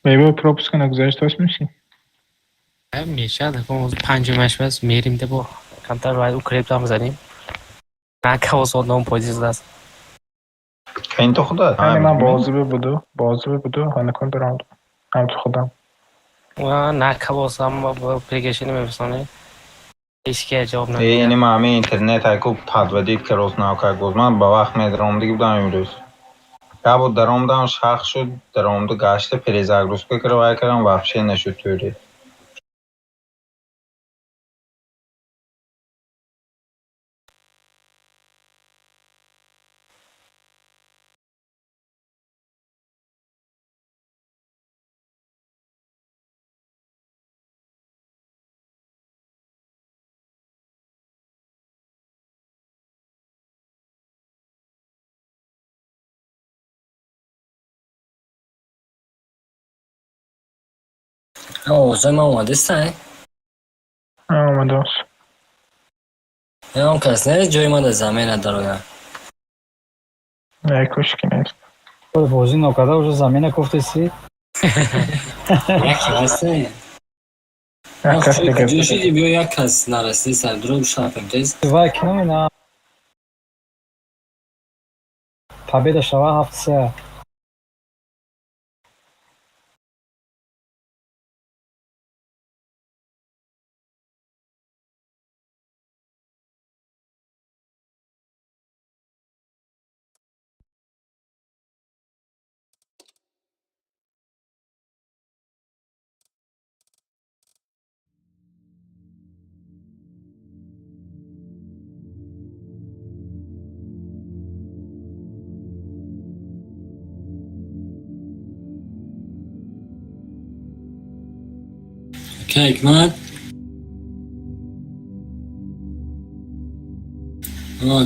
Meyve пропускана گذاشته میشی. میشه دفعه پنجمش بس میریم ده با کمتر باید او کریپت هم زنیم نکه و صدام پوزیز دست این تو خدا یعنی من بازی بودو هنکن برام هم تو خودم و نکه باسم با اپلیکیشنی میرسانه هیچ که جواب این نمیده ما همه اینترنت هایکو پدودید که روز ناکه گفت من با وقت میدرم دیگه بودم امروز یا بود درام دام شخص شد درام دو گشته پریزاگ روز که وای کردم وحشه نشد توری اوضاع من اومده سن آمده است. اون کس نه جای ما در زمین نداره نه کشکی نیست. بازی نکرده уже زمین کوفته سی یکی هسته یک کس دیگه جوشیدی بیا یک کس نرسته سر درو شاپم تیز وای نمینا победа شوا 7-3 که حکمت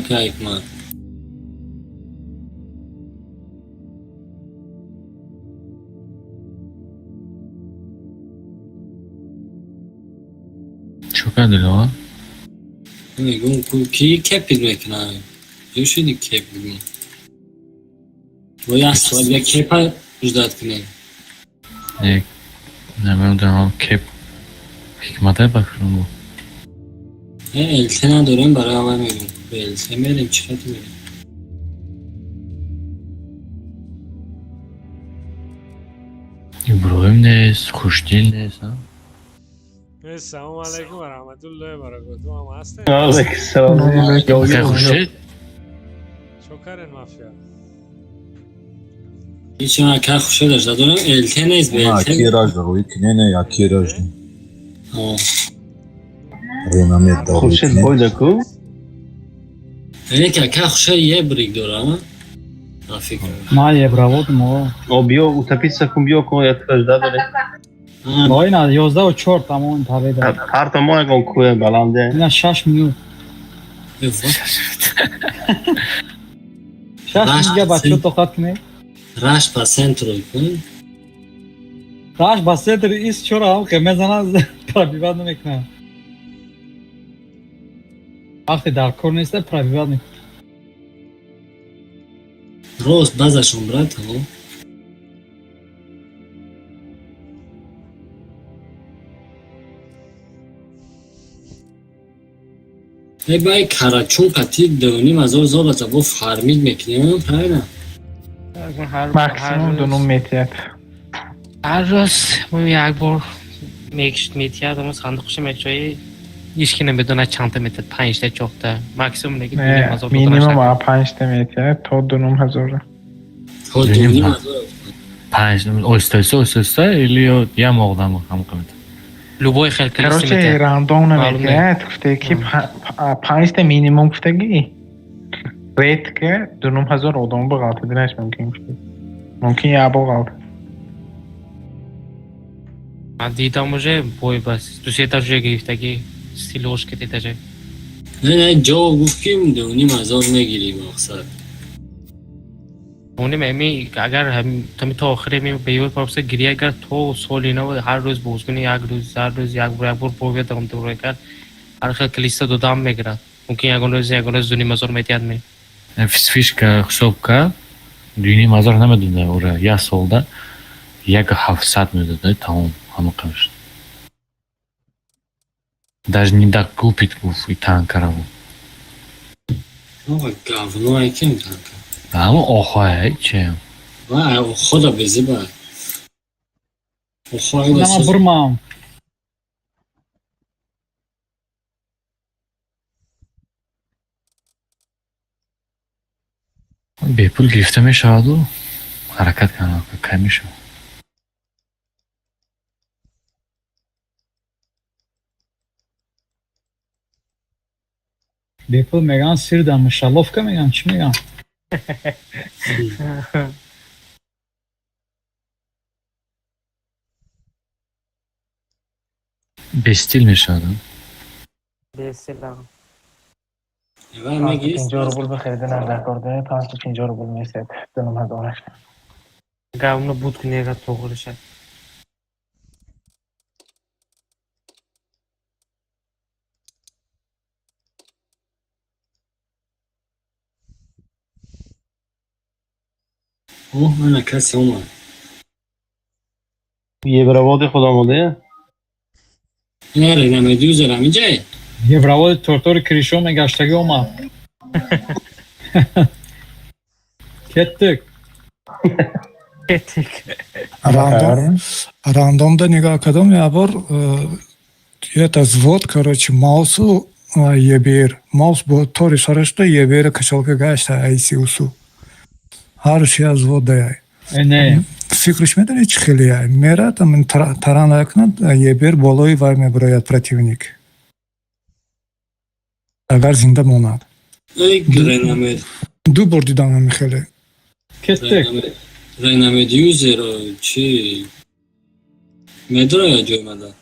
که حکمت چو کردی میگم کی کپید میکنه جوشیدی کپ بگم و یک سوال یک کپ اجداد کنه یک نمیدونم که حکمته بکنم بود الته ندارم برای همه میگم به الته میریم چی خطی میریم ابراهیم نیست خوشدیل نیست السلام علیکم و رحمت الله و برکاته هم هستین که خوشدیل شکرین مافیا هیچ من که خوشه داشت دارم الته نیست به الته Akira روی کنه نه Akira آه رینا میاد خوشت بوده کو اینه که خوشه یه بریک دارم فکر ما یه براود ما او بیا او تپیس کن بیا کو یک اجدا داره ما اینا 11 و 4 تمام победа هر تا ما یکم کوه بلنده اینا 6 minut 6 دیگه بچه طاقت کنه راش پاسنت روی کن راش بسیار ایست چرا هم که میزنه پرابیباد نمیکنه وقتی در کور نیسته پرابیباد میکنه روز بازشون برد تمام ای بای کارچون قطعی دونیم از زور بچه با فرمید میکنیم پاینا مکسیموم دونم میتیت هر روز یک بار میت کردم صندوقش میچایی هیچ کی نمیدونه چند تا میتد 5 تا 4 تا ماکسیموم نگید نه مینیمم 5 تا میتیت تا دونم هزار تا دونیم از 5 oyster или я mogdam ham qiladi любой خیلی کلیسی короче میتد рандом نمیتیت گفته که 5 تا مینیمم گفتگی ریت که دونم هزار آدم بغلط دینش ممکن یا بغلط من دیدم уже бой بس تو سه تا جای گرفتگی سیلوش که دیده جای نه جواب گفتیم دونیم از میگیریم مقصد اونی میمی اگر هم تا آخری می بیو پرسه گریه اگر تو سولی نه هر روز بوز کنی یک روز یک بار پروگرام دارم تو کرد هر خیلی کلیسا دادم میگیره ممکن یک روز دونیم هزار میتیاد می fishka hisobga diniy mazor nima deydi ura ya solda Як 700 медода, тамом ҳама қамшд. Даже не докупит гуфт и танкара. آقا گاونو ایکن تانکا Ама охоя чем? و خدا بزی با خواهی Ama دست burmam. Бепул гирифта мешаваду ҳаракат канал кай мешавад. Bepul megan sirdan müşallofka megan çi megan? Бестил мешаваду. و مگی 50 روبل بخریدن از رکورده تا 50 روبل میشه دونم هزارش Gavni butkuniga to'g'ri shart. اوه من کسی اومد یه براواد خود آماده؟ نه نمیدیو زرم اینجای Yevravod tortor kirişo megaştagi oma. Kettik. Рандомда нигоҳ кардам ябор это взвод, короче, маусу ебер. Маус бо тори сарашта ебер качалка гашта ICU-су. Ҳар шия взвод даяй. Ne? Фикриш медани чӣ хеле яй? Мера там таран накунад ебер болои вай мебарояд противник. Агар зинда монад. ای رنمید Ду бор дидам ҳами хеле. Kettik. رنمیدیو زرا چی مدرا یا جای مدر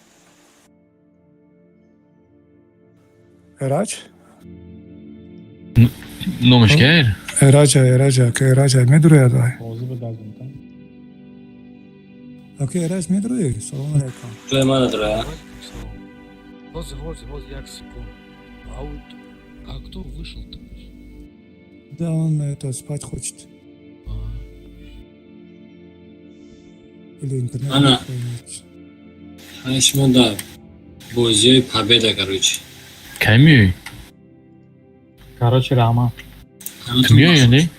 Эраҷ? Номиш гайр? Эраҷа медурояд вай. Bozu bedazdım tam. Аки эраҷ медуроӣ? Салом алейкум. جای مدر یا Вот, як секунду. А кто вышел-то? Да, он это спать хочет. Или интернет. Ана. какой-нибудь. هشما در بازی های پبیده کروچی Кай меёй? Karachi Rahman. Ту меёй ё не?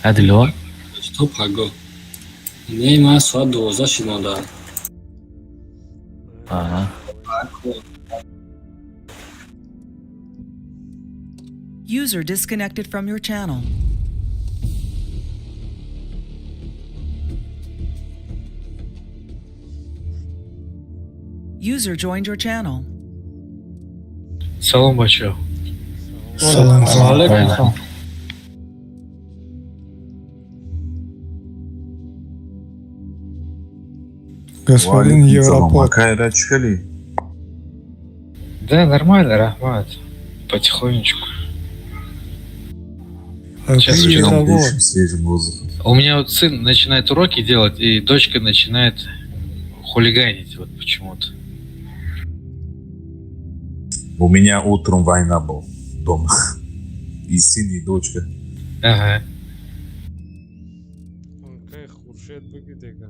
Адилова? تو پگاه نه من ساعت 12 شما در Ага. User disconnected from your channel. User joined your channel. Salom bacho. Салом. Aleyküm. Господин Европол. Эраҷ чӣ хеле? Да, нормально, Рахмат. Потихонечку. Аки Европол. Свежим воздухом. У меня вот сын начинает уроки делать, и дочка начинает хулиганить вот почему-то. У меня утром война была дома. И сын, и дочка. Ага. Кай Хуршед беги дега.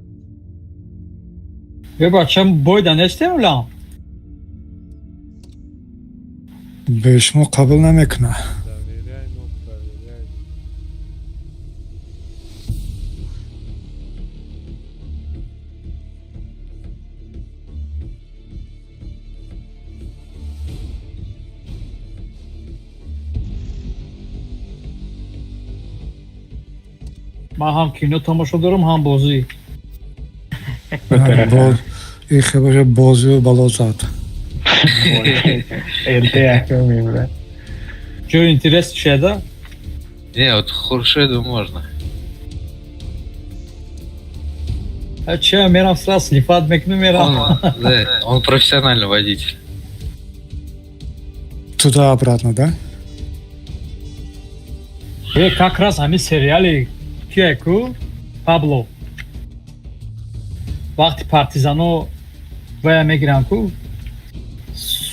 Ve bakşam boydan estem lan. Беш мо қабул намекунад. Проверяй, ну проверяй. Ben ham kino tamasha dörum ham bozu. боз ин хебаша бозию бало зад. Elde yakın ben. Çok interes şeyde. Не, вот Хуршеду можно. Че meram sırası lifat meknu meram. Да, он профессиональный водитель. Туда-обратно, да? Ve как раз hami seriali Kieku Pablo. Vakti partizano vaya megran ku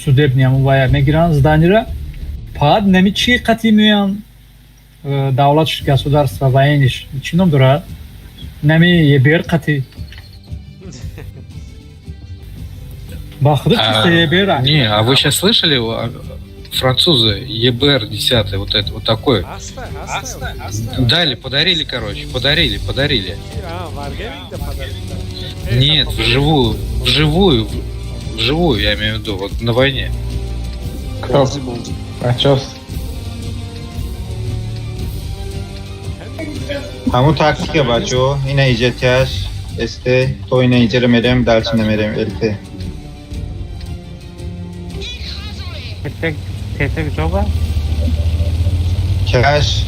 судебнияму вая мегиран зданира пад неми чи қатъи меян davlat государства военных чином дора нами ебер қати бахры чисто ебера. Не, а вы сейчас слышали, французы ЕБР-10, вот это, вот такой. Дали, подарили, короче, подарили. Нет, вживую, я имею в виду, вот на войне. Кто? Прочес. همون تاکتیکه بچه این ایجتیش استه تو این ایجه رو میرم دلچینه میرم الته Tek joga. کش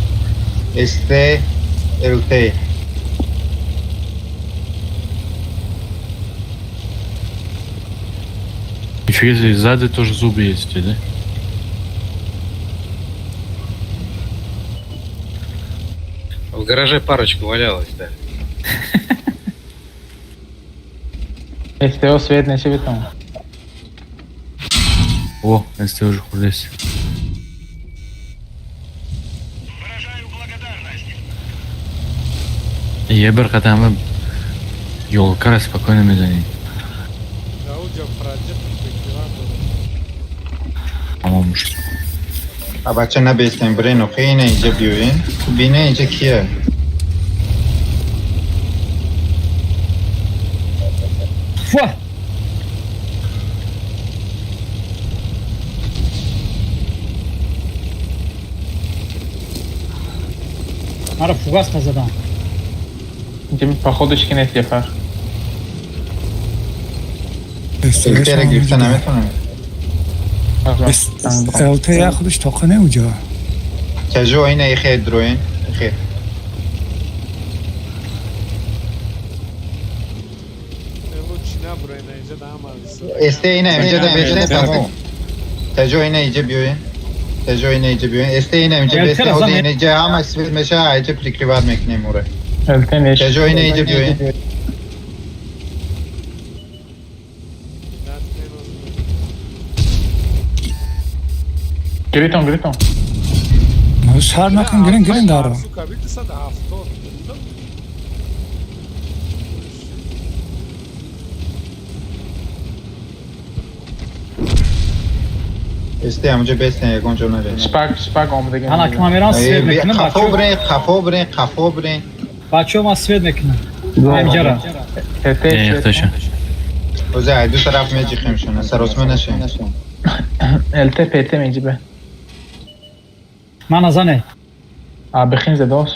استه الته Нифига себе, сзади тоже зубы есть, да? В гараже парочка валялась, да. STO svet neçə bitim? О, если уже здесь. Ебер катамы ёлка спокойно медани. Tamam işte. بچه نبیستیم برین و خیلی اینجا بیوین بینه اینجا کیه Фу! Ара фугас задам. Дим походочки не слепар. الته رو گرفته نمیتونم الته خودش تاقنه اونجا کجو اینه ای خیر دروین خیر استه اینه اینجا دا بیسته تمام کجو اینه اینجا بیوین کجو اینه اینجا بیوین استه اینه اینجا بیسته او اینه اینجا هم اسفید میشه اینجا پریکریوار میکنیم موره Elte neş. کجو اینه اینجا بیوین Griton. سر نکن گرین دارم استه همونجا بیسته یکون جو نره Spak omda Ana gene. kameran свет мекунам, خفو برین бачо ма свет мекунам. Амҷара. Яхташа. اوزه دو طرف میجی خیم شونه سراسمه نشه Elte PT mecibe. Ман азане. Bixin zedos.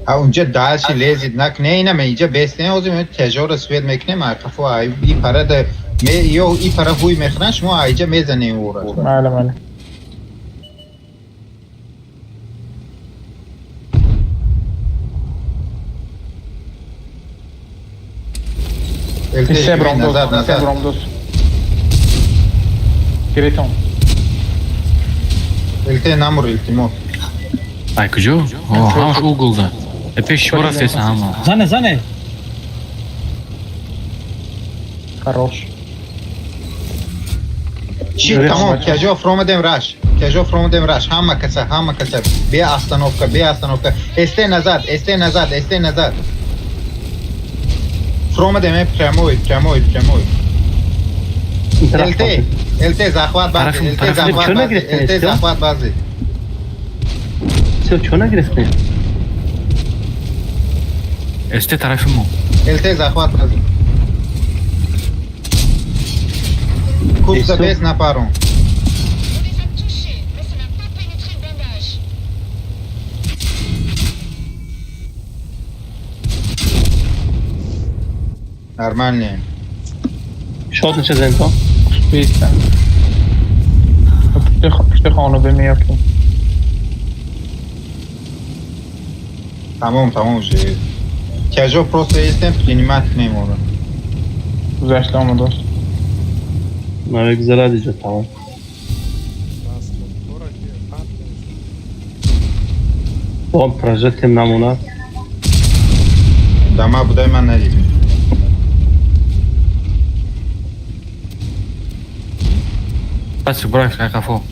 اونجا دالشی لیزید نکنه اینم اینجا بیسته اوزه تجار سوید میکنه ما خفو ای پره ده یو ای پره هوی میخنه شما اینجا میزنه او را Male. التش نظر Sebrom dos. Griton. التش نمور التمو Ay kujo? O, hamş uğulda. Epey şura sesi ama. Зане. Хорош. چی تمام کجا فرامدیم راش همه کسا بیا استانوفکا استه نزد فرامدیم پرموی الته زخوات بازی Este tarafı mı? الته زخوات بازی خوب زبیس نپارون Нормально. شاد میشه زنتا Bisten. پشت خانوبه میافتیم. تمام شد. کجا پروسه ایستم پلینیمت نمیمونه. گذشته آمداست. نه güzel دیجا تمام با پروژه تیم نمونه دما بودای من ندیدم. Bırak kafo.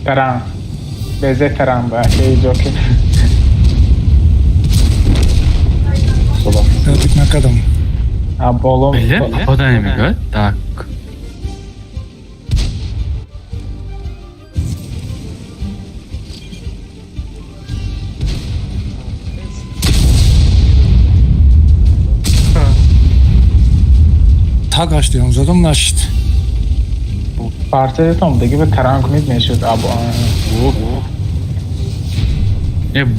Таран. Безе таран ба. Ҷоки. Я так накадам. А болом. Попадание мигает? Так. Так аштиам задам нашид. Партиятон деги ба таран кунид мешуд. Або.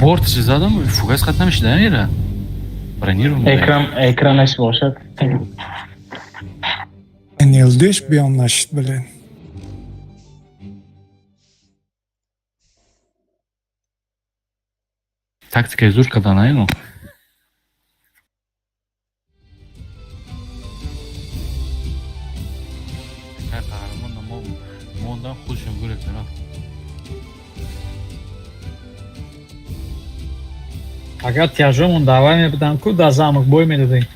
Борт задам, фугас хат намешид, да, ира? Бронирован. Экранаш бошад. Энелдеш биям нашид билен. Тактика изушка наину. Мондан худшим гулек, да? Агар тяжомон давай мебудам ку да замок бой медадем.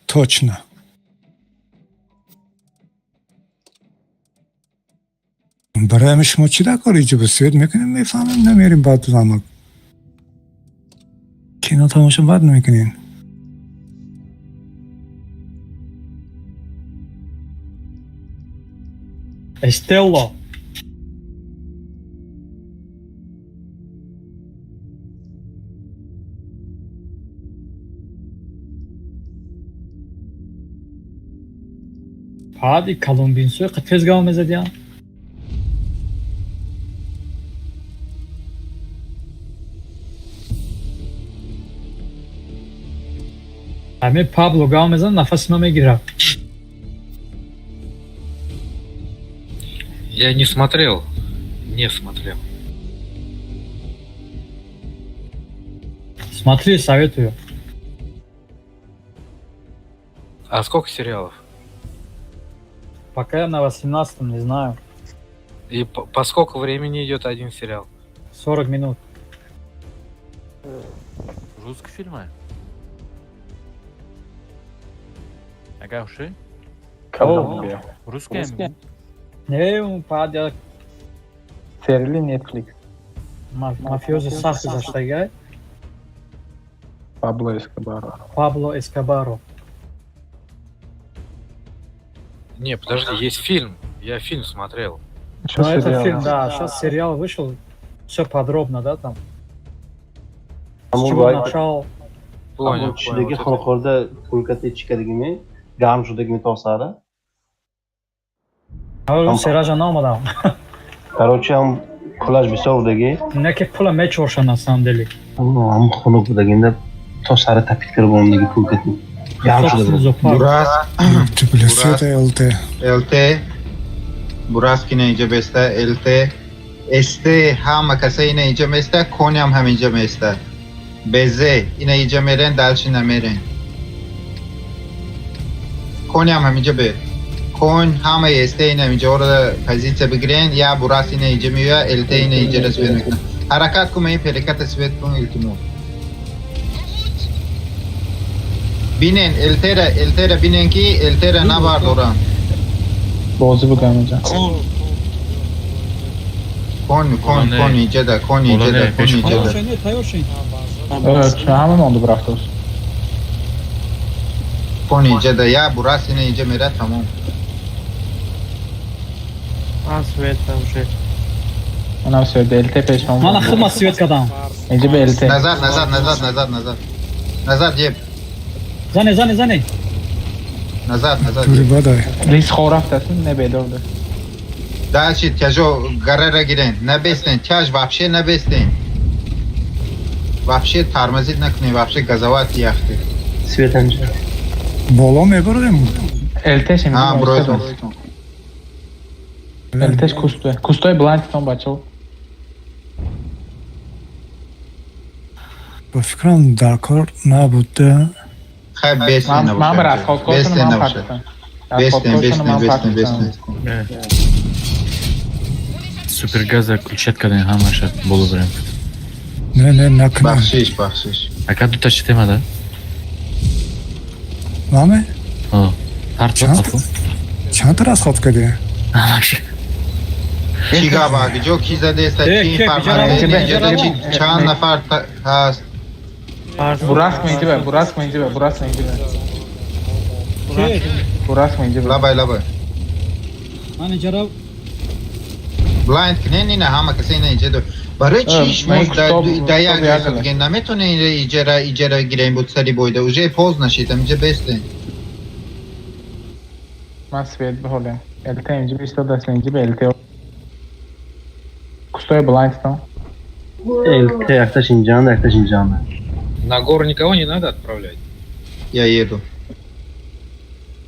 Точно. برای شما چی در کاری جو بسید میکنیم میفهمیم نمیریم بعد تو زمان کینا تماشا بد نمیکنین Estella. Hadi kalın bin suyu tezgahı mezed ya. Hami Pablo Gomez'in nefesine میگیره. Я не смотрел. Не смотрел. Смотри, советую. А сколько сериалов? Пока я на 18-м, не знаю. И по сколько времени идет один сериал? 40 минут. Русские фильмы? Ага, уши? Колумбия. Русские? Ne padya Serili Netflix. mafiozi sahte zaštagaj. Pablo Escobar. Pablo Escobar. Не, подожди, есть фильм. Я фильм смотрел. Что Ну, это сериал? фильм, да. Сейчас сериал вышел. Все подробно, да, там. С Ammo чего boy начал. Понял, bu tushidagi понял. xonaqorda ko'katga chiqadigimi gamjudagimi to'sadi. А Сережа Номада. Короче, ham kulash bisovdagi Неке пула меч орша на самом деле. ham xonaqodagida to'sari tapiklar bo'lmagi ko'katni. Собственно, зопар. Buras, Tbilisi de LT LT, Buras ki اینجا بسته LT, ST همه کسایی این اینجا میسته، کونی هم همینجا میسته. بزه این اینجا میرن، دلشی نمیرن. کونی هم همینجا بر. کون همه ST این اینجا رو پذیرچه بگیرین، یا براس این اینجا میوه، LT این اینجا رو سوید میکنن. حرکت کنم این پرکت سوید کن التمو. بینن LT را بینن که LT را نبار دوران. بازی بگم اینجا. کن اینجا ده، کن اینجا ده، کن اینجا ده. Tayoşin, Tayoşin. Evet, همه مونده bıraktı. کن اینجا ده، یا براس این اینجا میره تمام. Свет там уже. Ona söyledi LT peşman. Mana xılma Svetka'dan. İnce bir LT. назад jeb. Zane. назад توری بدای Risk خورفتتون ne belirdi. дальше тяжо гарара гирен, набестен, тяж вообще набестен. Вообще тормозить накни, вообще газовать яхты. Svetanca. بالا میبریم LT şimdi. Ha, bro. LT kustoy. Kustoy blind ton bachov. با فکرم در کار نبوده خیلی بستن من بر از خودکارتون من پاکستان. بستن. Супер газа клетчаткадан хамаша болу берем. نه نکنم Бахшиш. Ака дута читемада? مامه О, тартып Чанта? ату. چند تا رسخات کردی؟ کی گابا جو کی زده است کی فرمانده اینجا چند نفر هست Buras mı ince Buras mı ince Buras mı ince Buras mı ince لبای لبای من اینجا رو بلایند کنه نه همه کسی نه اینجا دو برای چیش من موز کتاب- در یک کتاب جلسه یادم. دیگه نمیتونه این ایجاره گیریم بود سری بویده اوجه پوز نشیدم اینجا بسته Ben Svet bir holayım. LT ince bir istadas ince bir LT. Kustoya blind tam. Elite yaklaşınacağını yaklaşınacağını. На гору никого не надо отправлять. Я еду.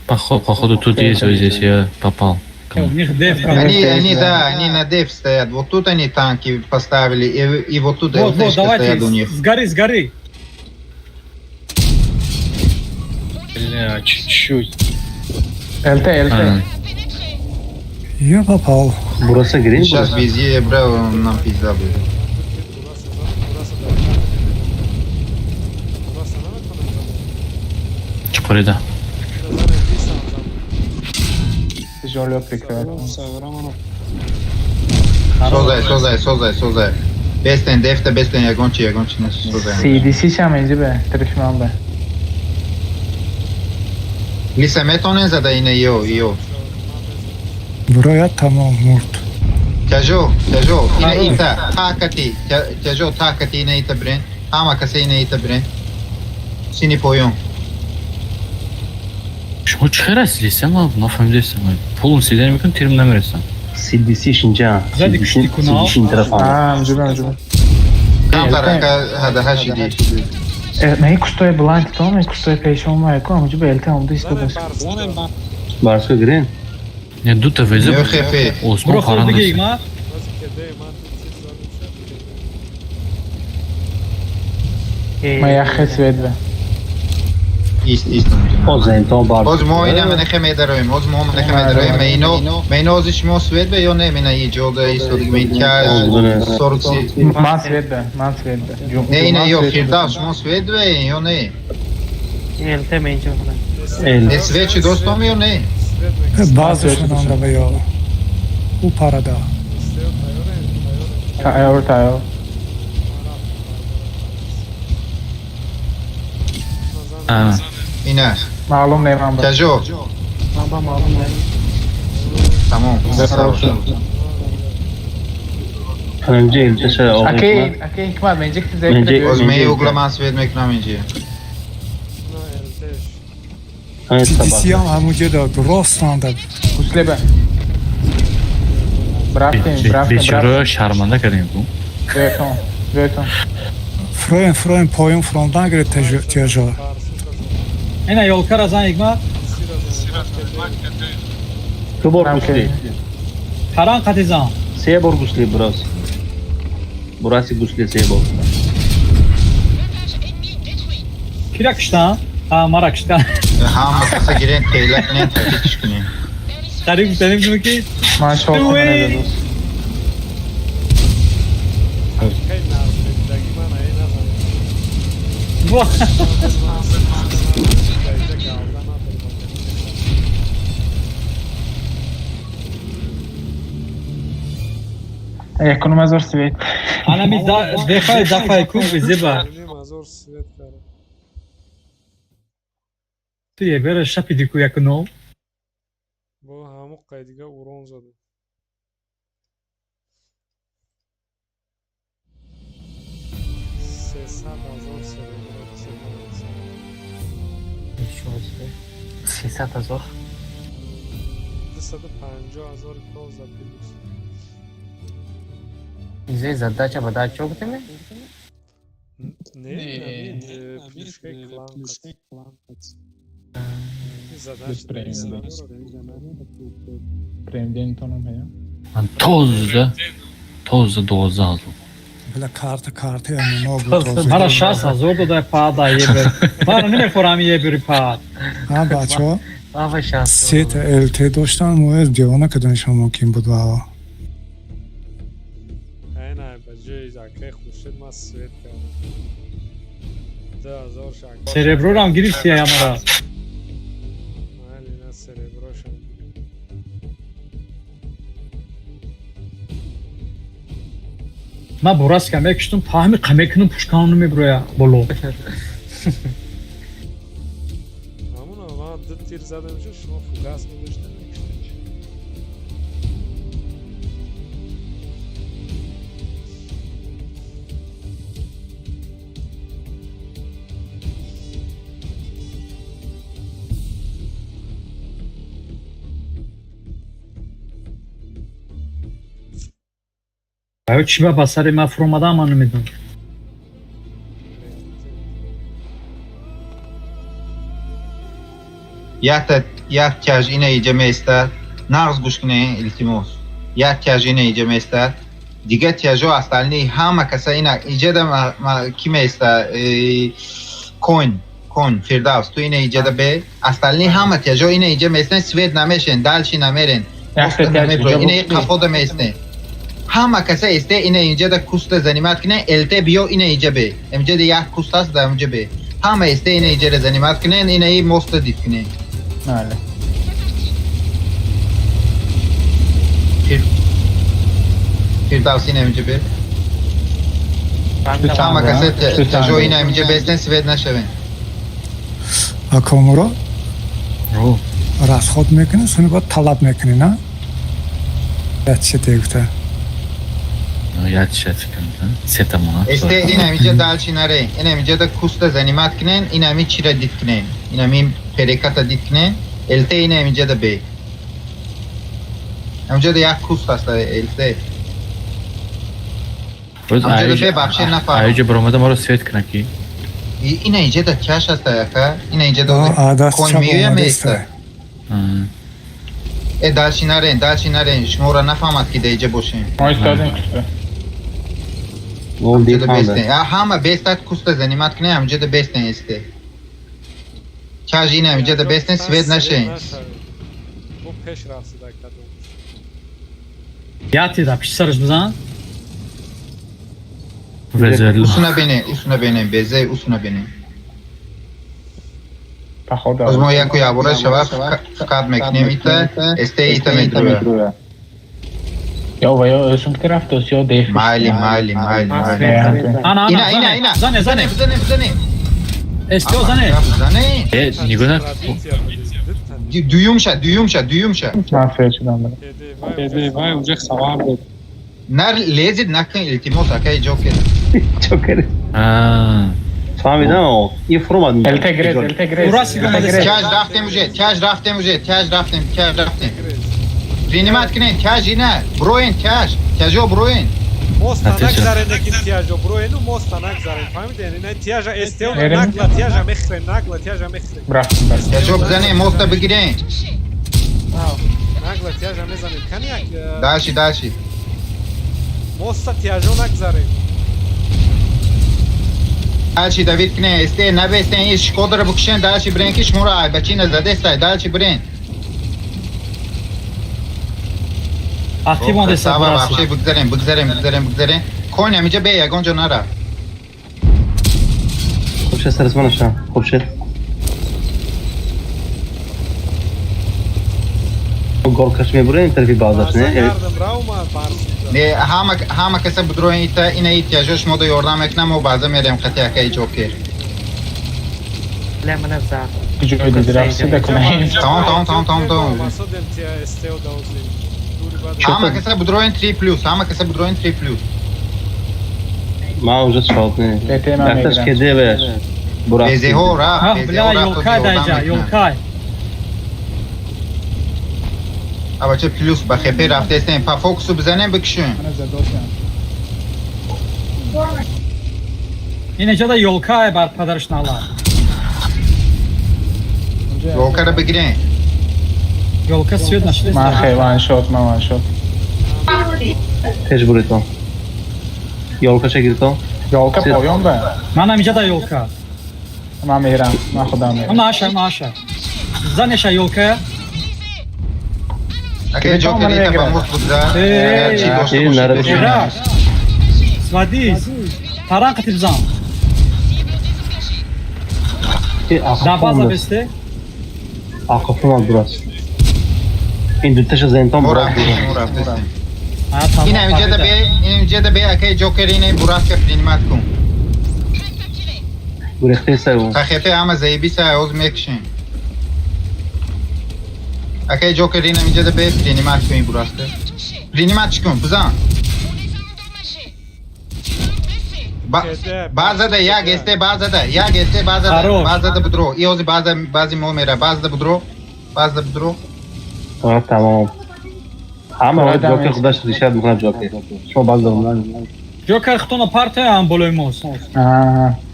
Походу тут есть вот здесь, я попал. у них деф Они, да, они на деф стоят. Вот тут они танки поставили, и вот тут Вот, ЛТшка давайте, стоят у них. сгори. Бля, чуть-чуть. LT. Aynen. یا попал. Burası green Сейчас burası. везде, браво, нам пизда будет. Чупорида. Tijolyo bekliyor. Sozay. Besten, defte, besten, yagonchi, ne sozay. CDC şam ince be. Trişman be. Lise metonen zada yine yo. برایت تمام مرد. Kajo, yine ita, takati, Kajo takati yine ita bren. Ama kase yine ita bren. Sini poyon. شما چقدر اصلی هستم؟ ما نفهمیدم. پولم سیدن میکنم تیرم نمیرسم. CDC Şincan. Hadi küçük kuna al. CDC tarafı. Aa ince. Tam taraka hada hashidi. Neyi kustoya blind tam mı? Kustoya peş olmaya yakın ama bir LT oldu istadas. Barska green. Не, дута везе. Yo jefe. Osman Bro холду Karan'da. гейм, а? Mayaxe Svet be. Ist. O Zenton Barska. Oz mo ina mene khemederoyim. Oz mo mene khemederoyim. Meyno ozish mo Svet be yo ne mene iyi joda istodik men kya sorutsi. Man Svet be. Ne yine yok kirdaş mo Svet be yo ne. LT meyce falan. Ne Svetçi dostum yo ne. بعضشون هم رو یا او پاردا. Tayo. Ha. Yine. Malum neyman be. Kajo. Tamam. Sağ ol. Önce elite şey oldu. Akey hikmat bence ki Bence- zevkli. Oz meyi uygulaman Svet meknaminci. Evet CDC sabah. هم همونجا داد. راست هم داد. Kusle be. Bıraktım. Beçero şarmanda kardیم تو. Veton. فروین پایون فرام نگرد تجار. Yine yol karazan igma. Kıbor Gusli. Karan katizan. Sebor Gusli burası. Burası Gusli Sebor. Kirakistan. Ha Marakistan. Hamma kasa giren teylak ne takip çıkını. Garip benim gibi ki. Man çok önemli dost. Bu Ekonomi zor Svet. anami dafay kub ziba. Tu je bere şapidiku yakno. Bu hamuk qaydiga uron zadu. سیصد هزار. 250,000 کال zapiliš. Bize zadача bada çok değil mi? Ne, pljuškaj klankat. Zadač Premden tonum ya. من توز 12 بله کارت yani ne oldu? Mara şansa zor da pada yeber. Bana ne forami yeberi pad. Ha بچه ها Hava şansı. سه تا LT داشتن مویز دیوانه کدنشون ممکن بود و Aynen bence zakay khuşid mas svet kard. 2000 şak. Cerebroram girişti ya mara. Aynen cerebroşan. من براس کمه کشتم تا همین قمه کنم پشکانو می برویا بلو همون من دو تیر زدم شما فوگاس می‌داشتن آیا چی با بسر من فرومده من نمیدونم یک کج اینه ایجا میسته نغز گوش کنه التماس یک کج اینه ایجا میسته دیگه تیجا اصلی همه کسا اینه ایجا ده کی میسته کن فردوس تو اینه ایجا ده به اصلی همه تیجا اینه ایجا میسته سوید نمیشن دلچی نمیرن اینه قفا ده میسته همه کسا استه اینه اینجا ده کوست زنیمت کنه الته بیو اینه ایجا به اینجا ده یک کوست هست ده اینجا به همه استه اینه ایجا ده زنیمت کنه اینه ای مست دید کنه بله فردوسی نمیجه به همه کسی تجوی نمیجه بستن سوید نشوین کامورا راسخود میکنه سونی باید طلب میکنه نه یاد چه دیگه یاد شد کنن ستمون استه این نمیجه دلچی نره این نمیجه ده کوست زنیمت کنن این نمی چی را دید کنن این نمی پریکت دید کنن الته این نمیجه ده به نمیجه ده یک کوست هست الته Ayrıca bromada mora svet kınaki. Yine iyice de kaş hasta yaka. Yine iyice de konmuyor ya meyste. Dalşinaren. Şmora nefahmat ki de iyice boşayım. ما ایستادیم کسته Amca da besten. Ya hama bestat kusta zanimat kine amca da besten iste. Kaş yine amca da besten svet naşeyin. Bu peş rafsı da kadın. یادی دا پیش سرش بزن Usuna beni. Beze usuna beni. پخود Az mo jako yavura şava fakat meknem ite. Este ite metruya. یا و یا اسم که رفت دوست یا دیف Mali. انا İna. زنه Zane. استیو زنه Zane. Nigona Duyumşa. من سویت شدم برم Vay olacak sabah bu. Nar lezit nakın iltimos akay joker. Çok iyi. فهمیدم آقا این فرو مادم التگریز Kaj raftem ujet. Rinimat kine kaj ina. Broin kaj. Kajo broin. Mosta nagzaren nekin tiyajo broenu mosta nagzaren fahmiden ne tiyaja esteo nakla tiyaja mekhren برفتم بس Kajo bzane mosta bigire. nakla tiyaja mezanin kanyak Dashi. mosta tiyajo nagzaren Dashi David kine este nabesten iş Şkodra bukşen dashi brenki şmura ay bachina zadestay dashi bren. اکتیوان دست Sava براسی vahşi bugzaren. Kon emice be yagon jonara. خوب شد سرس من اشتم خوب شد گل کش میبره این طرفی بازش نه yardım rauma barsı Ne hama kese budroin ita ina ihtiyajosh moda yordam eknem o bazı merem qati akay joker. لا من افزع جوی دیدی رفت سیده کنه Tamam. Baso del tiya esteo davuzin duri bad Hama kese budroin 3+. ما اونجا شاد نه بهتر من وقتش میگیرم. که ده بهش Beze ho ra. ها بلا یولکای دایجا یولکای Ama çe plus ba khepe rafte esten pa fokusu bzanem bikshun. این اینجا دا یولکای بر پدرش نالا Yolkara bigire. یولکا سوید نشده من خیلی من شد تج بری تو یولکا چه گیری تو یولکا پایان به من اینجا دا یولکا من میرم من خودم میرم ماشا زنش یولکا Akay joker ita ba mus bugza. این نره ایراش سوادیز تران قتل زان دا بازا بسته آقافم از براس این دوتش زنتان Mora براس rafte. Ha tamam. اینه اینجا ده abi de. به اینجا ده به اکی جوکر اینه براس که پرینمات کن گرفته سه خخیته اما زیبی سه اوز میکشین اکی جوکر اینه اینجا ده به پرینمات کن براس که پرینمات کن بزن bazada ya geste bazada ya geste bazada Хорош. bazada budro iozi bazi mo mera bazada budro تمام همه آدم جوکر است. خودش ریشت میکنه جوکر شما باز دارم Joker xtona partiya am bolay mos.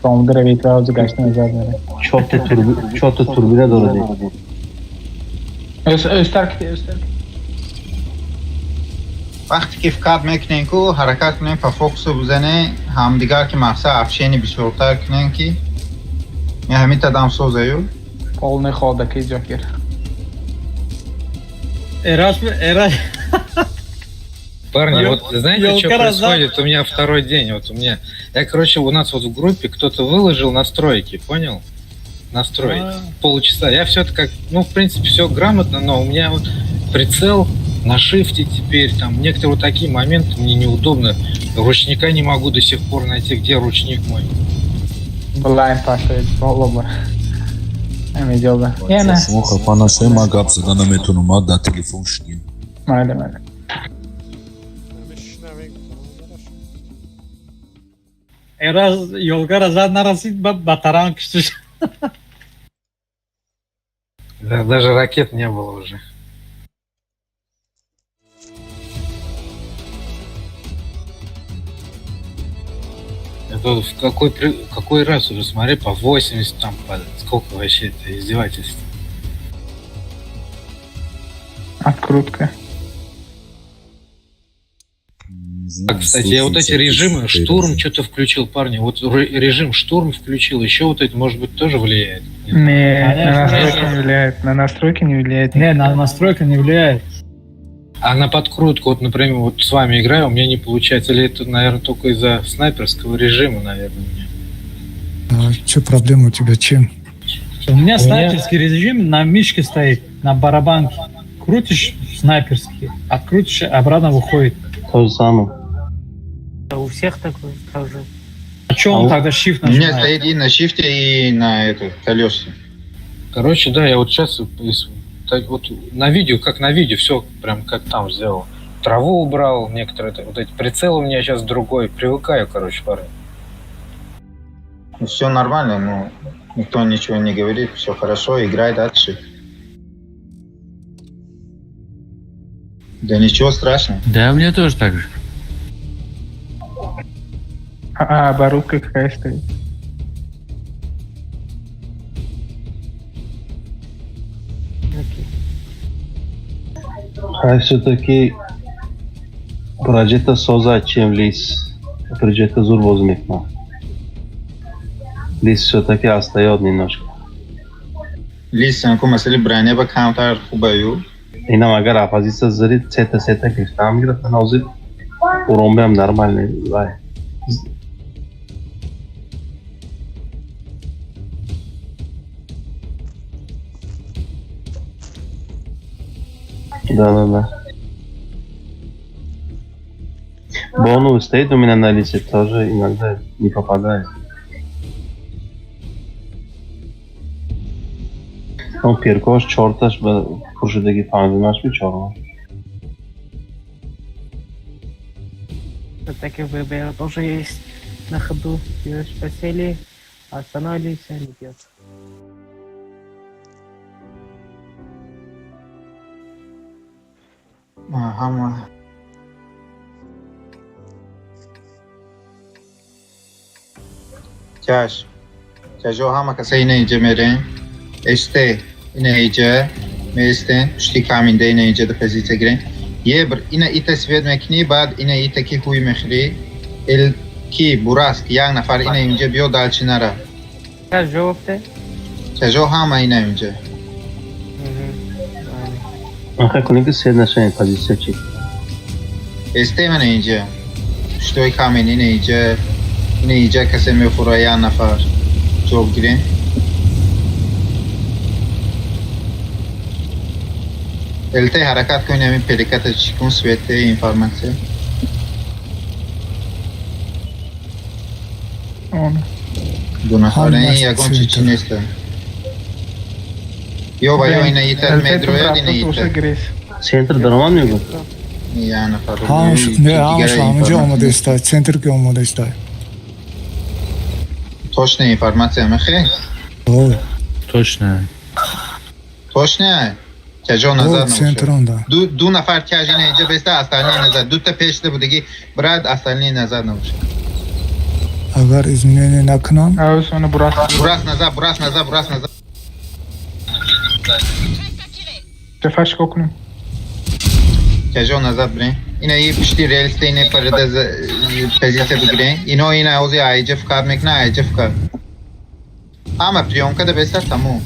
Sonunda revit razı kaçtı mezar böyle. چوت توربینه داره دی Österk de Österk. وقتی که فکر میکنین که حرکت کنین پا فوکس بزنه همدیگر که مقصد افشینی بسیارتر کنین که یه همین تدام سوزه Polny chodaki Joker. Erash. Парни, Ёл- вот знаете, что ёлка происходит? У меня второй день, вот у меня... Я, короче, у нас вот в группе кто-то выложил настройки, понял? Настроить. Полчаса. Я все это как... Ну, в принципе, все грамотно, но у меня вот прицел на шифте теперь, там, некоторые вот такие моменты мне неудобно. Ручника не могу до сих пор найти, где ручник мой. Blind başlayıcı. Valla. Emid yolda. Yine. Слухай, панаше магапс да наметунума да телефон шкин. Aynen öyle. Erash yolga razad narasid bataran kishtish. Да, даже ракет не было уже. Это в какой раз уже, смотри, по 80 там падает. Сколько вообще это издевательств? Открутка. А, кстати, я вот эти режимы, штурм что-то включил, парни. Вот режим штурм включил, еще вот это, может быть, тоже влияет. Не, на Конечно. настройки не влияет. На настройки не влияет. Не, на настройка не влияет. А на подкрутку, вот, например, вот с вами играю, у меня не получается. Или это, наверное, только из-за снайперского режима, наверное, у меня. Что проблема у тебя, чем? У меня снайперский режим на мишке стоит, на барабанке. Крутишь снайперский, открутишь, обратно выходит. то же самое. У всех такое тоже. А что он тогда shift У меня нажимает? стоит и на шифте, и на это, колесе. Короче, да, я вот сейчас вот на видео, как на видео, все прям как там сделал. Траву убрал, некоторые вот эти прицелы у меня сейчас другой. Привыкаю, короче, парни. Все нормально, но никто ничего не говорит, все хорошо, играй дальше. Да ничего страшного. Да, у меня тоже так же. Оборудка какая стоит. А все-таки проекта соза, чем лис. Проекта зур возьмекна. Лис все-таки остается немножко. لیستن که مثلا برانه با کامتر خوبه یو اینم اگر اپازیسا زرید سه گرفتم میگرفت نازید ارومبه هم نرمال وای Да. Бонус стоит у меня на листе, тоже иногда не попадает. Он перкош, черташ, пуршидеги фанзинаш бичорно. Таких ББ тоже есть на ходу. Ее посели, остановились, они идет. همه کجا همه کسی اینه اینجا میرین استه اینه اینجا میستین پشتی کامینده اینه اینجا ده پزیته گرین یه بر اینه ایتا سوید میکنی بعد اینه ایتا کی خوی میخری کی براس که یک نفر اینه اینجا بیو دالچی نره کجا همه اینه اینجا آخه کنی که سید نشن پازیسیا چی؟ استه من اینجا پشتوی کامین اینه اینجا کسی میخوره یک نفر جوب گیرین. LT harakat کنیم پلیکت چیکون سویت اینفورماسیون اون دو نفره این Hangi یکم چی center? نیست یا با یا اینه ایتر مدروی اینه ایتر گریس Center daraman mı yok? یا نفر نه همش همونجا آماده است سنتر که آماده است توش نه اینفورماسیون میخوای اوه توش نه کجا نظر سنتر نمیشه اوندا دو نفر کجی نه اینجا بسته اصلی نظر دو تا پیشته بودگی براد اصلی نظر نمیشه اگر izmini نکنم اوه sonra براس نظر Cefaş kokunum. کجا نظر برین اینا یه پشتی ریلسته اینه پرده پزیسه بگیرین اینا اوزی ایجف کار میکنه ایجف کار اما پریونکا ده بسته تموم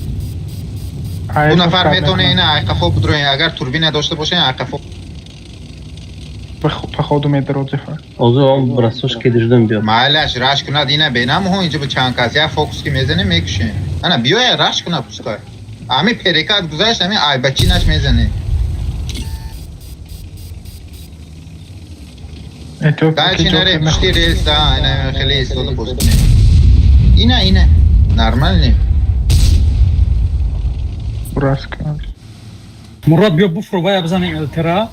دو نفر میتونه اینه ایقفو بدروین اگر توربین داشته باشه ایقفو Походу метро cefa. O zaman burası hoş gelirdim diyor. معلش راش کنه دینه بینم هون اینجا به چند کسی یا فوکس که میزنه میکشه انا بیای راش کنه پسکار امی پریکات گذاشت امی ای بچی نش میزنه دلچی نره پشتی ریلس دا اینا خیلی استفاده بکنه اینه نرمال نیم Burası kalmış. Murat bia bu provaya bzane Eltera.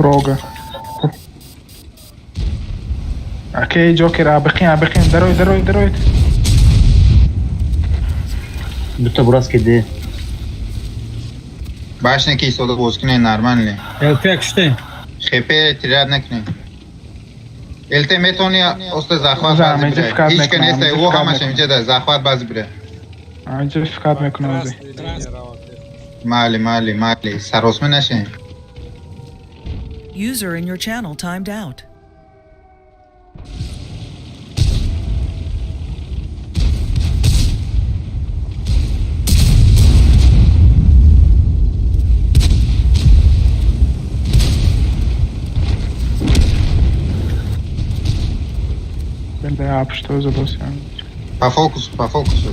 Roga. اوکی جوکر عبقین دروید Bütün burası kedi. باش نه که استفاده بکنه نرمال نیم Eltea kişte. خیپه تیراد نکنه الته میتونی است زخوات زحمت بازی بره فقط هیچ که نکنم. نیست او همش اینجا ده زخوات بازی بره Acil fikat mekunum abi. مالی سراسمه نشه User in your channel timed out. Ben de yapıştı o dosya. по фокусу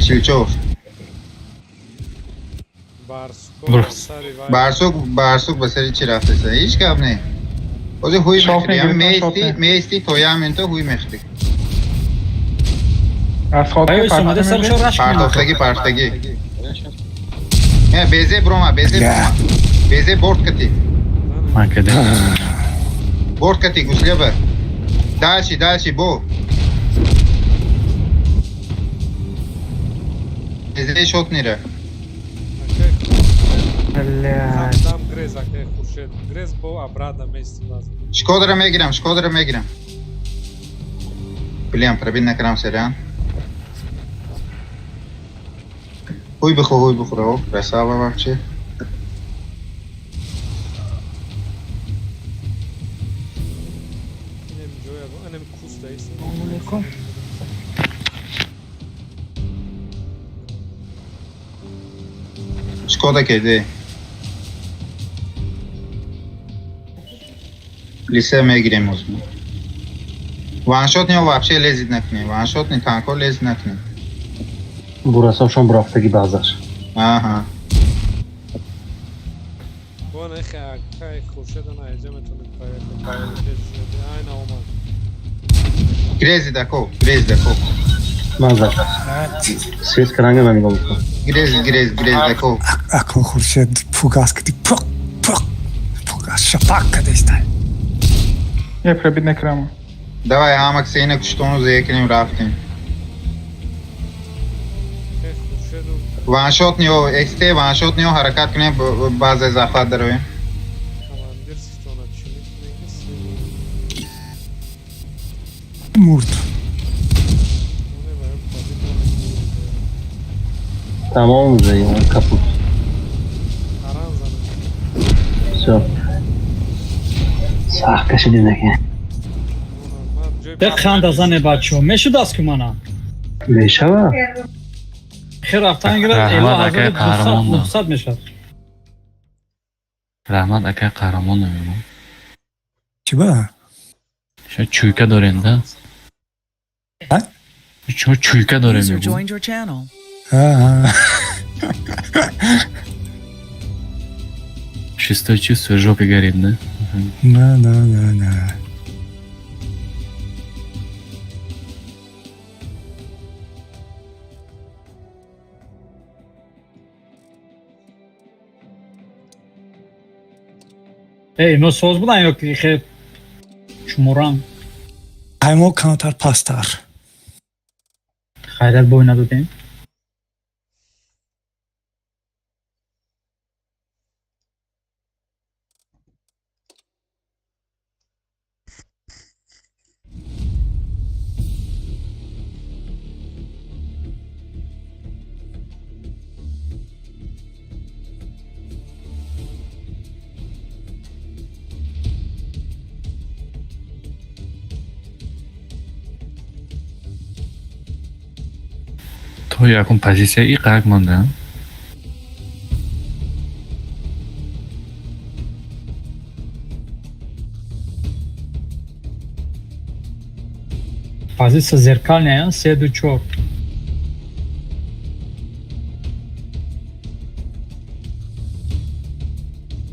Чильчов барсук ба сари чи рафтеса ҳеҷ гап не ози ҳуй мехӯри меисти то я минута ҳуй мехӯри Az خاطر Ayo somade sarşo raş партофтагӣ безе брома безе борт кати борт кати гуслеба дальше бо безе шот нира Там грез, окей, Хуршед. Грез по обратно вместе с нас. Шкодра мегирам. Блин, пробил на крам сериан. Хуй бухро, красава вообще. Annem kustayız. Шкода кеде. Лисе мегирем озмо. Ваншот не вообще лезет накне. Ваншот не танко лезет накне. Burası hoşan bıraktı gibi azar. Ага. Bu ne kay Хуршед ana ecemeten ayna olmaz. Грези дако. Manzar. Ses karanga ben oldu. Грези дако. Ako Хуршед фугас кати пук фугас шапак дестай Я пробит на краму. Давай хамак сейна куштону заекнем рафтим. Ваншот не харакат кне база захват дароем. Командир стона чилик neyse. Murt Tamam mı Zey? Kaput. Все. Sağ kaşı dinle ki. De khanda zane bacho. Meşu das kumana. Meşava. Xir aftan girer ela hazır ruhsat meşar. Rahmat aka qahramon nima? Chiba Shu chuyka dorenda. Ha? Чё чуйка дорем User я. joined your channel. Ha. Шестой чувство жопе горит, да? Ne. Ey, no söz bulan yok ki. Şumuran. Haymo counter pastar. Hayral boynadı değil. تو якун позиция и как монда? Позиция зеркальная, седу чёрт.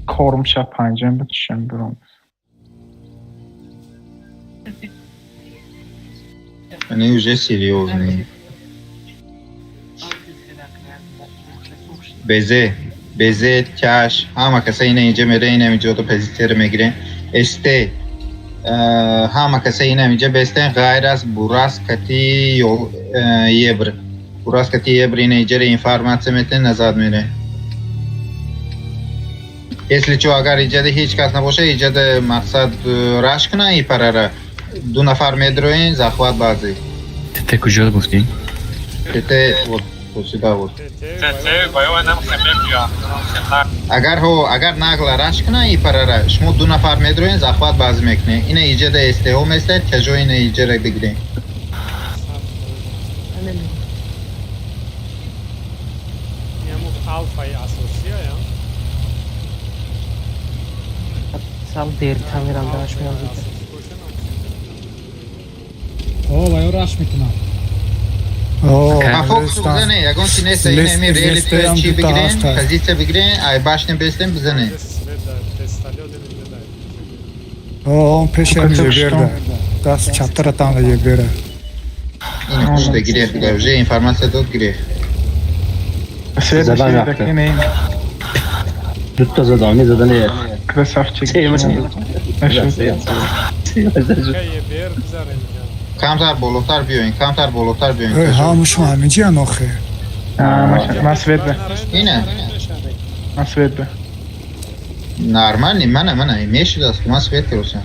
Korumşa پنجم بچشم برام. Они уже серьезные. Beze, Cash, همه کسایی اینجا میره اینجا تو پزیتر میگیرن. استه همه کسایی اینجا بستن غیر از براس کتی یبر. براس کتی یبر اینجا اینفارماسیون میتن نزاد میره. Если что, اگر ایجاد هیچ کس نباشه ایجاد مقصد رش کنه این پرره 2 نفر میدروین زخوات بازی. Ты куда гуфти? تته вот сюда вот. اگر نقل رش کنه این پرره شما 2 نفر میدروین زخوات بازی میکنه. این ایجاد استهام است که جو این ایجاد بگیرین. Alfa e associa, ja? Sam der kameramda açmıyor. O, vay uğraş mıkına. ما فوکس بزنه یکون چی نیست این امی ریلی تو چی بگیرین پزیسه بگیرین ای باشنه بستن بزنه On peşem yeberde. Das çaptaratan da yebere. این خوش ده گیره بگه وجه اینفارماسیون داد گیره Zadan yaptı. Lütfen zadani zadani. Krasavчик. کمتر بالاتر بیاین کمتر بالاتر بیاین Hamuş mamici anoxe. Masvedbe. اینه Masvedbe. نارمال نی منه میشه دست ما سویت کروسن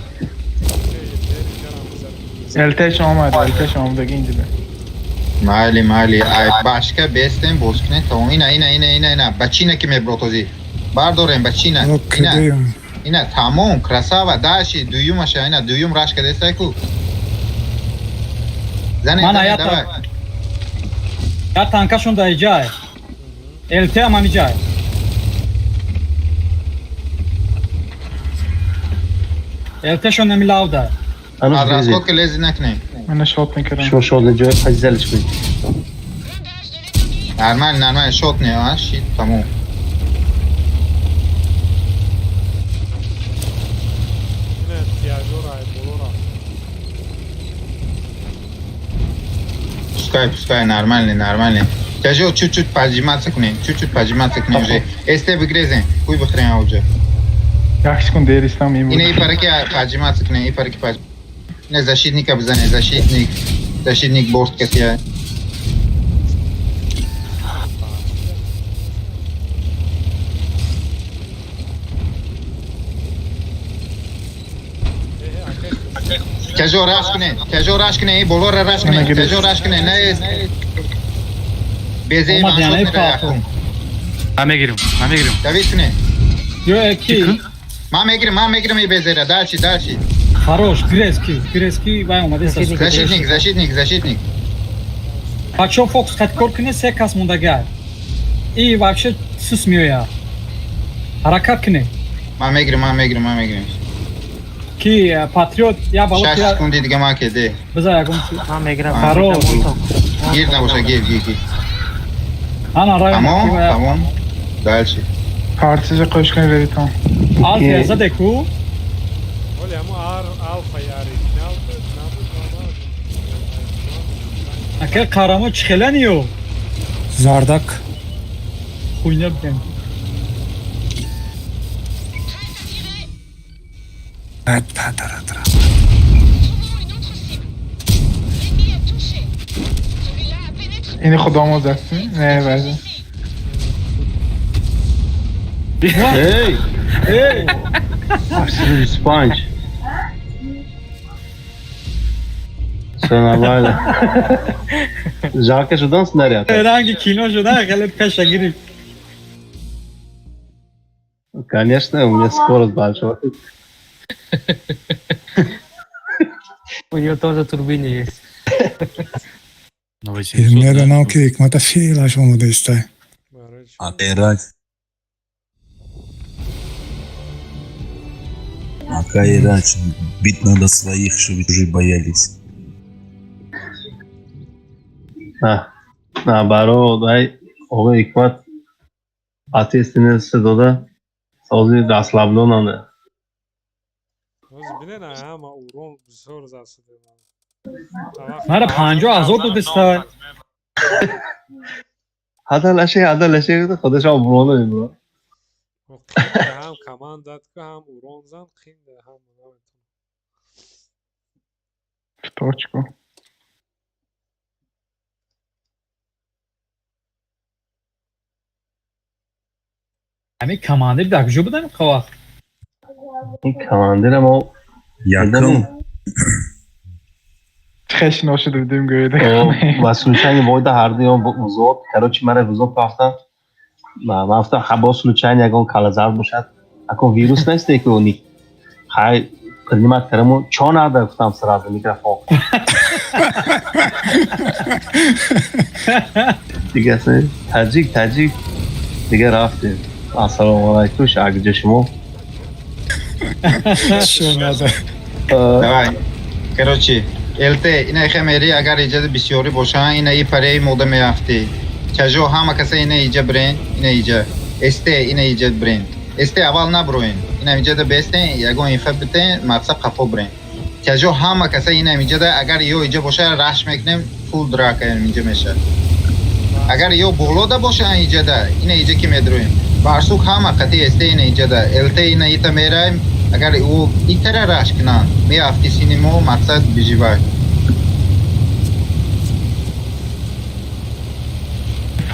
Elteş olmadı. Elteş olmadı. İncide. مالی ای başka besten bozkne tamam اینه بچینه که میبروتوزی بارداریم بچینه اینه تمام красава داشی دویومش اینه دویوم راش کده سایکو زنه давай Ya tanka şunda icay. Elte aman icay. Elte şunda milavda. راسکو که لازم نکنه من شوت میکردم. شو اینجا پزیزلش کنید. نرمال شوت نه شیت تمام пускай нормально тяжело чуть-чуть поджиматься к ней уже este выгрызен хуй бахрен уже Yaxshi kun deristam men. Ine iparaки поджиматься к ней ипараки не защитника бзане защитник борт катя تجو راش کنه بولور راش کنه تجو راش کنه نه بیزه ماشوت میره همه گیرم دوید کنه Yo ki. ما میگیرم این بیزه را دالچی Хорош, Greski vay olmadı. защитник Почему Фокс Хаткоркine sekas munda gel. И вообще susmuyor ya. Harakat kine. ما میگیرم Ki Patriot ya balık شش ya. سکوندی دیگه ما که ده Bıza ya komşu. Mam egram. Хорош. Gir Navuş'a gir. Ana rayon Tamam. Дальше. Partici koşkan ready tamam. Alt yaza deku. Olha, alfa yari. Ne aldı? Akıl karamı çıkılaniyor. Zardak. Kuyna ben. Evet, patara. اینی خودمو دستی؟ نه بله Hey! Hey! Aşırı sponge. Sana böyle. Жарко шудан снаряд. Herhangi kino şuna gel peşe girip. Конечно, у меня скорость большая. У нее тоже турбины есть. Новый Filmlerden okuyuk. Mata fiil aşamada istay. Отыграть. Пока играть. Бить надо своих, чтобы уже боялись. برای آقا حکمت آتیستین صدا سازی دستلبلو نامه Bine ne ama uğrun bir soru zası dedi. Mara 50,000 داد استای. حتی لشه خودش آبرونه ایمرا هم kaman dad ki hem uğrun zan khinde hem В точку. Hani kamandir dakjo budem kava. این کماندر ما Yakın. خشن آشده بودیم گویده مسئولچنگ باید هر دیگه زود کروچی مرا روزو پافتم ما افتم خبا سلوچنگ اگه کالزار باشد اگه ویروس نیست که اونی های کلمات کرمو چون آده گفتم سراغ میکروفون دیگه سه تاجیک دیگه رفتیم السلام علیکم شاگرد شما Давай. Короче, ЛТ, ина хемери агар иҷади бисёрӣ бошанд, ина и параи мода меафти. Кажо ҳама каса ина иҷа брен, ина иҷа. Эсте ина иҷа брен. Эсте аввал наброин. Ина иҷада бестен, ягон инфа битен, мақсад қафо брен. Кажо ҳама каса ина иҷада агар ё иҷа боша рашк мекунем, фул драка иҷа мешад. Агар ё болода боша иҷада, ина иҷа ки медроим. Барсук ҳама қати эсте ина иҷада. ЛТ ина ита мераем. Agar o itera raşkına mi hafti sinema maksat bijivay.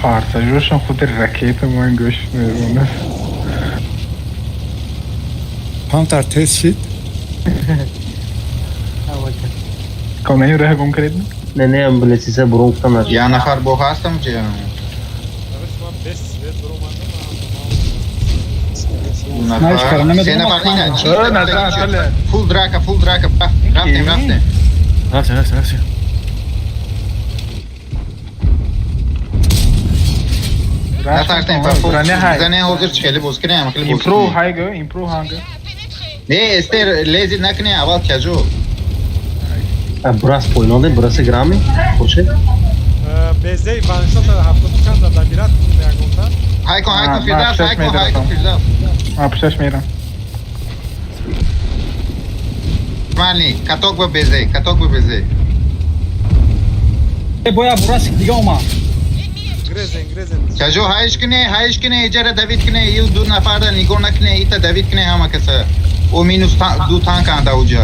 Parçacıyoşan خود raketi من گوش میرونه Pantar test sheet. کامنی راه گم کردیم نه امبولانسیسه برون گفتم Ya nafar bu hastam ki ya. Sen nafar ina. Full draka. Raftem. Рafsin. Natartem pa full. Zane hazır çıkeli bozkine ama kili bozkine. improve hangi Ne ester lezi nakne aval kajo. Burası oynandı, burası Grammy. Kurşun. Bezey vanşota haftada çanda da birat yagonta. Haykon Firdevs. Apışaş میرم Mani, katok bu beze. Boya burası diga ama. Grezen. Kajo hayış kine ejara David kine yu du nafarda nigona kine ita David kine hama kasa. O minus du tank anda uca.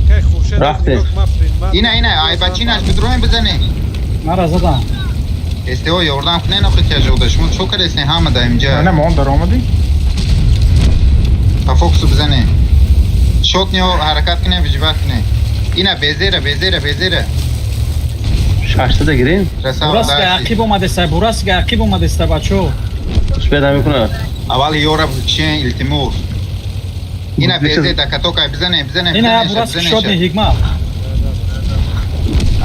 Akay khurshid. Rafte. Ina aybaçinaş bidroin bizane. Mara zadan. Este o yordam kine nakı kajo da şunu çok resne hama da imca. نه ما اون در آمدی Tafoksu bizane. Şot niyo harakat kine vijibat kine. Ina bezere. شاشته da girin. Burası ki akib olmadı istay bacho. Hiç bedava mikuna. Aval yora şey iltimur. Ina beze da katoka bizane. Yine ya burası şot ne hikma.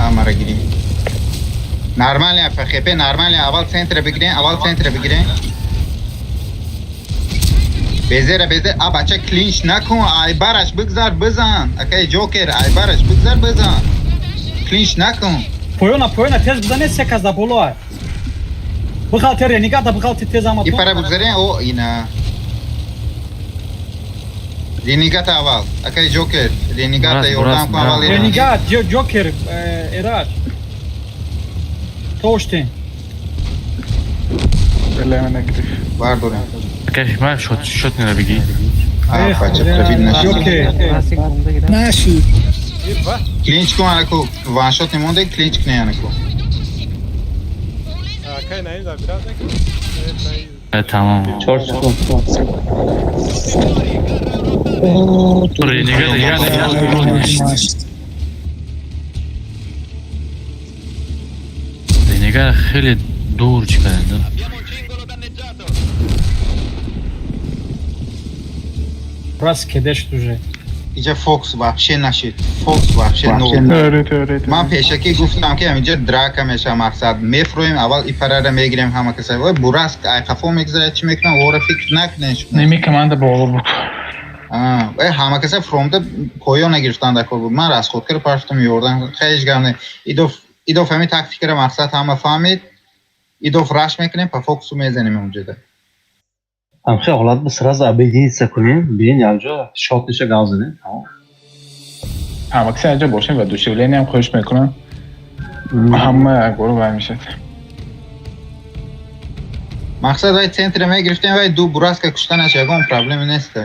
Amara gireyim. Normal ya PHP normal ya aval centre bigire. Bezere abaça clinch nakun Aybaraş bigzar bizan. Akay Joker Aybaraş bigzar bizan. Clinch nakun. Poyona tez bzane sekazda bolo. Bıxaltı renegata bıxaltı tez ama. İpara bugzaren o ina. Renegata aval. Akay Joker. Renegata Buras, yordan buras, aval. Renegat, Joker, Eraç. Toştin. Bilemene girif. Var duran. Arkadaş ben shot ne bigi. Ha, paçap tabi naşı. Joker. نشی Bir var. Clinch ko anako. One shot nemonde clinch ne anako. Akay neyim da biraz da. Evet neyim. Evet tamam. Renegade ya. Renegade خیلی دور çıkardı. Ras kedeş tuje. اینجا فوکس вообще نشید فوکس вообще نو Öğret. من پیشکی گفتم که اینجا دراک میشه مقصد میفرویم اول این پره رو میگیریم همه کسایی و براست ای قفو میگذاره چی میکنم او رو فکر نکنش Nemi kemanda boğulu bu. و همه کسایی فرومده پویو نگرفتن در کل بود من را از خود کر پاشتم یوردن خیلی گرمه ایدو فهمید تاکتیک رو مقصد همه فهمید ایدو فرش میکنیم پا فوکس رو میزنیم اونجا ده هم خیلی اولاد به سراز آبیدی سکنیم بیین یعنجا شات نشه گازنه Ama sadece boşun ve düşevlerini hem koş mekunun. Ama goru vermişet. مقصد وای سنتر رو میگرفتیم وای دو براست که کشتنش یکم پرابلمی نیست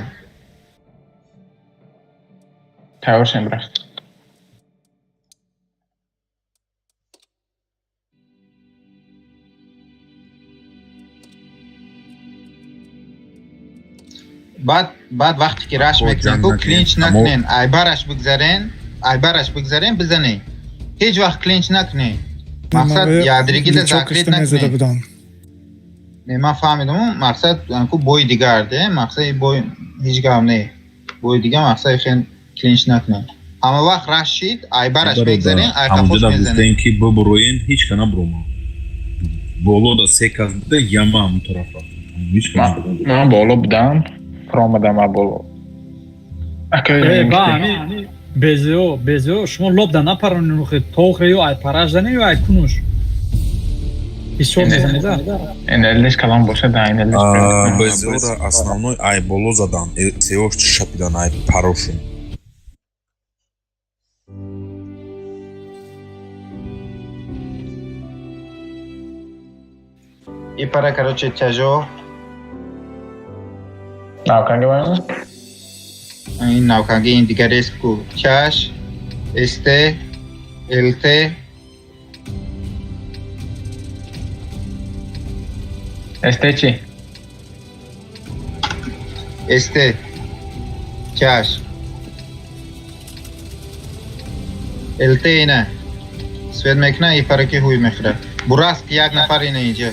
Teorşen bırak. بعد وقتی که رش میکنین کو کلینچ نکنین ایبرش بگذارین بزنین هیچ وقت کلینچ نکنین مقصد یادرگی ده زاکریت نکنین من فهمیدم مقصد کو بوی دیگرده مقصد بوی هیچ گام نه بوی دیگه مقصد خیلی کلینچ نکنین اما وقت رش شید ایبرش بگذارین ایقفوش میزنین ki bu burayın hiç kana broma. Bolo da sekazda yama bu tarafa. Hiç kana. Ben boğulu budam. Promadam ha boğulu. Akay Bami. Bezeo. Şuma lobda na paranı nuhe. Toğreyo ay parajdanı yo ay kunuş. İşçi olmasın da. En eldeş kalan boşa da aynı eldeş. Bezora основной айболозадан сеош шапидан ай парошун. این پره کروچه تجو Navkange var mı? این نوکانگی این دیگر اسم کو چش استه الته Esteçi. استه چش الته اینه سوید میکنه این پره که هوی میخوره براست یک نفر اینه اینجا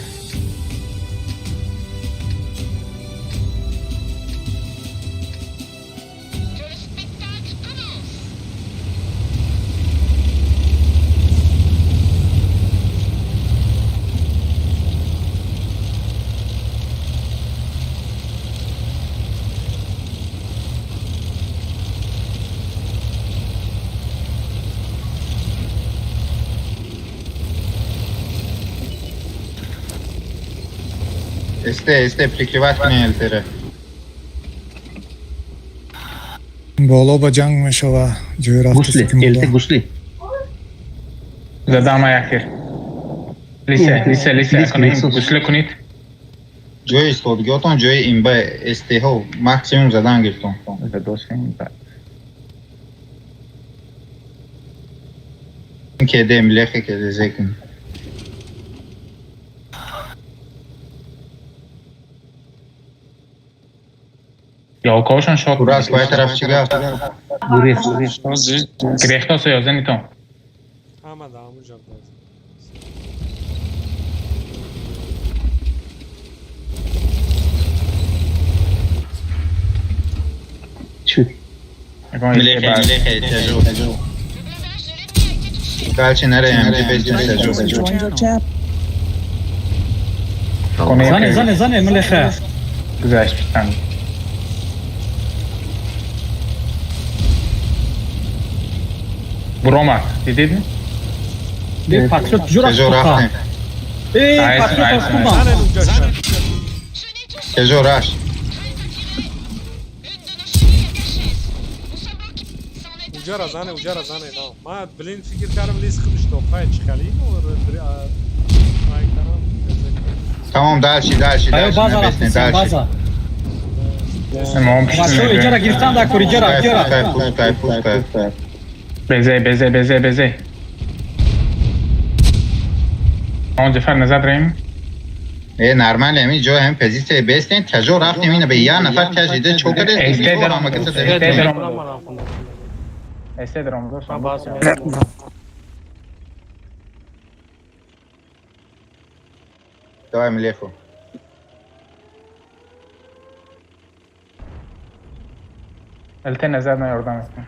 استه прикрывать کنه التره بالا با جنگ میشه و جوی رفت گوشلی التی گوشلی Zadam ayakir. Lise کنید. گوشله کنید. جوی استودگیاتون جوی این با استه ها مکسیموم زدن گرفتون این که ده ملخه که ده زکن Yolkovşan şok. براست باید طرف چی گفت Grehtos yazın itom. Ama da amca da. ملخه تجو بلچه نره همجه بزن تجو Zane melehe. Güzel bir tane. Bu Roma. Dedin mi? به پاتریوت جورا کجا خوکا رفتیم ای پاتریوت خوکا زنن اونجا شد کجا رشت اونجا را زنه نه ما بلین فکر کردم لیست خودش توفای چخلیم و tamam dalşi آیا بازا besne رفتیم dalşi بازا ما هم باشو پشتیم ایجارا گرفتن دا کور ایجارا Pustay. بزه اون جفر نزد ریم Normal mi jo hem peziste besne tejo raftim yine be ya nafar tejide çok öyle Este de ama kısa este درام دو Давай Млеху. الته نزد من یاردم استم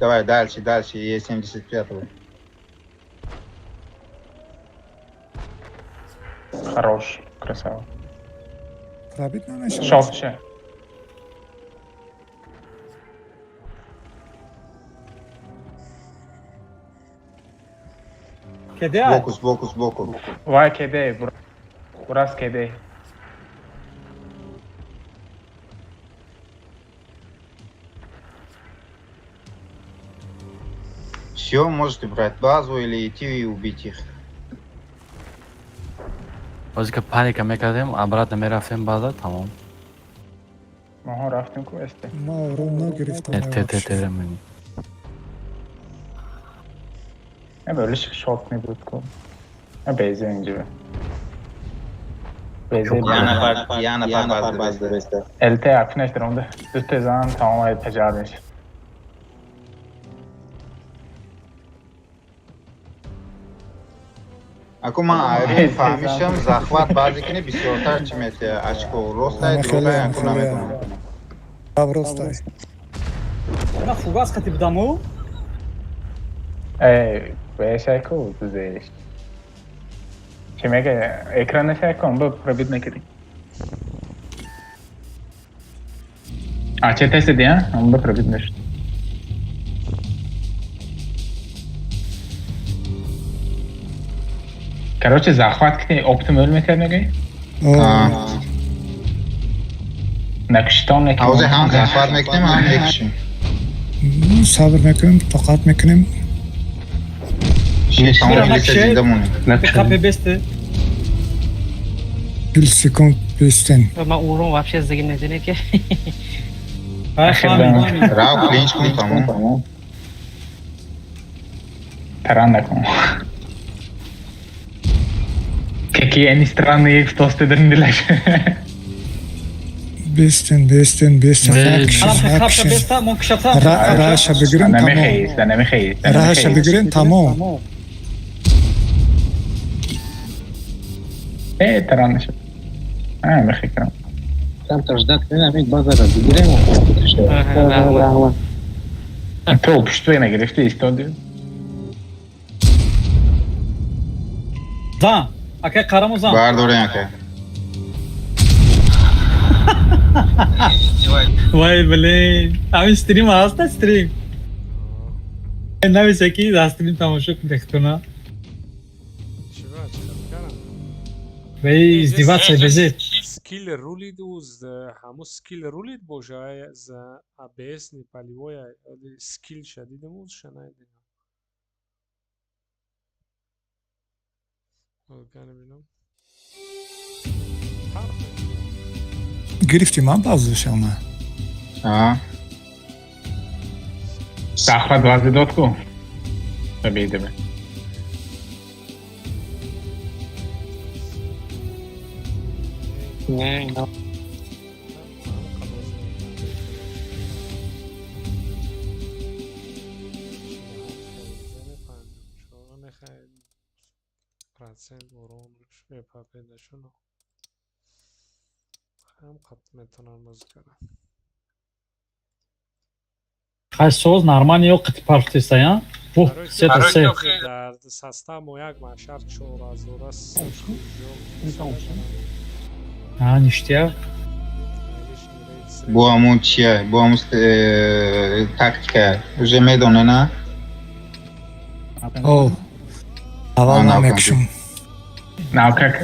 Давай дальше, есть 75-го. хорош красава пробит нанашад. шофше کده Bokus. وای کده براس کده Все, можете брать базу или идти и убить их. بازی که پانیک میکردیم обратно میرفتیم بازا تمام ما ها رفتیم کو استه ما رو نگرفتم. ته من نه böyle şok ne بود کو نه بیزه اینجا بیزه Ya nafar bazı beste. الته اکنش درونده دوست زن تمام تجاربش Acum aerul fahmisham захват базикini бисёртар чӣ метая очко ростай дурогай акун наметавонам Добростай. نه фугас катиб даму بهش کو دوزش چی میگه اکرانش کن با پروبیت نکردی چه تست دیا اون با پروبیت نشد короче захват кити оптимал میکنه نکشتان نکنه ҳавзе ҳам захват мекунем ҳам мекушем صبر میکنیم طاقت میکنیم. тамоми листа зинда монем کپه بسته 40 секунд бестен. من اون رو вообще زگی نزنه که рав клинч кун тамом таран након какие они странные в толстой дрындилаш بستن. الان کپه بسته من کشفتم راهش بگیریم تمام. نمیخیز راهش بگیریم تمام. تران نشد میخیرم Там то ждать, наверное, базара бегирем. تو پشتوی نگرفتی ایستادی زن اکه قرمو زن бардорем ака وای بلین همین استریم هست استریم نمیشه که استریم تماشا کن دختونا وای ازدیوات بزید скил рулид уз ҳамун скил рулид бошад за абс непаливоя скил шадидам уз шанайди گرفتیم من بازش اما. захват вази дод ку бейдеме процент уронш эпапедашуно ҳам қат метавонам бозӣ кунам хай соз нормально ё қити парфтеста я ву се та се дар састамо як машар 4000 а ништяк бу ҳамун чия бу ҳамун тактика уже медоне на اول نه، نمیکشم No, как?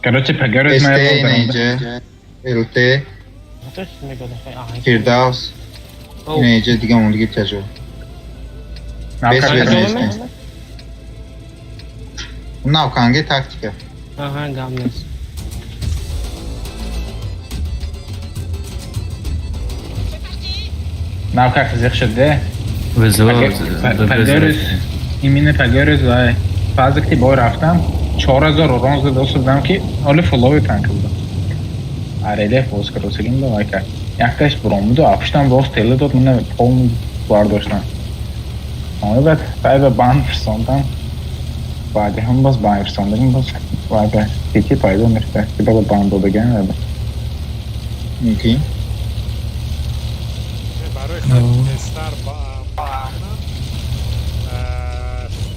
Короче, поговорить ST на اینه اینجا LT Точно میگم فیردوس اینه اینجا دیگه اون دیگه تجربه بس بزنید نه kange taktika Aha, gamles. No, как زیخ شده وزور پگرز ایمینه پگرز و فازکتی بای رفتم 4000 رونز دوست دادم که حالا فلوی تانک بودم ареле фоскаросигин да вайка якташ бромуду афштан рост теле дод мана полный бардоштан ой бат байба бан фирсондам баъди ҳам бос бан фирсондагим бос вайка тики пайдо мешда ки баъд бан додаган ада окей برای استار با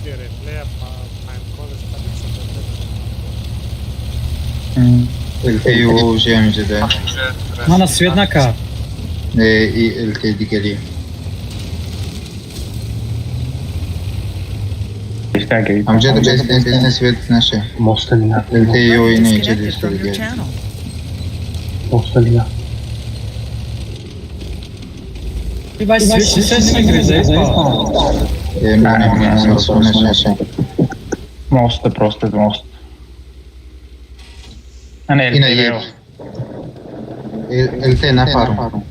ریپلی پایمکال LT уже اینجا ده Mana свет накар. ای LT دیگری همجا ده بزنس ویدت نشه مستنیا LT یو اینه اینجا Disconnected دیسته from your دیگری channel. مستنیا Ты vai свет не грызай. نشه мост просто мост انا اینه یک LT نفرم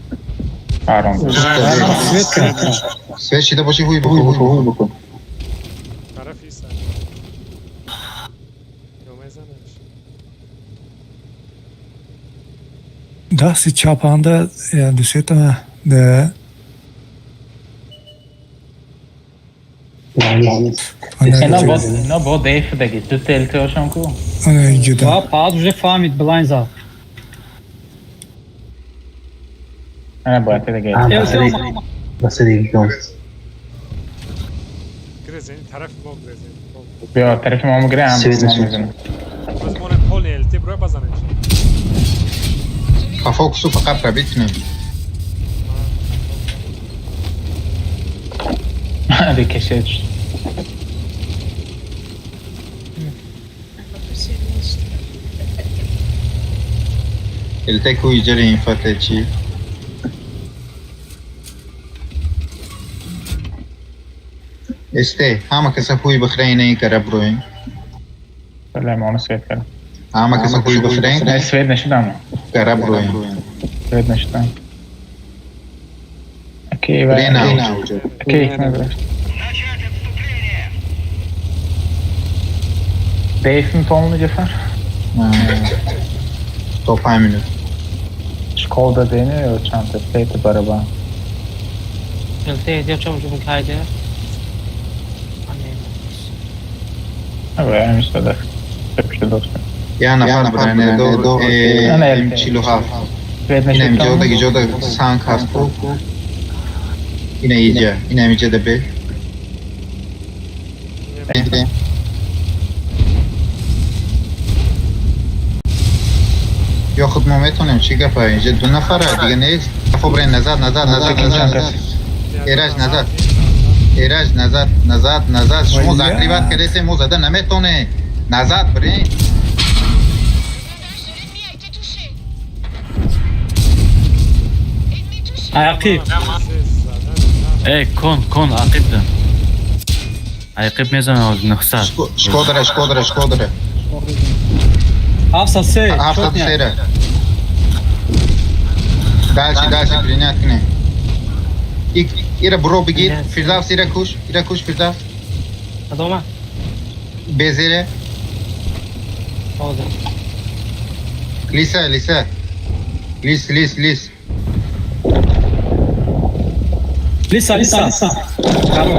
پارون Mana свет накар. سویت شده باشی هوی بکن طرف ایسا یومزنش Да, си чапанда действително да اینا با دیف دگی تو تلتی هاشم کو جدا Да, паз уже фамит blind zal. انا باید دگی بس دیگه کن گرزین طرف ما گرزین بیا طرف ما مگره هم سویت نشد. میزنم باز مونه پول التی برای بزنش فوکسو فقط ربیت نمی hadi keşe düştü LT کوی جره این فتح چی استه همه کسا خوی بخرین این که رب روین سلام onu سویت کردم همه کسا خوی بخرین نه سویت نشدم که رب روین سویت نشدم اوکی و رینا اوکی نگرفت دیف mi polnu Cefer? Top 5 minut Şkolda deniyor çanta state baraba. चलते जब चम चम खाए दे Evet, müsaade. Yapıştı dostum. یا نفر برنه دو ام 47 Sویت این هم نشدم. جودا سانک هست کو این ایجا این هم ایجا ده به یا خود ما میتونیم چی گفت اینجا دو نفره دیگه نیست خب برین نزد ایرج نزد شما زقریبت کردیسه مو زده نمیتونه نزد برین Ayakif. کن عقیب ده عقیب میزنه از نخصت شکودره Hafsa se. هفتاد سیره دالشی برینیت کنه ایره برو بگیر فردوس ایره کوش فردوس ادامه بزیره آده لیس Lisa. Karo.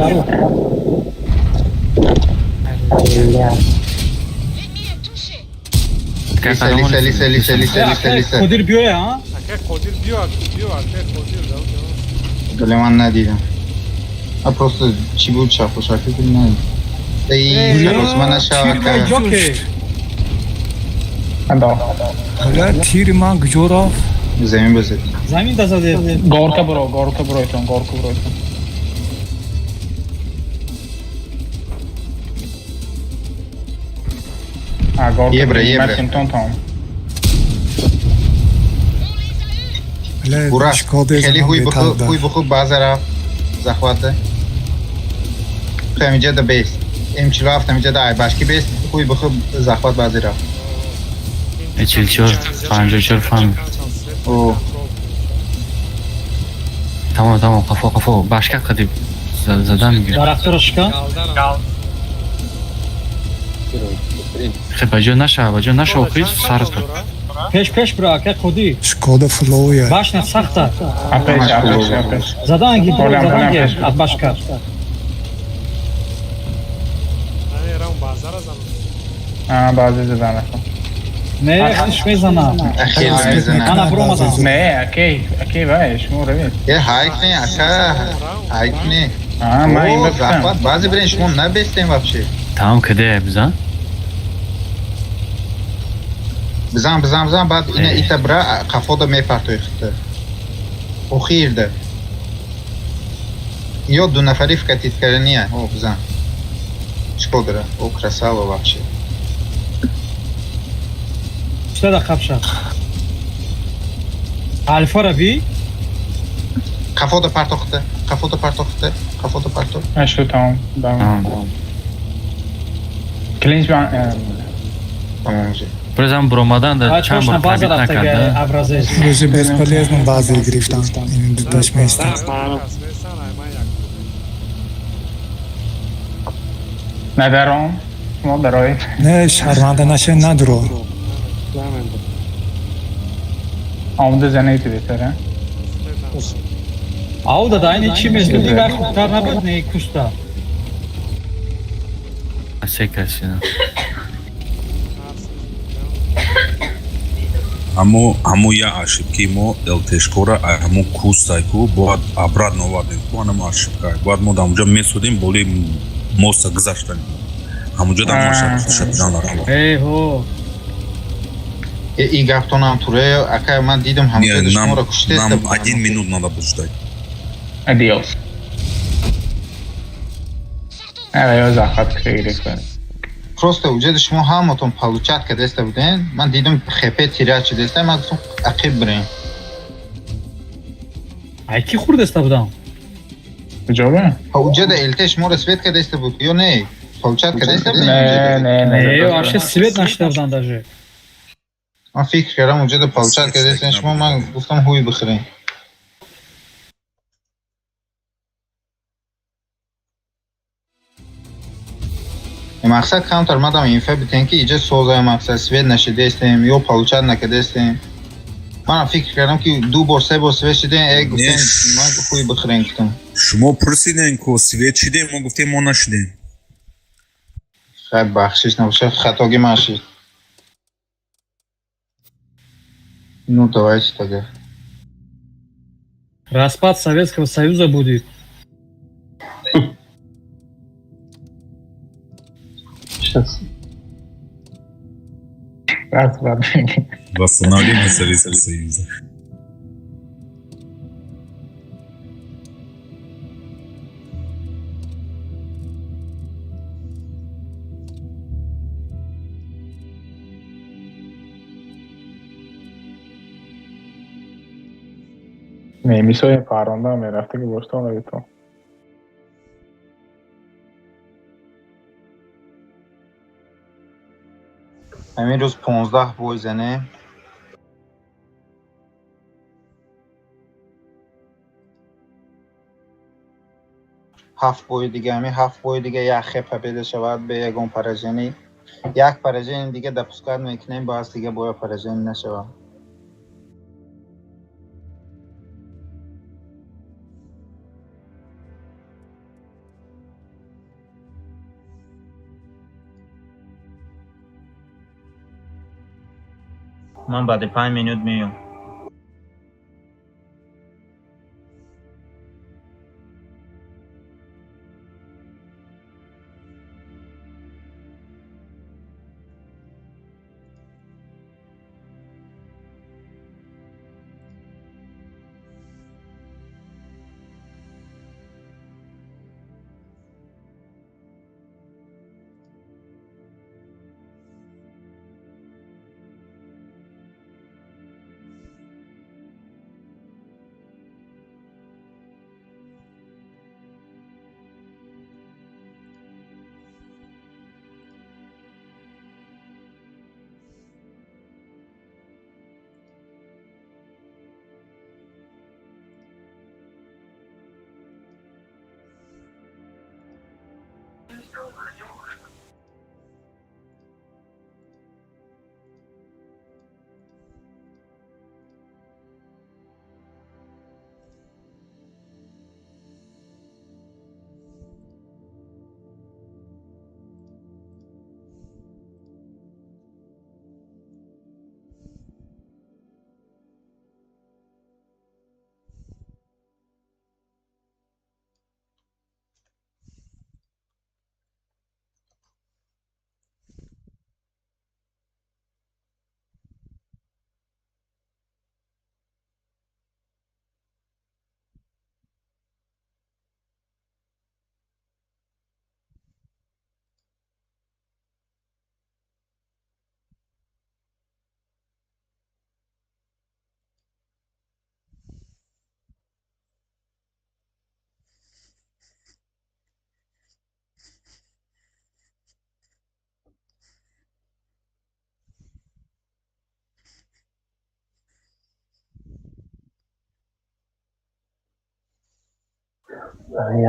لیسه Kodir biyo ya ha. اکه خودیر بیو اکه خودیر دل من ندیدم просто چی بود شاخو شاکی بود نه ای روز من نشاید Jockey. Hadi. حالا تیر من گجورا زمین بزد Zamin da zade. Gorka bro. Євре. Симптом там. Бурас, Шкода خیلی زمان خوی بهتر بخو بازارا زخواته فهمیجه دا بیس امچلو هفت همیجه دا ای باشکی بیس خوی بخو زخوات بازارا 44 54 فهم او تمام قفا باشکه قدیم زدن میگه Daraqtirishgan. خب بجا نشه اوقید سر کن Pesh bura aka qudi. Шкода флоуя. Bashna saxta. Апеш. Zadangi Bolem, zadangi bolem. bashka. Era bazar zaman. Bazı zidane. Ne ish mezana. اخیل میزنه Ana bromadan. Ne, okey vay, شما روید. یه هایک نه اکا هایک نه من این او بفتم. زخوات بازی برین شما نبستین وابشه tamam kede بزن بزن بعد اینه ایتا برا قفا دا میپرتوی خطه او خیر ده یا دو نفری فکتیت کردنیه او بزن چکو داره او کرساوه وابشه Shtada qabsha. Alfa rabi. قفا دا پرتو خطه قفا دا پرتو شو تمام. کلینج تمام جه برزم برومادن در چند بار Точно تبیت bazar نکرده abrazes. Уже бесполезно базы грифтан. In das место. ندارم. شما برای نه شرمنده نشه ندرو. آمده زنه بهتره. Auda da aynı çi mezgili ver kurtar nabad ne kusta. سکرشیدم Аму я ошибки мо элтешкора аму кустайку боад обратно вардем ку анам ошибка боад мо дамуҷа месудем боли моста гузаштани амуҷа дамашабжанара Eyho. ای گفتون هم توره اکا من دیدم همه شما را کشته است нам 1 минут надо почитать Adios. Я захват خیلی کنم. просто وجود شما همتون پلوچت که دسته بودین من دیدم خپه تیره چی دسته من گفتم عقیب برین Ay ki khurd esta budam. کجا؟ وجود الته شما را سویت که دسته بود یا نه پلوچت که دسته بودین نه. Ey вообще свет нашли budan даже. من فکر کردم وجود پلوچت که دسته شما من گفتم هوی بخورین مقصد کامتر مادام اینفه بیتین که ایجا سوزای مقصد سوید نشده استیم یا پلوچت نکده استیم من فکر کردم که 2 بار 3 بار سوید شده ای گفتیم من خوی بخورین گفتم шумо пурсидем ку свет шидем мо гуфтем мо нашидем خیلی بخشش نباشه خطاگی من شد ну давайте тогда Распад Советского Союза будет. Сейчас. восстановление Советского Союза نمیسای پرونده هم میرفته که باشتان تو. همین روز 15 بوی زنه هفت بوی دیگه همین 7 بوی دیگه یک خپه پیدا شود به یکون پراژنی یک پراژن دیگه در پسکار میکنیم باز دیگه بوی پراژن نشود من بعد 5 minut میام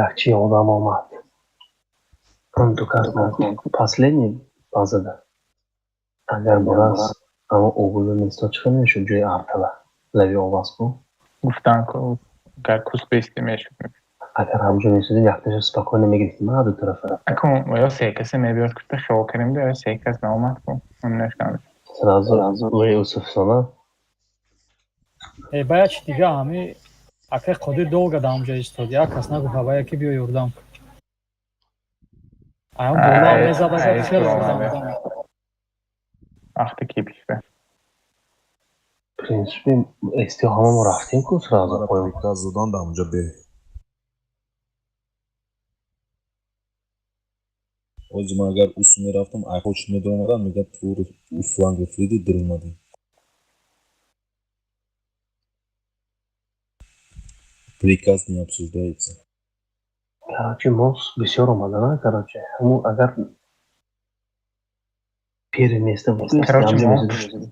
Yaxshi odam omad. Он только последний bazada. Agar biroz ama o'g'li mesaj chiqadi shu joy artala. Lavi ovasku. گفتن که گر کس بیستی میشود Agar همجا میسودی یختش spokojnie میگرفتیم من دو طرفه. اکن یا سیکسی میبیاد کشته شو کریم ده یا سیکس نامد کن اون نشکن Сразу Иосиф sana. Баяч дига ҳами ака қодир долго да ҳамҷо истод. Як кас нагуфт ҳавая ки биё ёрдам кун. Аён бола мезада чера ёрдам. وقتی کی بیشتر В принципе, если мы رفتیم کو сразу понял. Приказ задан да اونجا به Ozi man agar usul میرفتم اخوش میدونم میگه تو usulan گفتی درمادی Приказ не обсуждается. Короче, мост бисёр омадана, короче. Ҳамун агар переместа короче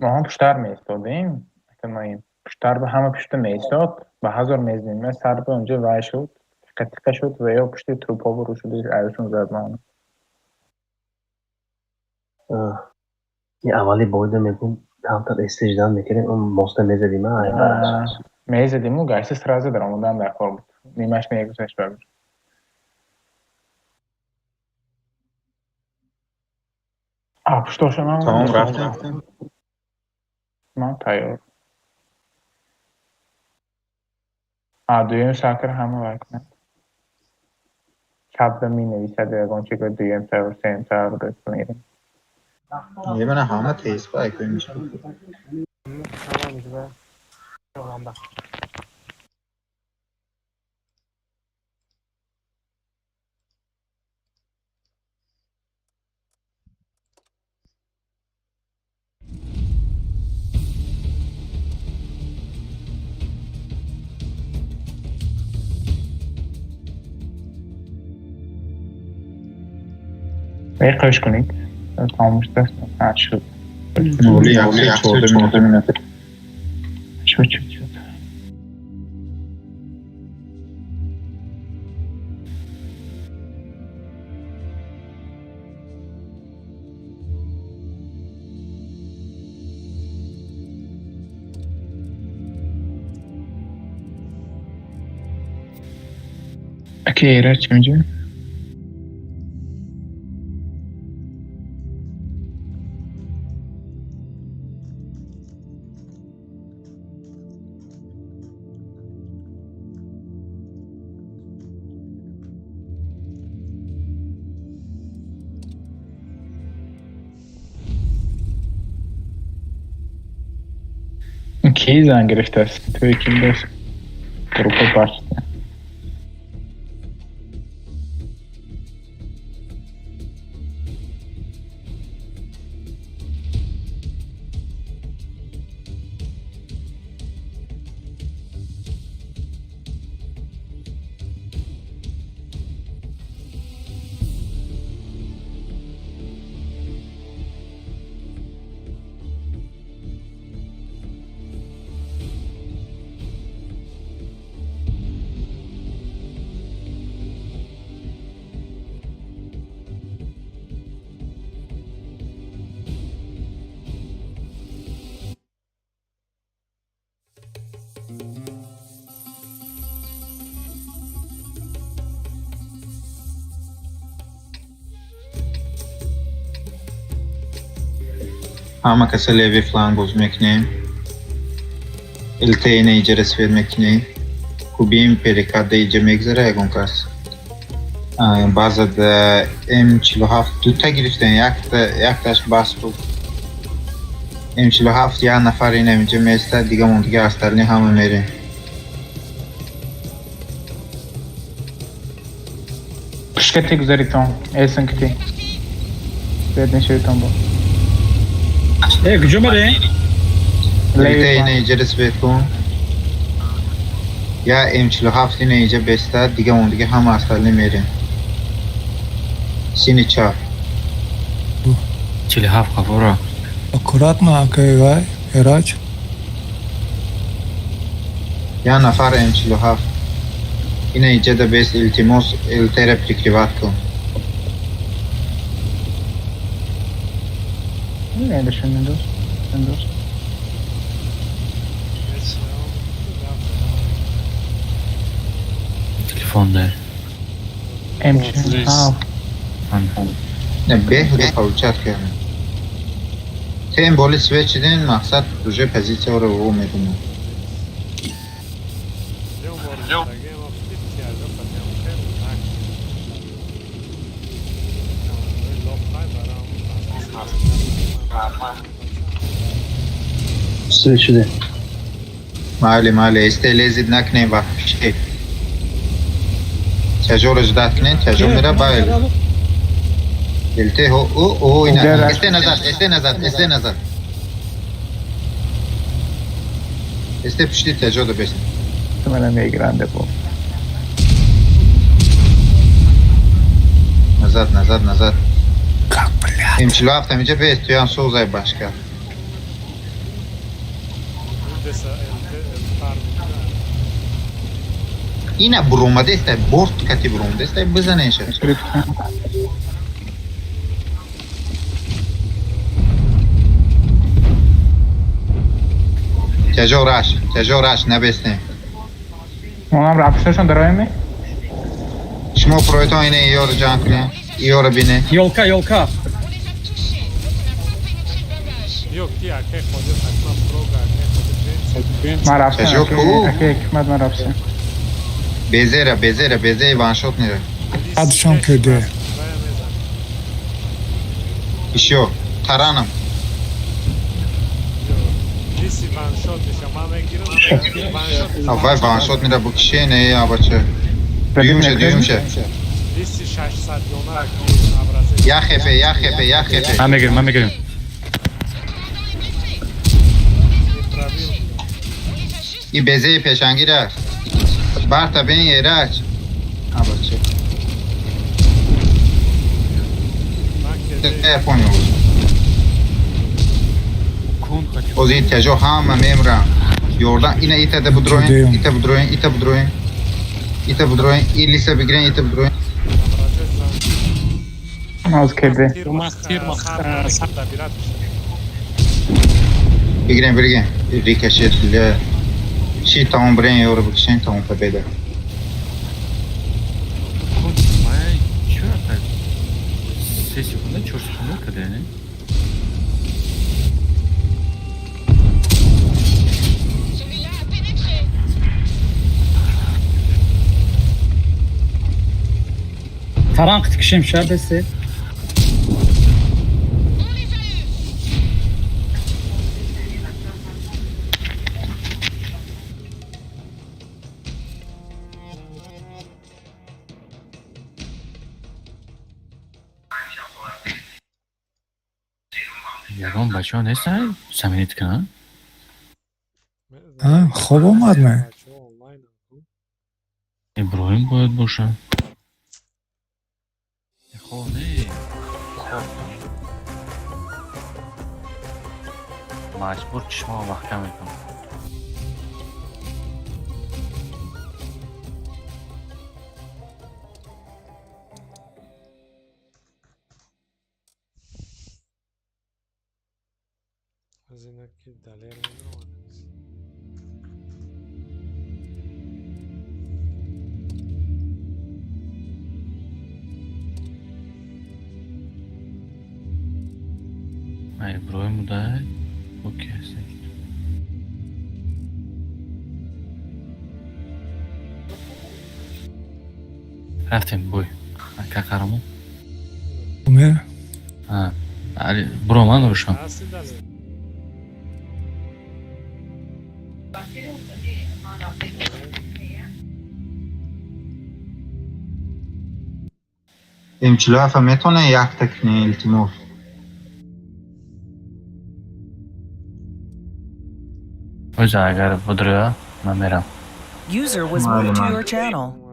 ما هم پشتر میستادیم احتمالی پشتر به همه پشت میستاد به هزار میزنیم من سر به اونجا وای شد تکه شد و یا پشت تروپا برو شد ایشون زد من یه اولی boyda میگم کمتر استیجدن میکردیم اون موست میزدیم میزدیم و گشت سرازه در آمدن در کار بود نیمش میگوزش ببیر پشت شما Tamam رفتیم. من تیار دویم شاکر همه وقت چپ می نویسد یکان چی که دویم سر سیم سر دست میریم یه من همه تیز بایک میشه. Tamam güzel. Tamam bak. قش کنید تمامش دست شد مولی یخی چورده شد اکی چی میگه کی زنگ گرفته است توی کی دست گروه باشد Hamma kasa levi falan bozmak ne? LTE ne icaresi vermek ne? Kubim perikadda iyice megzere egon kas. Bazı da M47 duta giriften yaktaş bas bu. M47 ya nafar inemince mesela diga mondiga astarını hamı meri. Kışkati güzeriton. Elsin kiti. Bedin şeytan bu. Gücümere. LTE ne icaresi vermek ya M47 ne iyice besta diga mondiga hamı astarını meri. Sini çap. Chili half kafura. Аккуратно, акай, Эрач. Ya nafar M47 yine iyice de best iltimos LTE prikrivatko. Ne düşündün dost? Sen dost. Telefonda. Emçin. Ha. Ne behude kavuçat kerne. Tem boli switch din maksat duje pozitsiya رو او میدونم. Süre şurada. Mali استلزید نکنه و شی. تجارج داد کنه تجار میره باید. دلته او اینا. است نزد. Este pişti tecrübe de besin. Muhtemelen ne grande bu. Nazad. İmçili haftamince be istiyan soğuzay başka. Yine bromada işte board kati bromada işte bize ne işe? تجارش نبستیم Onam rapstation darağı mı? شما پرویتان اینه ایو رو جمع کنیم ایو رو بینه Yolka. Yok ki erkek hoca saçma proga erkek hoca Ma rapsan. Tecrübe bu. Erkek hikmet ma rapsan. بزه وانشوت نیره Padişam köyde. ایشیو ترانم Lisi van shot şama megirim van shot اول وانشوت نیره بو کشه نه یا بچه دیومشه Lisi 6 saat yonar ki abrase یا خفه من میگیرم. ای بزه پیشنگی رفت برتا بین یه رچ ها بچه تلفونی بود اوزی تجو همه میمرم یوردن اینه ایتا ده بدروین ایتا بدروین این لیسه بگیرین ایتا بدروین Az kedi. بگیرین ریکشید شی تمام برین یورو بکشین تمام پیدا Ses yapında çorsukunu kadar ne? Tarank tıkışım şerbesi. یگان بچه ها نیستن؟ سمینیت کنن؟ خوب اومد من. ابراهیم باید باشه. خب نه. مجبور چشما محکم میکنم. از اینا که دلیر میدونم Ай, броем дай. Окей. رفتیم بوی که قرمون اومه برو من روشم هستی داره امچلو هفه میتونه یک تکنی التیمور اوزا اگر بدروه من میرم User was moved to your channel.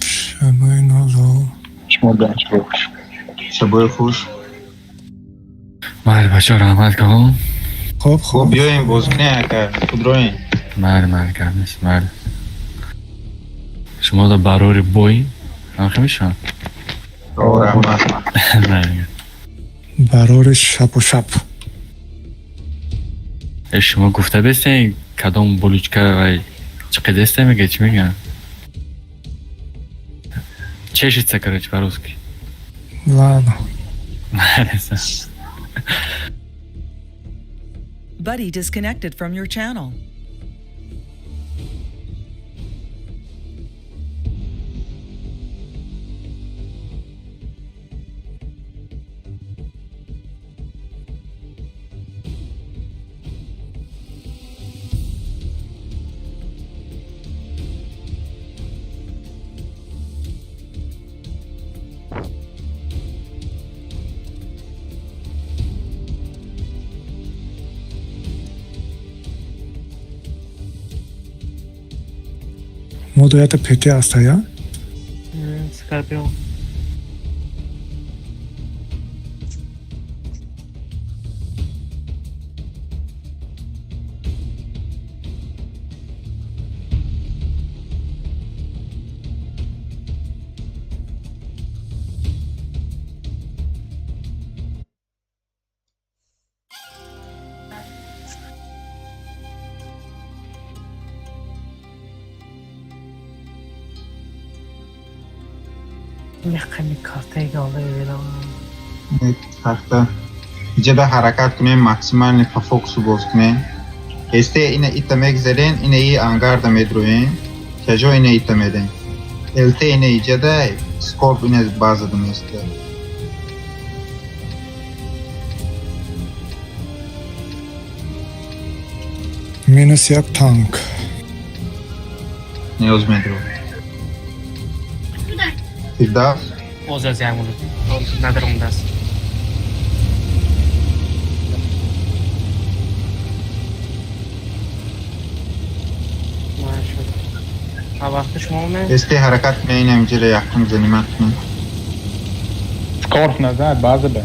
شبای نازو شبای خوش مال بچه رحمت کن خب خب بیایم بازکنه اکر خود رویم مال کردنش مال شما دا براری بوی نخی میشن برار شب و شب شما گفته بستین کدام بلوچکه چقدر دسته میگه چی میگن چشیت سکرچ بروسکی ладно Buddy disconnected from your channel. مدویت پتی هست یا؟ Scorpio. میخوایی کارته گاله بیرون تخته جدا حرکت کنیم مکسیمال نفا فوکسو باز کنیم استه اینه ایتا مگذارین اینه ای انگارده میدروین که جو اینه ایتا میدین الته اینه ای جدا سکوپ اینه بازه دمیسته مینوس یک تانک نیاز میدرو تیرداف اوز از یعمولو ندارم دست وقت شما اومد استه حرکت کنیم اینه امجیره یکم زنیمت کنیم سکارف نزد بازه به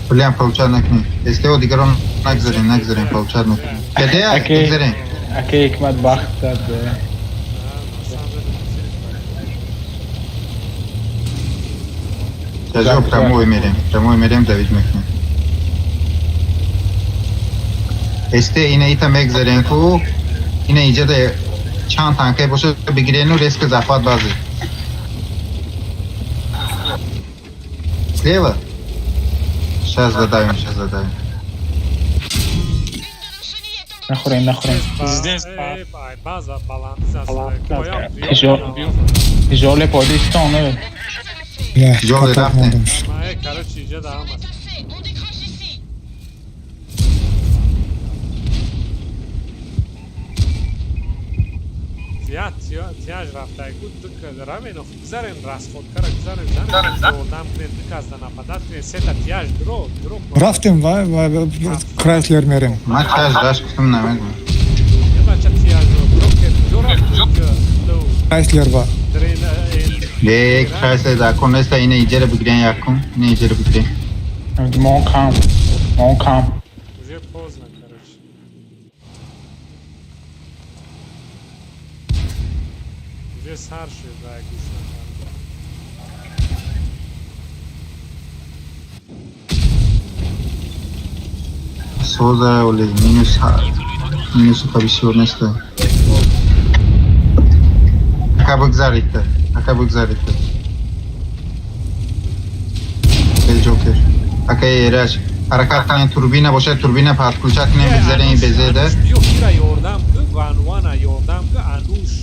کلی هم پاوچار نکنیم استه و دیگر هم نگذاریم پاوچار نکنیم کده نگذاریم اکی حکمت بخت داد کجا پرموی میریم دوید میکنیم استه اینه ایتا مگذاریم که اینه ایجاد چند تانکه باشه بگیرین و ریسک زفات بازی سلیوه Сейчас задаем. نخوریم Здесь база баланс. Тяжелый подистон, ну. Тяжелый рафтинг. Короче, иди да, Амаз. تیاج رفته بود دک رامین و گذارن راست خود کرد گذارن زن و دام کنید دک از دن آپادات کنید سه تا تیاج درو رفتیم و کرایسلر میریم من تیاج راست کفتم نمیدونم یه بچه تیاج درو درو کرایسلر با یک کرایسلر داکن است اینه ایجاره بگیرین یکم اینه ایجاره بگیرین مون کام уже поздно короче اوجه سر شد و گوش Soza ole minus kabisi neste. Aka bugzarite. Ey Joker. Aka eraç. Harakat کنید توربینه باشه توربینه پرت کوچک کنید بگذارین این بزیده بیو را یاردم که وانوانا یاردم که انوش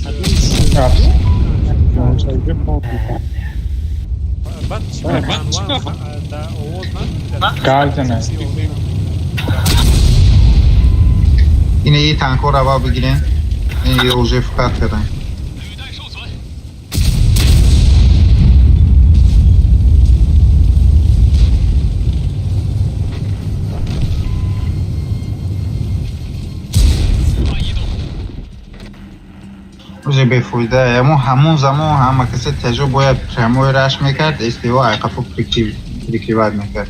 بعد چی وانوان دا اوود من گازنه اینه یه تانکو روا بگیرین این یه اوژه فقط کردن اوژه بفویده اما همون زمان همه کسی تجربه باید پرموی رش میکرد استیوا عقفو پریکریواد میکرد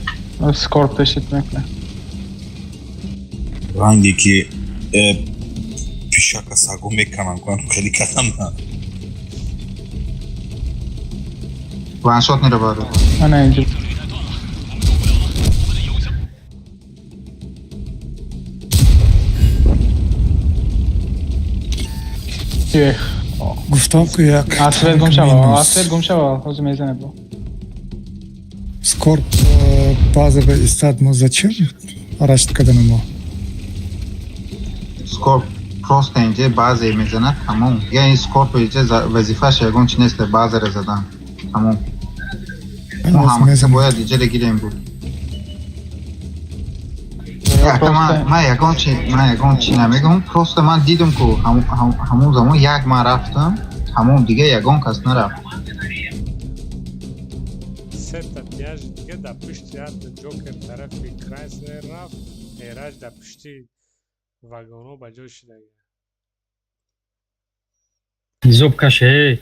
سکورپ داشتید میکنه رنگی که پیشاکا ساگو میکنم کنم خیلی کتم نه وانشات میره بارو من اینجا گفتم که یک آسفل گم شوا آسفل گم شوا حوض میزنه با скорб базовый истат мы зачем araştırdım ama سکورپ پروست اینجا بازی میزنه تمام یعنی سکورپ اینجا وظیفه‌ش یگان چی نیست بازی رو زدن تمام ما هم که باید اینجا بگیریم بود من یگان چی نمیگم پروست من دیدم که همون زمان یک من رفتم همون دیگه یگان کس نرفت سه تا پیاج دیگه در پشت یاد جوکر طرف کرایسلر رفت ایراج در پشتی واگونو با جوش دیگه Zupka şey.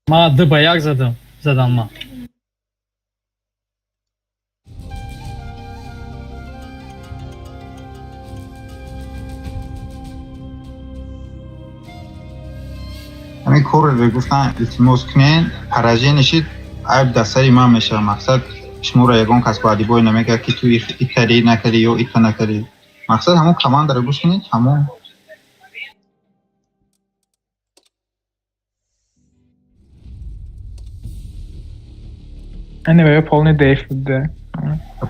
Ma adı bayak zadan ma. همین کور رو گفتن التماس کنین پراجه نشید عیب دستری من میشه مقصد شما رو یگان کس بادی بای نمیگه که تو ایتری نکردی یا ایتا نکردی مقصد همون کمان داره گوش کنید همون anyway Polny Dave بوده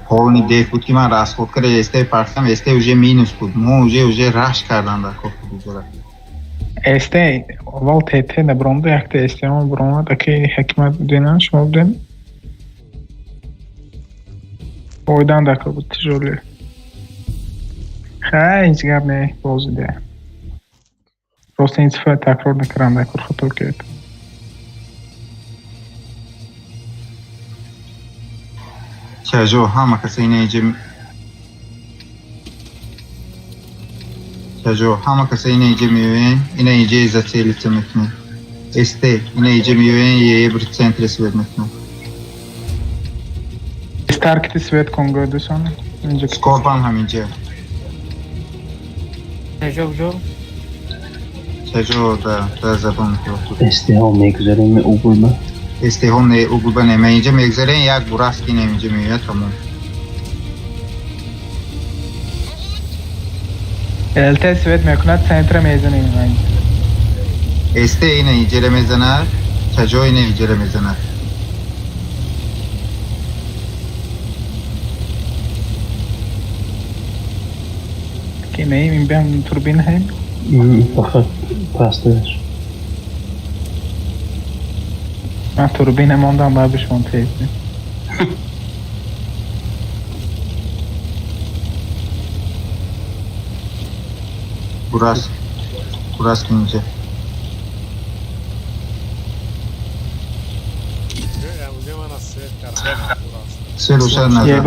پولنی دیف بود که من راست خود کرده استه پرسم استه اوژه مینوس بود مو اوژه رش کردن در کفت بوده este val TT ne bromda yakta este ama bromda daki hikmet denen şovden oydan da kabul tijoli خیلی جگب نه بازده راست این صفحه تکرار نکرم نکر خطور کرد چجو همه کسی اینه اینجا چجو همه کسی اینه اینجا میوین اینه اینجا ایزا تیلیت میکنه استه اینه اینجا میوین یه برد سنتر سوید میکنه استارکتی سوید کنگو دوستانه سکورپ هم همینجا چجو در زبان میکنه استهام میگذاریم اوگلبه استهام اوگلبه نمه اینجا میگذاریم یک براسکی نمیجا میوید تمام الته سوید میکند سنتر میزنه این استه اینه اینجا رو میزند چجو اینه اینجا رو میزند که نیم این بهم توربین هم فقط پاستش من توربین ماندم باید بهش منتهی burası ince. Sel uçar nazar.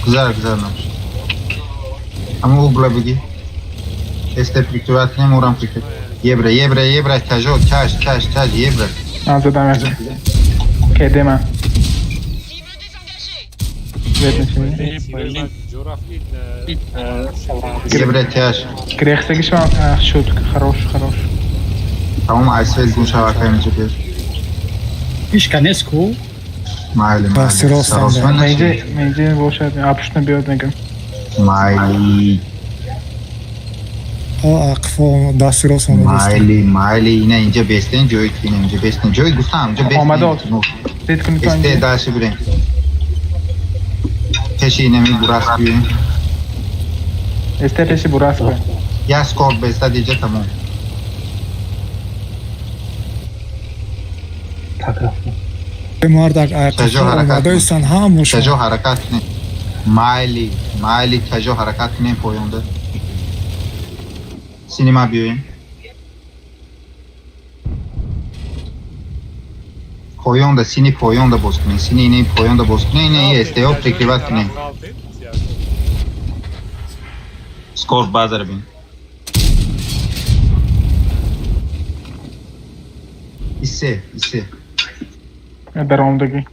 Güzel olmuş. Ama o bula bigi. Este priktivat ne moram priktivat. Yebre, tajo, taj, yebre. Nazadam yazdım. Kedeme. свет на себе. Гибрид тяж. Грехсегиш шутка, хорош. Tamam Aysel Gülşah arkadaşımızı bir. Иш канеску. Майли. Sarosman. Мейди волшеб, апшна биод мегам. Майли. Aqfo dastirosman. Майли yine ince besleyin. Joy yine ince besleyin. Joy Gustav ince besleyin. Olmadı olsun. Ritmi İste tanıyor. daşı bir. Peşi yine mi burası bir. Este peşi burası. Ya skor besta diyecek tamam. Mardak aqfo omadaysan hamush. Tejo harekat ne? Miley Tejo harekat ne poyonda? Sinema büyüyün. Poyonda sini poyonda bozkune. Sini yine poyonda bozkune. Yine este yok teklivat ne? Skor bazar bin. İse. Daromdagi.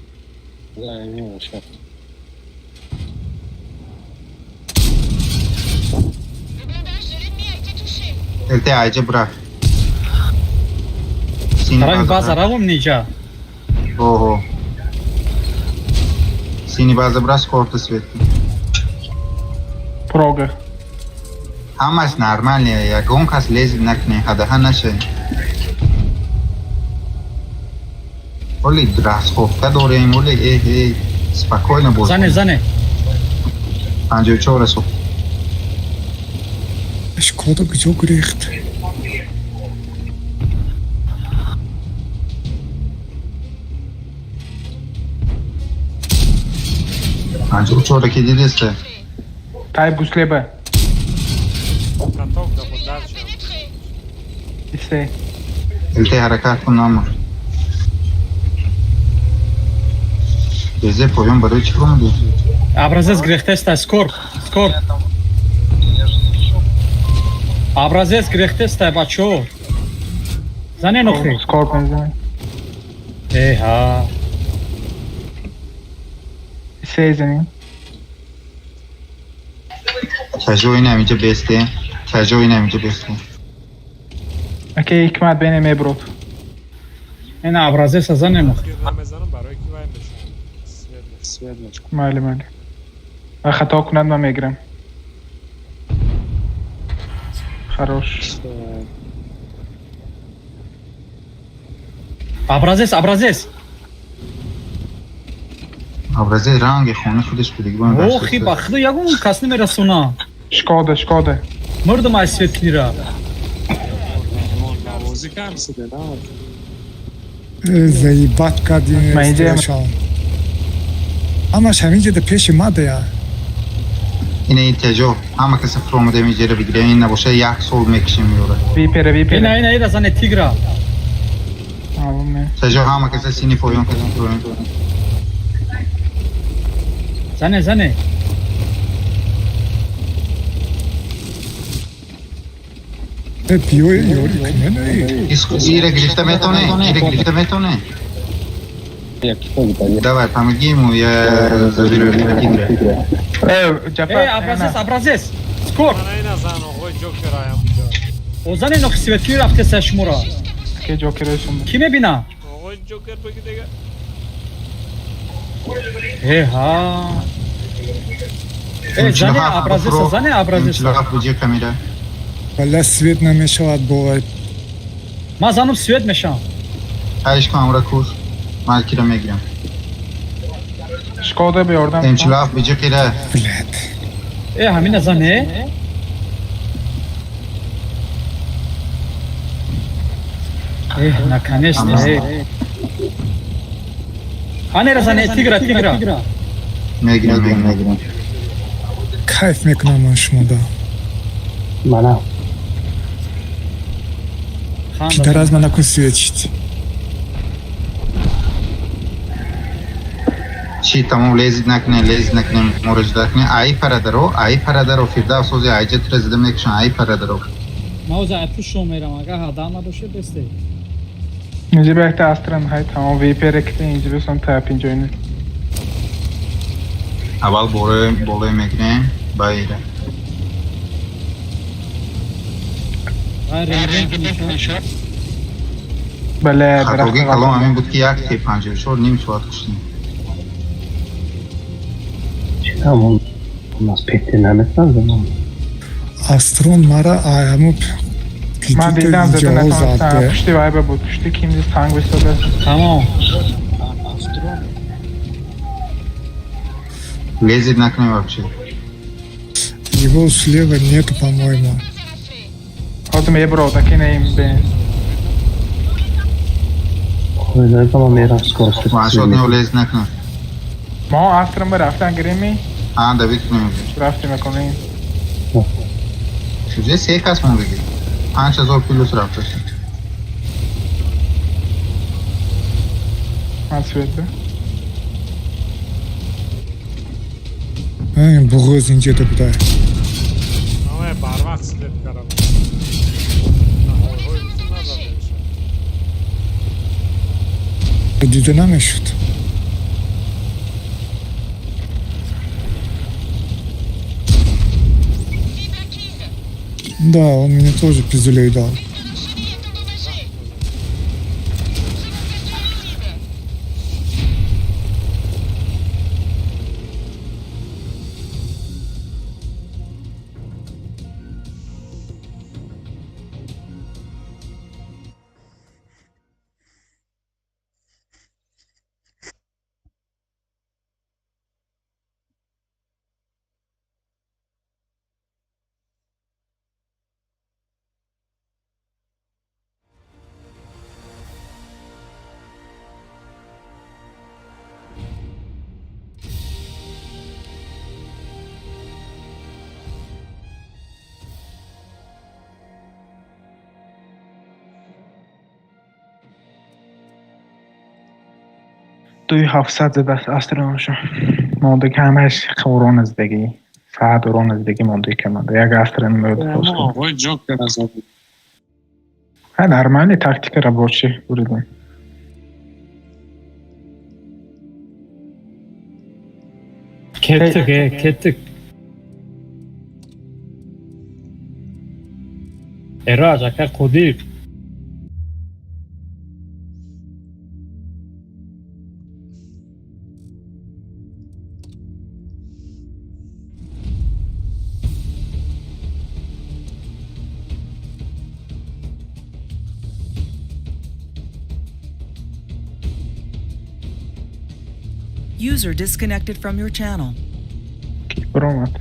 Elte ayca bırak. Тарами базаравам нижа. Ого. Синий база бра скорта свет. Прога. Хамас нормальные, я гонкас лезет на кне, хадаха наше. Оли драсховка дорем, оли спокойно будет. Зане. 54 расо. Шкода кujо грехт. Anca uçoradaki dediyse. Tayyip Gusleba. Каток да подача. İste. Elte harekat kullanma. Beze poyon barı çıkıyor mu diyor? Образец грехтеста скор. Образец грехтеста бачо. Зане нохри. Skor benzeme. Эха. İste izleyin. Tejo inemice beste. Окей, Hikmet beni mebrot. Эна образец зане нохри. Намезанам барои ки вай мешам. Майли. А хата кунад ма мегирам. Хорош. Образец. Образец ранги хона худش буdig бон. Охи бахду ягон кас намерасуна. Шкода. Мурдам айсветлира. Заебать кадин. Ama şemince de peşi madde ya. Yine Tejo. Ama kısa from demeyeceği bir gidiyor. Yine boşa yak sol mekşimiyor. Vipere. Эна зане тигра. Alım ne? Tejo ama kısa sini poyon kızım. Zane. Hep yori ne? Ire girişte metone. Давай, помоги ему, я заберу тигра. Образец. Скор. Мана ина зан оғои ҷокер аям. O zane нохри светлира рафте сашмура. Okey, Joker olsun. Kime bina? Оғои ҷокер баги дега. Эха. Зане образец. Имчилаф буди камера. Valla svet nameshavad bovat. Ма занум свет мешам. Ayş kamera kur. Malkira megiram. Шкода bir oradan. Imchilaf budi kira. Ҳамина зане. Наконец-то. Анера зане тигра. Megiram. Kayf mekunam shmoda. Mana. Pidar az mana kun svetchit. Чи тамом лезид накне, муроҷ накне. Ай парадаро фирда сози айҷа трезида мекушан ай парадаро. Мавза пушо мерам ага ҳадама боше бесте. İnci belki astran hay tamam VP'ye rekte inci bir son tap inci oyunu. اول بالای میگرین بایره بله خطاگی درخت کلام همین قبل. بود که یک تی 54 نیم ساعت کشتیم همون از پیتی نمیتونم Astron mara ayağımı من küçük دیدم زده videoyu نتونستم zaten. پشتی وایبه بود پشتی که این تنگ بساده Tamam. лезет نکنه вообще Его слева нету, по-моему. آدم یه برو تاکی نیم به Kuyruğu zaman miras skorusu. وحشات نیو لیز نکنه ما اصلا ما رفتن گریمی ها دوید کنیم رفتی میکنیم چوزه سه کس مون بگیر 5000 پیلوت رفته من سویده این بغض اینجا ده بوده. همه بر وقت سلیپ کردم های بیتون ندارم دیده نمیشد. Да, он меня тоже пиздюлей дал. دوی 700 زده است استرانشون مونده که همش خورون از دیگی فقط رون از دیگی مونده که مونده یک استران میاد پوست کنم وای جوکر از اون ها نرمالی تاکتیک را باشی بریدیم Kettik. Eraj akar kodik. User disconnected from your channel. برو اومد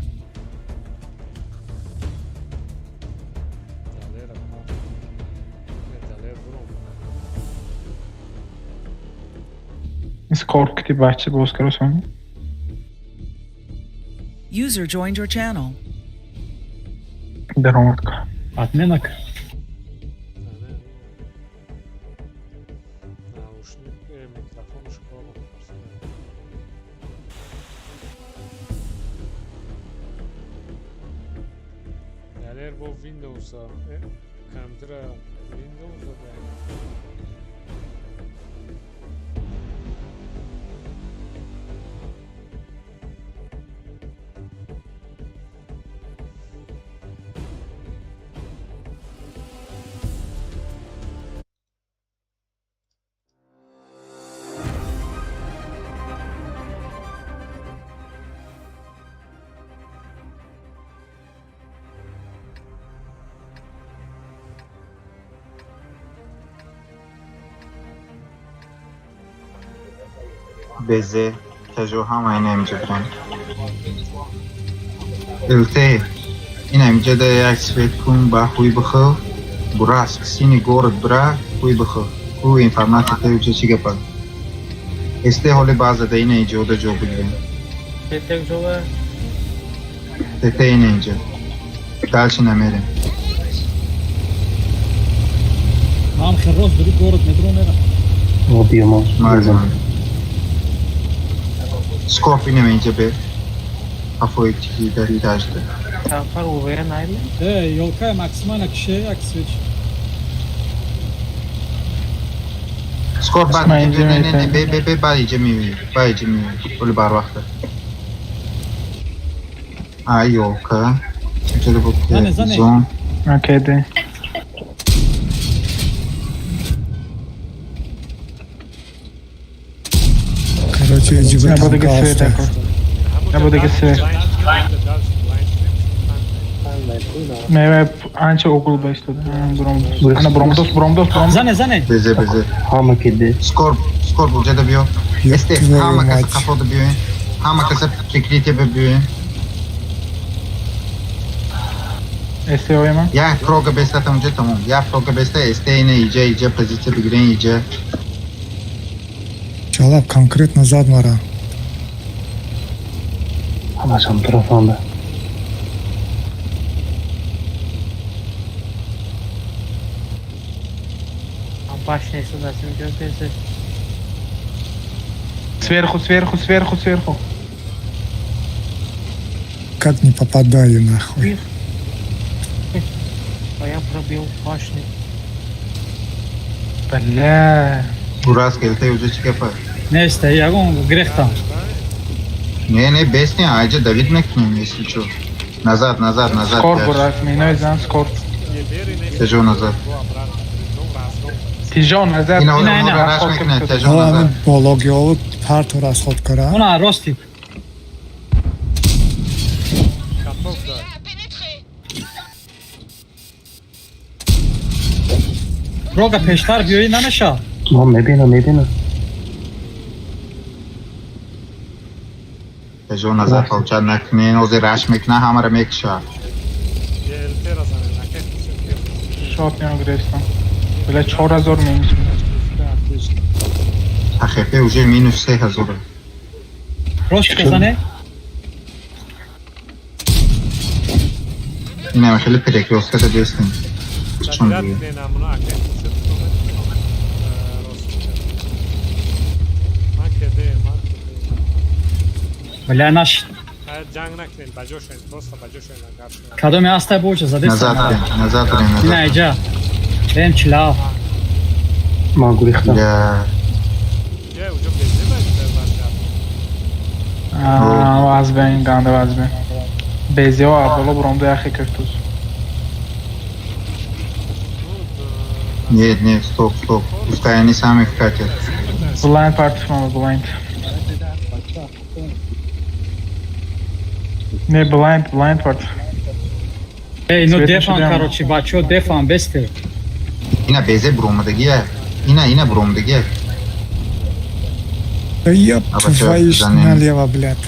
این korktu بچه باز کرو سونی User joined your channel. در اومد که Atmenak. наушник микрофон школа یعنی با ویندوز کامپیوتر ویندوز بزه تجو هم اینه اینجا برن الته این اینجا ده یک سویت کن با خوی بخو براس سینی گورد برا خوی بخو او انفرماتی تایو چی گپا استه حالی بازه ده اینه اینجا ده جو بگیرن Kettik joga. تته اینه اینجا دالچی نمیرن Mam خراج داری گورد مترو نرا. O diamant. مازم سکوپ اینه اینجا به افوی چیزی داری داشته Safar ovaya naymi? Yolka maksimal akışı aksıç. سکوپ بعد اسمع اینجا نه نه می‌تونی. نه به بعد اینجا میبینی بعد اینجا میبینی ولی بر وقته Ayolka. Şöyle Zane, zane. Zon. Окей, да. Короче, Я живет буду там гасить галста. такой. Я буду гасить. Meyve anca okul başladı. Bromdos. Ana bromdos. Zane, zane. Beze. Hama kedi. Skor burada da bio. Este твою hama kasa мать. kafoda bio. Hama kasa prikrite be bio. Este oyama. Ya proga besta tamam. Ya proga besta este yine iyice pozisyon bir giren iyice. Çalap конкретно задмара. Hamasam tarafında. Башняйся, да, с ним делается. Сверху. Как не попадаю нахуй. А я пробил башню. Bля. Buras gelte ucu çıkapa. Neyse, Yagon Grechtan. Ne besne ayrıca David McNeil если что. Назад. Skor Burak. Mino izan skor. Tejo назад. Тижон назад. Yine uğraş McNeil. Tejo Ала назад. бологио парту расход кара. Ona Rostip. Roga peştar biyoyi naneşa. Ma mebina. Tejo назад получал McNeil. Oze rush McNeil hamara mekşa. Shot не агрессивно. Бля, 4000 минус. HP уже минус 3000. Rost kazane. Yine خیلی پرکروسته da besne. Çon diyor. Bля, naş. Kadome hasta boğaça zade sana. Назад. Yine Eca. Benim çilav. Ma Grechtan. Ya. Vazben, ganda vazben. Bezi o abolo bromdo yaxi köktüz. Нет, стоп. Пускай они сами вкатят. Blind parti mı blind? Ne blind parti? Ey, no Svetli defan şuraya mı? karoči, bačo defan, beste. Yine beze bromdagi ya. Yine bromdagi. Да ёб А почему твою ж за ним? налево, блядь.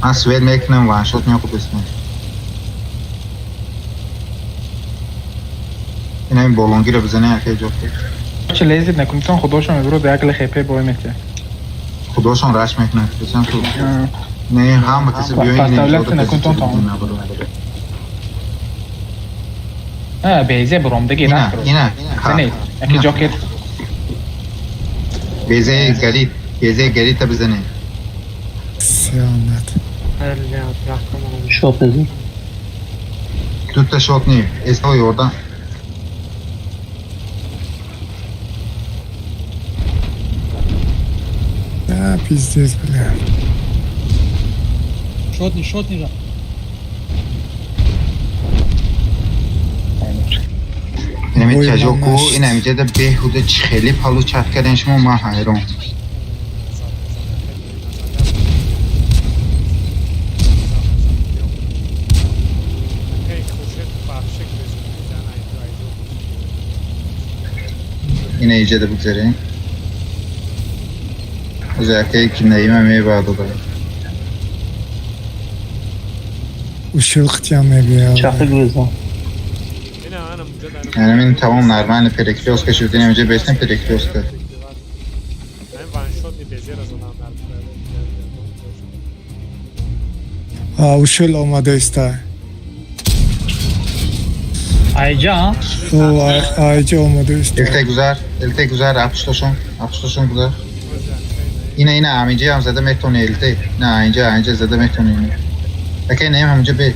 Ha Sven McNeil one shot не okudusne. Yine این بولونگی رو بزنه یکی جفت. چه لیزید نکنیتون خودشون میبرو به اگل خیپه بای میته. خودشون رش میکنه. بسیار خوب. نه هم کسی بیایی نه. Beyze bromda gelen. Yine. Seni. Eki joket. Beze geri tabi bزنه. Сянат. Shot dedi. Tut da shot не. Estoy oradan. Да, пиздец, блядь. Шотни жа. اینمی تجاکو این همیشه ده بهوده خیلی پالو چت کردن شما ما حیران این ایجه ده بگذاریم özellikle ki neyime meyvada da. Ушилхтя мебия. Çakı Grechtan. Yani benim tamam normal Periklios şurada önce beşten Periklios'ta. Ушил омаде иста. Ayca ha. O ayca омаде иста. Elte güzel, 60 güzel. Yine amici هم زده متون elte. Ne اینجا زده متون اینه. Peki neyim همونجا به.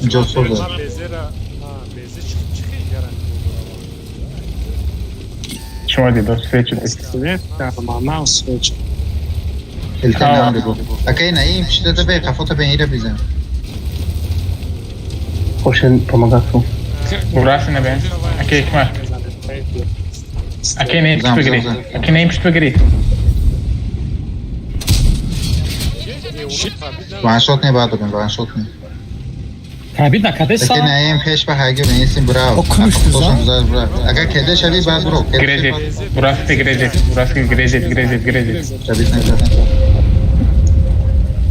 اینجا سوزه. Чего ты до встречи? الته نام رو اگه نیم پشت ده به کفات به ایره بیزن خوشن pomagatu. Burası ne ben? Okey ikmal. Okey neyim pişt bigri. Okey neyim pişt bigri. وان شات نه بعد بگم وان شات نه Tabii ne kadar اگه sağ. نیم پیش به هگه به این سیم براو اگه کده شوی بعد برو Grecet. Burası da Grecet. Burası Grecet, Grecet, Grecet. شبیه نکرد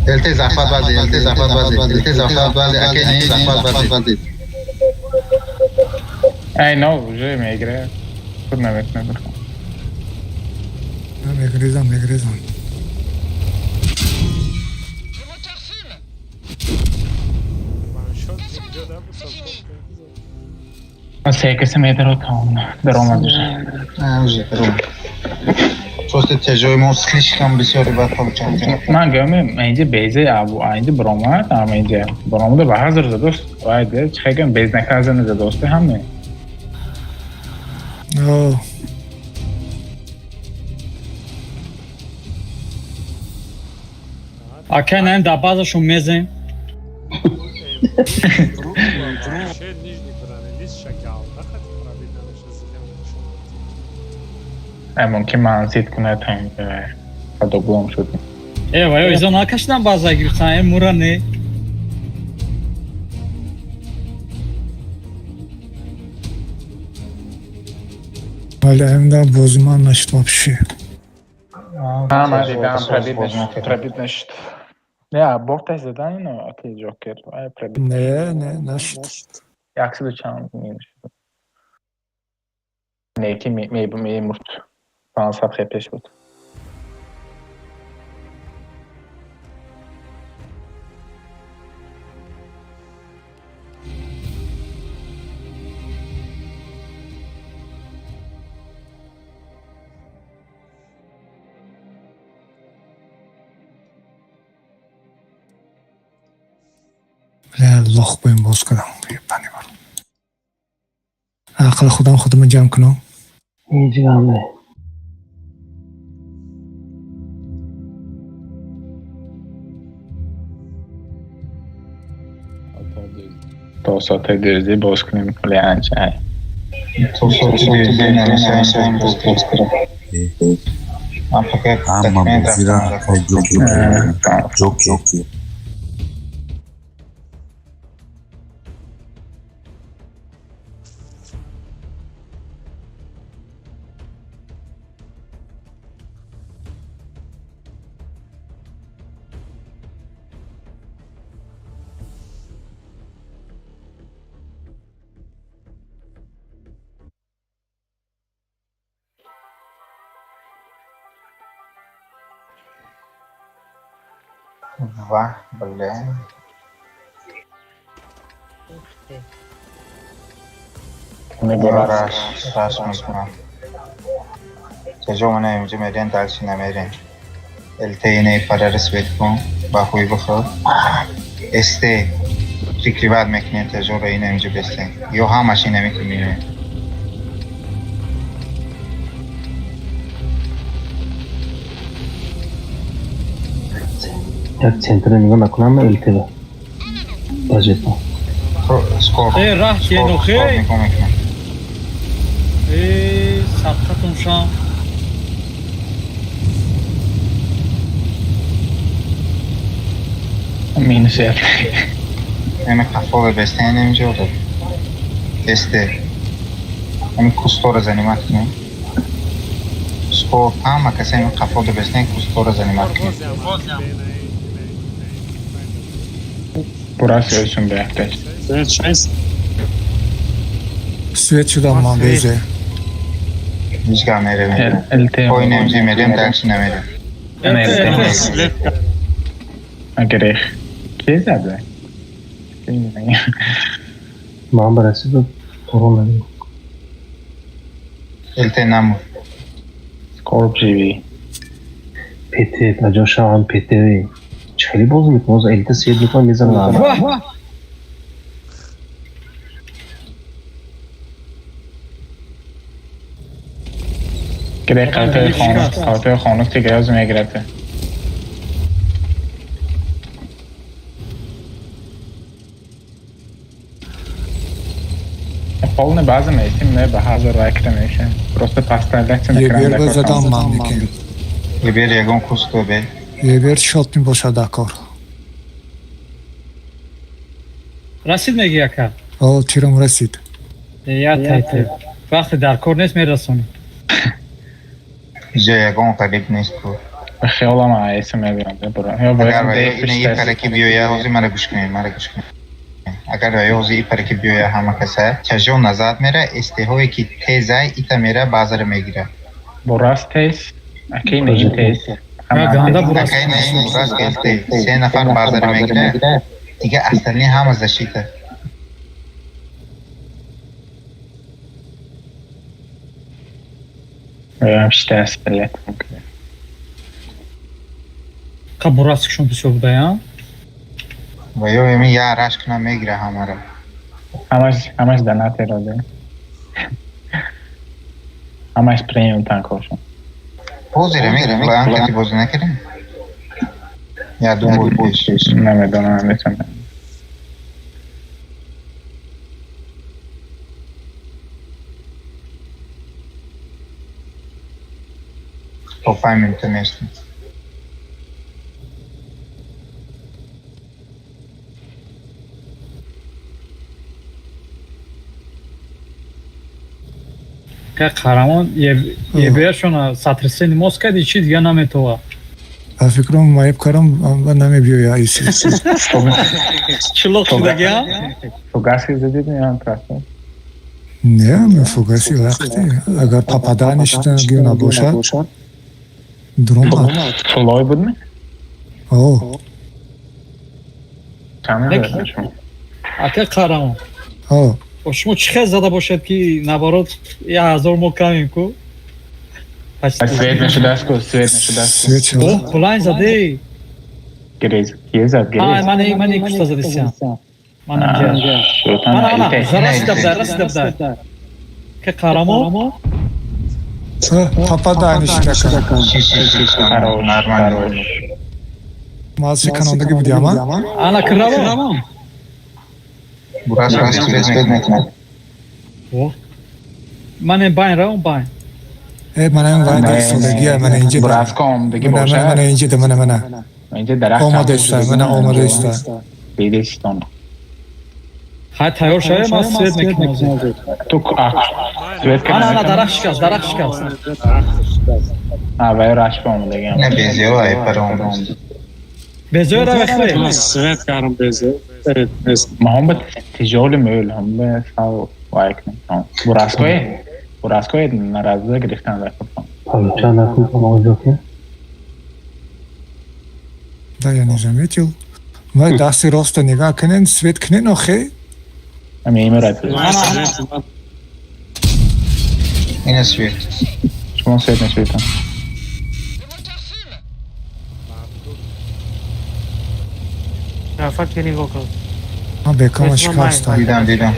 الته زحمت بازی الته زحمت بازی الته زحمت بازی اگه نیم زحمت بازی Ej, no, že mi igre. Kudna već ne brko. مگریزم Seke se medero tam. Droma duže. همجه برو چوست تجربه موس خیلی کم بسیاری باید خب چند Man gömüm, bence beze ya bu aynı broma ama bence bromu da bahazır da dost. Vaydı, çıkayım bez ne kazanı da dostu hem mi? Akenem da bazışun mezin. ممکن منزید کنه تا این دوم شدیم. Eyvah eyvah izan arkadaşından baza girsen mura ne? ولی همین بازی من نشد вообще. Ama دیدم پربید نشد. نه بورتش زدن اینو اکی جوکر. نه نشد. یکسی دو چند نشد. نه که میمرد. فرانسه خیلی پیش بود. لخ بایم باز کنم پنی بارم عقل خودم جمع کنم اینجا همه تا ساعت دیزی باز کنیم کلی انچه تو ساعت دیزی نمیشه این باز کنم من فکر اما بزیرا جوکی واه بله راش میکنم تجربه اینجا میرین دلشی نمیرین الته اینه پررس بید کن با خوی بخور استه فکری بعد میکنین تجربه اینه اینجا بستین یا همشی نمیکنین یک سنتر نگاه نکنم التبا باجت ما سکور راه که نخی میکنم سبقتون شام مینوس یک همه کفا بستین اینجا بود استه همه کستور زنیمت کنیم سکور همه کسی همه کفا بستین کستور زنیمت کنیم Burası ölsün be arkadaş. سویت شدم من بیزه هیچ گاه میره الته پای نمیشه میریم درش نمیره نه الته اگریخ کی زده؟ من برسی دو تورون نمیم الته نمو سکورپ جیوی پته تا جا شام پته خیلی باز میکنم از الته سید میکنم میزنم واه گره قطعه خانوک تیگه از میگرده Полная база месим, не бахаза райкта месим. Просто поставляется на Ебер экран. задам мамикин. Ебер ягон кусто бе. Ебер шот мебошад акор. расид меги ака О, тирам расид. я тайте вақте дар кор нест мерасонӣ Ижа ягон қариб нест ку. خیالم آیسه میبینم برو یا Агар باید вая دیفش ина ипараки биёя ҳозир мара гӯш кунед, мара гӯш кунед. Агар вая ҳозир ипараки биёя ҳама каса чажон назад мера, истеҳое ки тезай ита мера базара мегира. براس تیس اکی نگی تیس ганда бурас Акай на ин бурас гелте 3 нафар базара мегира. Дига остальные ҳама защита. یا بیشتر اسپلیت ка бурас кушон бисёр будаям Вая ами я раш кунам мегира ҳамаро. همش دنات اراده همش پریمیوم تانک هاشون Ҳозир мегира ба анкати бозӣ накардем. Я думаю, пеш. نمیدونم میتونم По 5 минута нещо. ка қаҳрамон ебершона сатрисе нимоз кади чӣ дига наметова Ба фикрам маиб карам ва намебиёя иси. чилоқ шудагиам фугаски задид миён просто Не, мефугаси вақти. Агар попаданишдагӣ набошад, дрон аст. фулой будми О, ака қаҳрамон о. шумо чӣ хел зада бошад ки наоборот 1000 мо камем ку свет нешудаст ку свет нешудаст Свет чила? булайн задӣ грез киезад грез мани кушта задисям шутан расида буда ка қаҳрамон Попаданишдака. хорош Маз шиканандагӣ будиама? ана қаҳрамон Бурас свет мекунад. мане байн равон байн Манам вайда истодагия, мана инҷа. бураско омадагӣ Мана бошад инҷа мана. اینجا درخت Омада иста, мана омада иста. بیدیستان ҳай тайёр шавем ман свет мекунам تو سویت که ана дарахт шикаст اوه راش با آمدگی Не безиё ай паром. безои равехле свет карам безе ما هم به تجال میل هم به ساو وایک نمیتونم براسکوی نرازده گرفتن رفت Павлуча накун помогёте. Да, я не заметил. Вай дасти роста нигоҳ кунед, свет кунед охе. همه ایمه رای پیدا Ина свет. شما سویت نشویتن Афак я нигоҳ кун. Бекама шикаста. Дидам.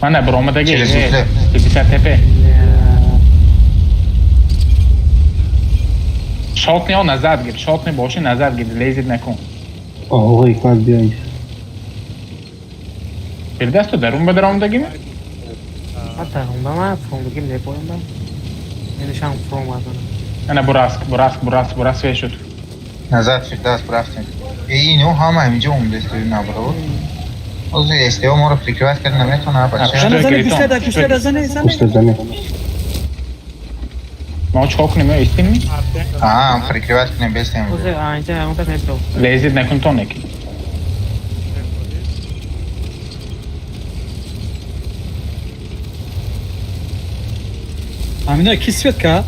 من نه برآمدگی چه سوخته؟ تیپی سر تپه شاتنی ها نظر گیر شاتنی باشی نظر گیر لیزید نکن Oğul Hikmet بیایید. bir دست تو درون به درآمدگی می؟ Hatta onda ma fromdagim nepoyam нешам фром азана نه براس وی شد Назад Фирдавс рафтем. Инҳо ҳама ҳаминҷо умдестои набарод. Ҳозир СТО моро прикриват кард наметавона бача. Пусте зане. ما چاک کنیم یا ایستیم прикриват کنیم бестем. Озе аинҷа онда нето لیزید نکن تو نکی амина ки свет кард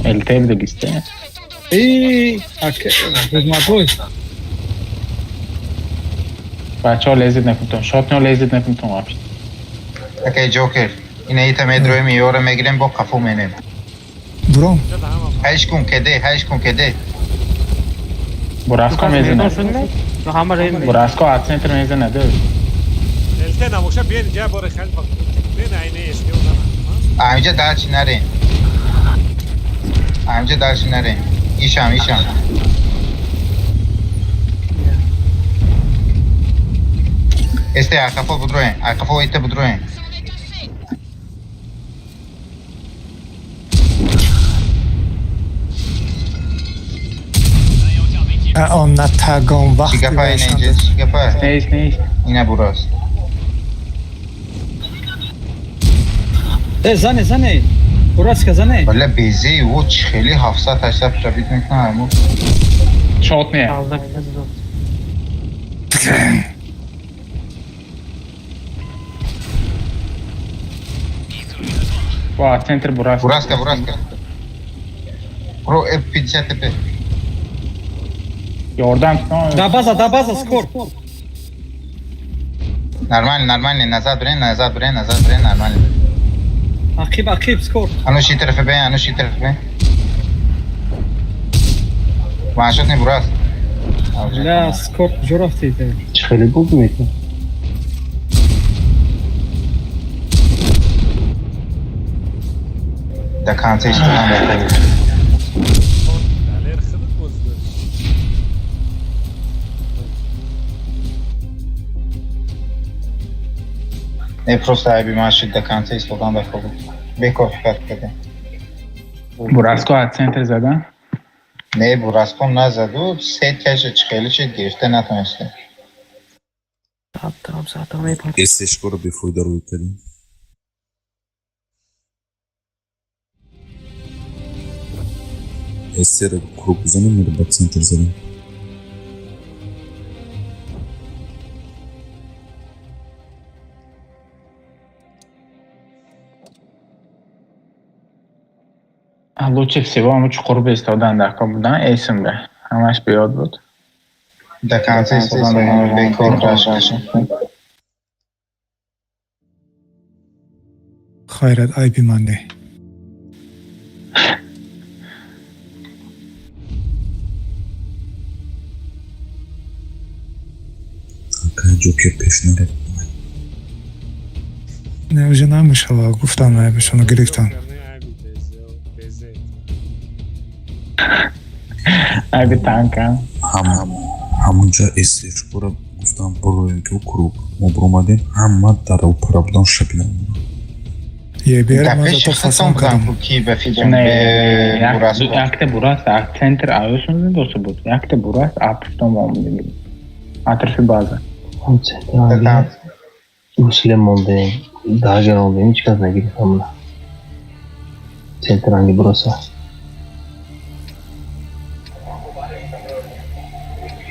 الته بگیسته хизматҳой بچه ها لیزید نکن تو شاتنی ها لیزید نکن تو وابشت Окей, Джокер. Ина ита медроем ёра мегирем бо қафо менем. Дрон. Ҳайш кун кеде. براسکو میزنه ҳама рем براسکو 8 متر میزنه دو الته نباشه بیاین اینجا بار خیلی فقط بیاین عینه اشتیو زنم Аминҷа далчи нарем. Ишам. Este arka budroin. Arka ite budroin. On natagon vaqti Şigapa yine boshanda. ineceğiz. Şigapa. Neyiz. Yine burası. زنه براس که زنه Valla bezi o çeli hafsa taşla pişabit mikna armut. Shot ne? Aldı. Va, center burası. Buraska. Bro hep 50 tepe. Yordan tutma. دا بازا سکور Normal. Nazad bire. Normal. عقیب سکور Anuşi tarafı be. Vanşot ne burası? لا سکور کجا رفتی خیلی بود میکنه Da kanser iştiren bakalım. Daler xili bozdu. Ne prosta bir maaşı da kanser iştiren bakalım. Beko fikat kede. Burası at center zaten. Ne bu raskon nazadu set keşe çıkılı şey girişte natmıştı. Zaten yapalım. Esteshkora befoyda ro'y kardیم. Esse رو کروب بزنیم میره با سنتر زدیم. Лучше всего мы чукур бестовдан дахка будан эсимде. Хамаш биёд буд. Da kanser iştiren beko raşlaşın. Xayrat aybi mande. Какая джокер пеш неред. نه уже نمیشه گفتم عیبشونو گرفتم. Aybi tanka. همونجا استشکورا گفتم برو تو کروب ما برو اومدیم همه در او پرابدان شبیدن. یه بیر ما Tepe تو çıksın فاسم کردم. kan ki be fikrim Ne? be burası. Yakte burası. Center ayıyorsunuz dostu bud. Yakte burası apıştan mı dedi. Atrfi bazı. اون سنتر آنگه مسلم مونده داگر مونده هیچ کس نگیرید همونه سنتر آنگه براسه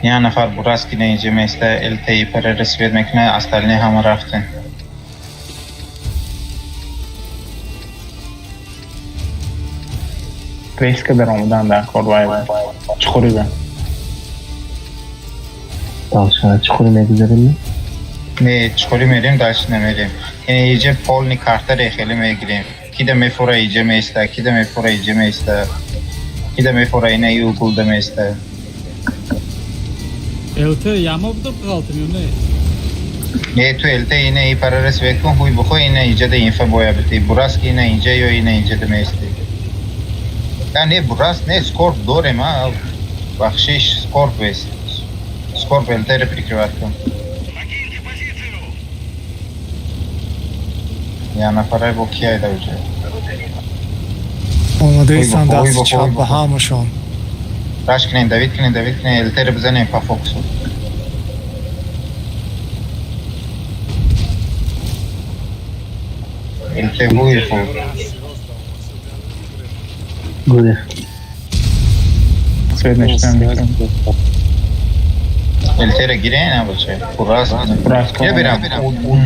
Ya nafar burası ki neyce mesle elteyi para resmetmek ne astarline hamar raftın. Reis kadar olmadan da korvay var. Çukuru ben. داشتن چخوری نگذاریم می؟ Ne çikoli merim daş nemerim. Yani iyice polni karta rexeli megrim. Ki de mefora iyice mesle, ki de mefora iyice mesle. Ki de mefora yine iyi okulda mesle. الته یما بوده قالتمیونه Ne tu elte yine iyi para resmet kon huy bu yine iyice de infa boya biti. Burası ki yine iyice yo yine iyice de mesle. Ya ne burası ne skor dore ma. Bakşiş skor vest. Skor beltere prikrivatkom. Ya nafaray bu kiyayda ucu. اومدهایستن Oy, دست oy, چپ oy, به oy. همشون. Raşkinen David kine eltere bize pa fokusu. Elte huy fu. گوده Svedneşten bekliyorum. Eltere gire ne bu şey? Burası. Burası Ya biram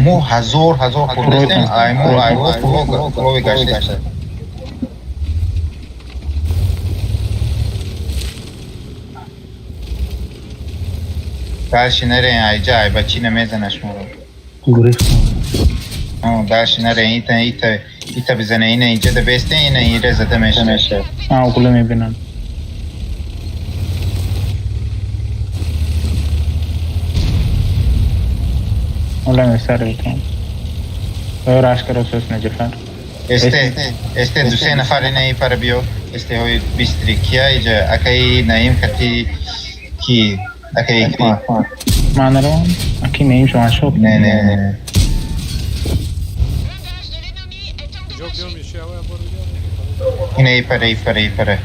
mu hazor kurdesten aymu kulo gaşte. Dalshi nereye ayca ay bacine mezenaş mı? گریختم Dalshi nereye ita bize yine ince de beste yine iyi rezede meşe. Ha okulu mebinan. Ola mesar bitan. Öğraş karo söz necefer. Este duse nafar yine iyi para biyo. Este hoy bistri kiya iyice akay naim kati ki akay ikma. Manaro. Ki neymiş o an şok. Ne. Yok میشه آقا برو Yine ipere.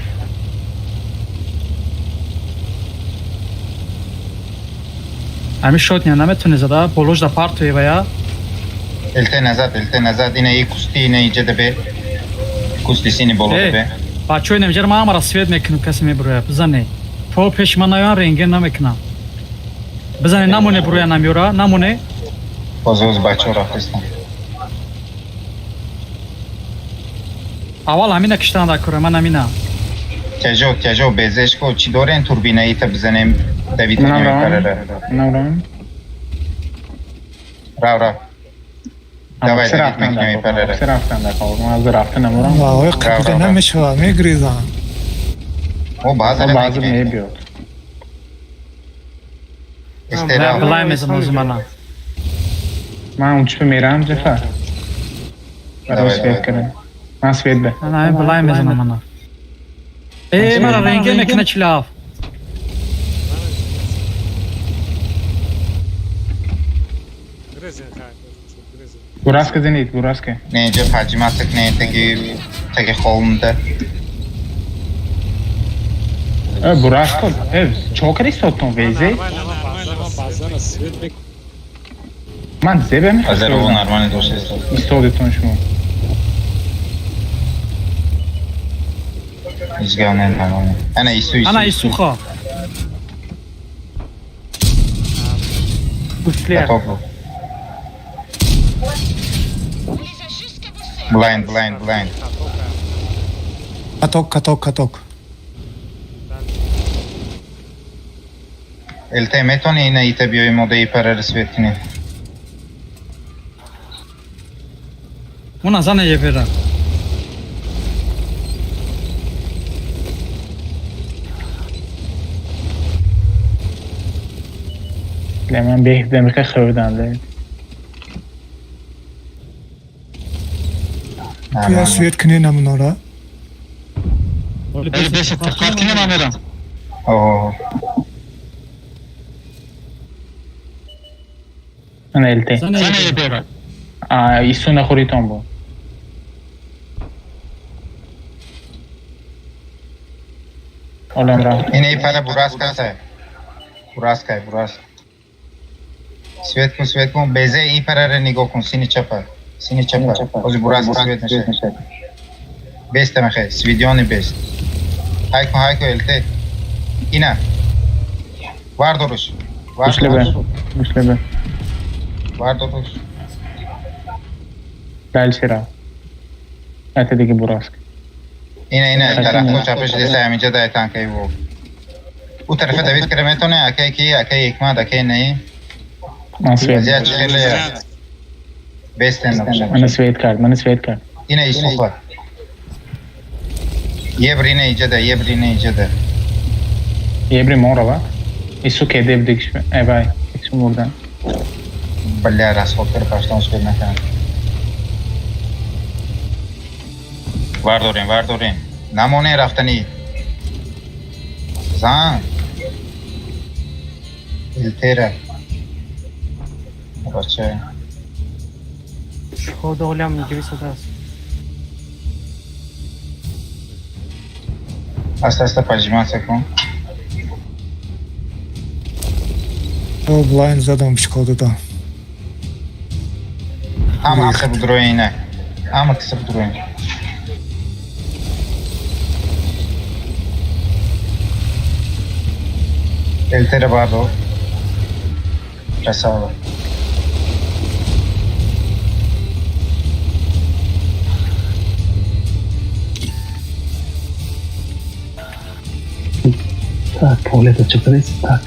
همین شد نه نمیتونه زده بلوش دا پارتوی و یا Elte nazad. Yine iyi kusti, yine iyice de be. Kustisini bolu Hey. be. بچه های نمیجر ما هم رسویت میکنم کسی میبروه بزنه تو پشمانایان رنگه نمیکنم بزنه نمونه بروه نمیوره نمونه Bozoz bachor afistan. اول همینه کشتن دا کره من همینه Tejo bezeš ko çi doren turbinayı ta bizenem David منم karara. رام Rav. Давай, چه David رفتن میکنیم در پرره. چه رفتن در من از رفتن نمورم و آقای قبیله نمیشه میگریزن O bazen bazı میگه. neye biyor Estera. بلای میزن از منه من اون چه میرم جفر برای Давай, سوید давай. کنم من سوید به نه همین بلای میزن منه ای مرا رنگه میکنه چلاف گرزن خاک گرزن Buraska zenit, Buraska. Nece hacimatlık ne teki kolunda. Buraska, çok istottum vezi. بازار سوید بک Man zebe mi? Hazır o normal dosyası. İstodetun şu. İzgavnen tamam. Ana isu. انا ایسوخا Güçlüyer. Toplu. Blind. کتاک El metoni yine ite biyo modayı para svetini. اون زنه یه بیره Lemen bir demirke xövdən de. یا سویت کنی نمونارا Oo. Ana elte. زنه یه بیره Isu nexoriton bu. Olam ra. Yine para buraska sa. Buraska. Svet kun beze iyi para nigo kun sini çapa. Ozi buraska svet neşe. Best mehe. Svidioni best. Hayko elte. Ina. Var doruş. Güçlü be. Var doruş. Belçira. Ötedeki Buraska. Yine tarafı çapış dese amice da tankayı bu. Bu tarafa David Kremeto ne? Akay ikma da akay neyi? Man svet. Azia çıkırlı ya. Besten yapacağım. Mana svet kard. Yine isufa. Yebrine iyice de. Yebri mora va. Isu kedev dikiş. Evay. Isu buradan. Bля, расход baştan söyleme falan. Var dorin. Namone raftani. Zan. Iltera. Bacha. شکوه هم اینجوری شده است Asta pajima sekon. او بلاین زدم شکاده دا Ama se budroine. Iltera bardo. Casado. Tak, Pauleta, ce vreți? Tak.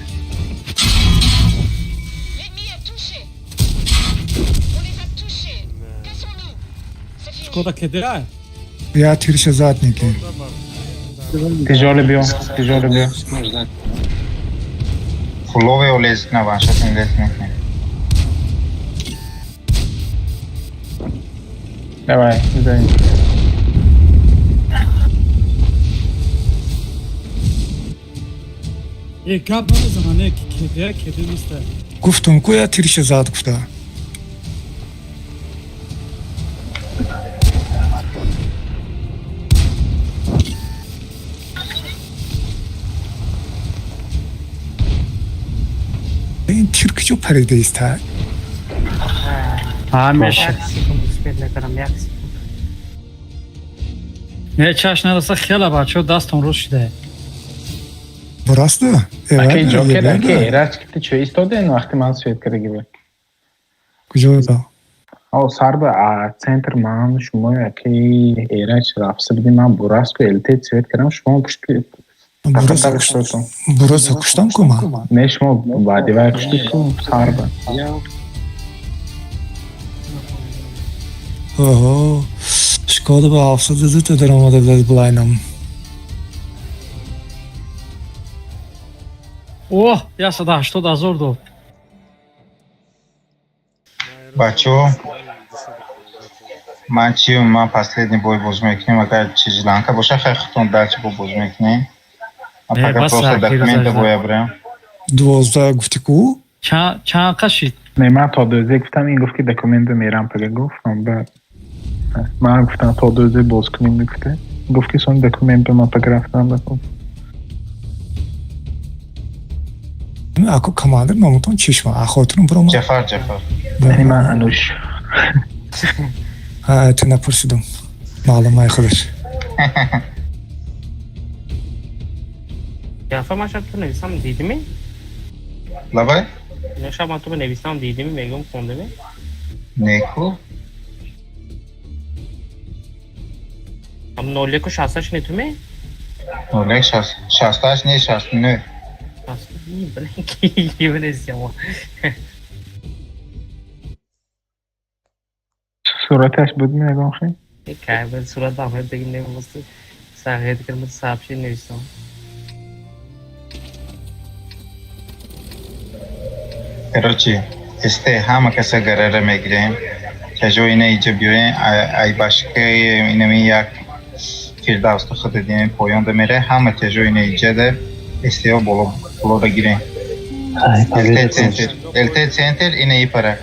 شکودا کده یا تیرش زد نیکی Tijole bio. Fulove o lezik na van, şatin lezik ne? Evay. Güzel. ای گپ نمیزنه نه کده نیسته گفتم کو یا تیرش زاد گفته این تیر کجا پریده است ها همیشه یک سکند اسپید نکردم یک سکند نه چاش نداسته خیلی بچه دستم روش شده براسته Okey Joker okey Eraç gitti çöy istedi en vakti man Svedkara gibi. کجا دا O sarda a center man şuma okey Eraç rafsı bir man Burasko elte Svedkara şuma kuştu. براسته کشتم کما Ne şuma vadi var kuştu sarda. اوه شکاده به افساد زود در آمده بود بلاینم اوه yaşadı 80,000 oldu. Бачо, man последний бой боз мекунем, агар чизи ланка боша хай хутон дальше бой боз мекунем. А пока просто документы боя берем. 12 گفتی کو چند قشید Ne man ta döze giftem in gufki dokumente meram pega guftam ba. Man guftam ta döze boz kunim gufte. Gufki son dokumente ma pagraftam da. اکو کماندر نامتون چشم اخواتون برام Cefar. Yani man anuş. ها تو نپرسیدم معلومه خودش Yafa maşa tu nevisam dedi mi? Labai? Yaşa ma tu nevisam dedi mi? Megum kondu mi? Neko? Am nolle ko şasaş ne tu mi? Oleg şastaş ne şast ne? Şasaş iyi bırak ki yemenes ya. Surataş budme egon şey. Kaybet surat Ahmet Tekin ne olması? Sahet kırmızı sapşi nevisam. Короче, este hama kasa garara megirem. Kejo ine iyice biyoyen ay başka ine mi yak Firdavs'ta xıdı dinin poyon demere hama kejo ine iyice de isteo bolo da giren. Elte center ine iyi para.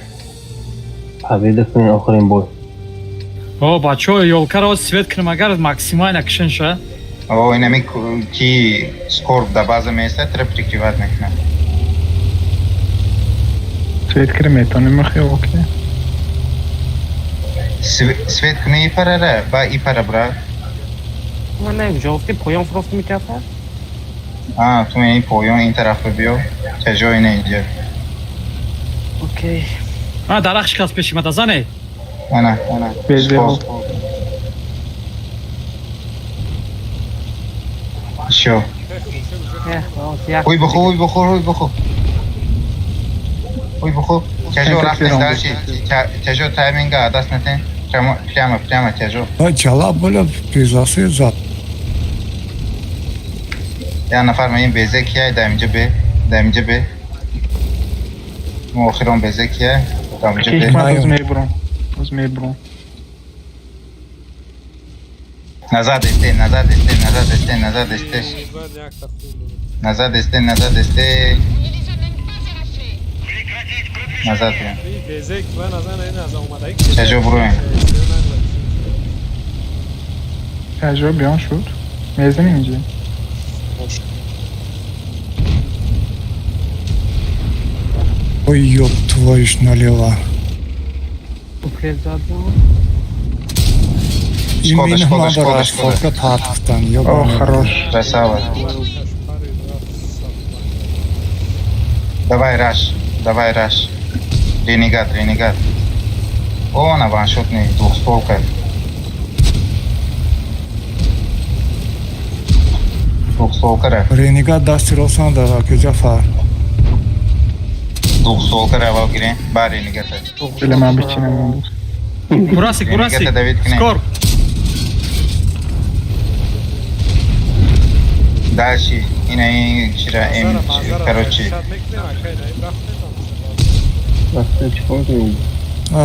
حبيبي فين آخرين بوي او بچه یول کرا سویت کنم اگر مکسیمای نکشن شه O ine mi ki skor da bazı mesela trap privat nekna. Svedkara metonu mu xyo okey. Svet kune iyi para ra, ba iyi para bra. Ama ne jofti poyon frost mi kafa? Ah, tu iyi poyon in tarafı biyo. Kejo ine iyice. Okey. ها درخش کس پیشیمه دزنه Ana. Bezde ol. Şo. Uy buxu. Kejo raftes dalshi. Kejo timing adas neten. Prямо kejo. جلا بالا پیزاسه زد Ya nafar mayin bezek ya damice be. Muaxiron bezek ya damice Okey be. man uz mebron. Nazad deste. Nazad deste. Nazad ya. Bezek ve nazan en az olmadı. Kejo buraya. Kejo biyon şut. Mezun ince. ой ёб твою ж налево Шкода. фотка партықтан О, хорош. Красава. Давай раш. Ренегат. О, на ваншотный двухстволка. Двухстволка ра. رنگات دستی روسان داره که جفر Двухстволка ра вал гире. Ба ренегата. Böyle man biçinem oldu. burası Renegata David Kine. skor Дальше. Ина и чира короче.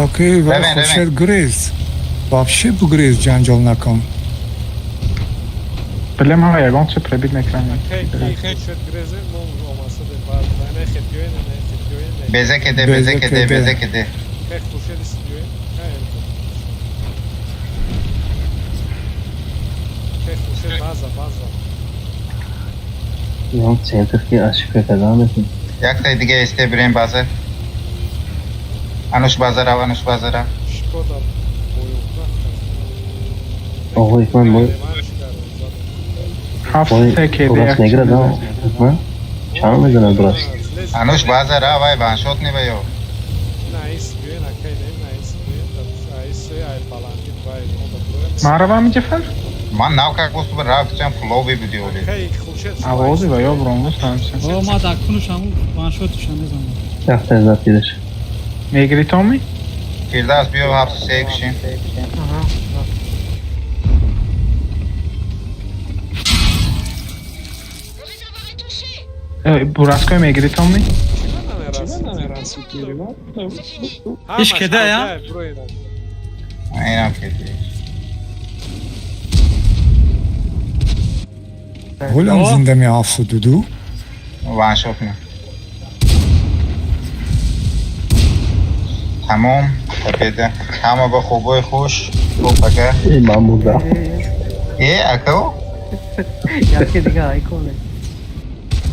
окей ولی ببین. خوشت گریز вообще بگریز جنجال نکن Bilem ha yagon çı prebit nekran. Hey, şöyle grezin mum olması da var. Ne hep göğün ne Bezek ede, Bezek bezek ede, ede. bezek ede. Tek kuşa istiyor. Tek kuşa baza. Yok center ki aşık kadam ekin. Yakta dige este brain bazar. Anush bazar av, Anush bazar av. Şkoda boyunca. Oğlu ikman boy. Hafta tek hediye Burası ne kadar da? Ha? Çağır mı döner burası? Anush bazar av, ay van shot ni bayo. Na istiyor, na kayne, na istiyor. Ay istiyor, ay palanti, ay onda problem. Marava mı cefal? Man nav kak bostu bar rav kicham flow bi video li. Kay kuşa. Avozi va yo brongo samsen. O ma da konuşam vanşot düşen ne zaman. Yakta ezat gider. Megritomi? Firdas biyo hapsi se kişin. Burasko Megritomi? İş kede ya. Aynen kedi. Volям зиндами афсу дуду. Van shot ni. Tamam. Tapede. Hamma ba خوبای خوش. خوب اگه. من burada. اکو؟ Yakke diga icon.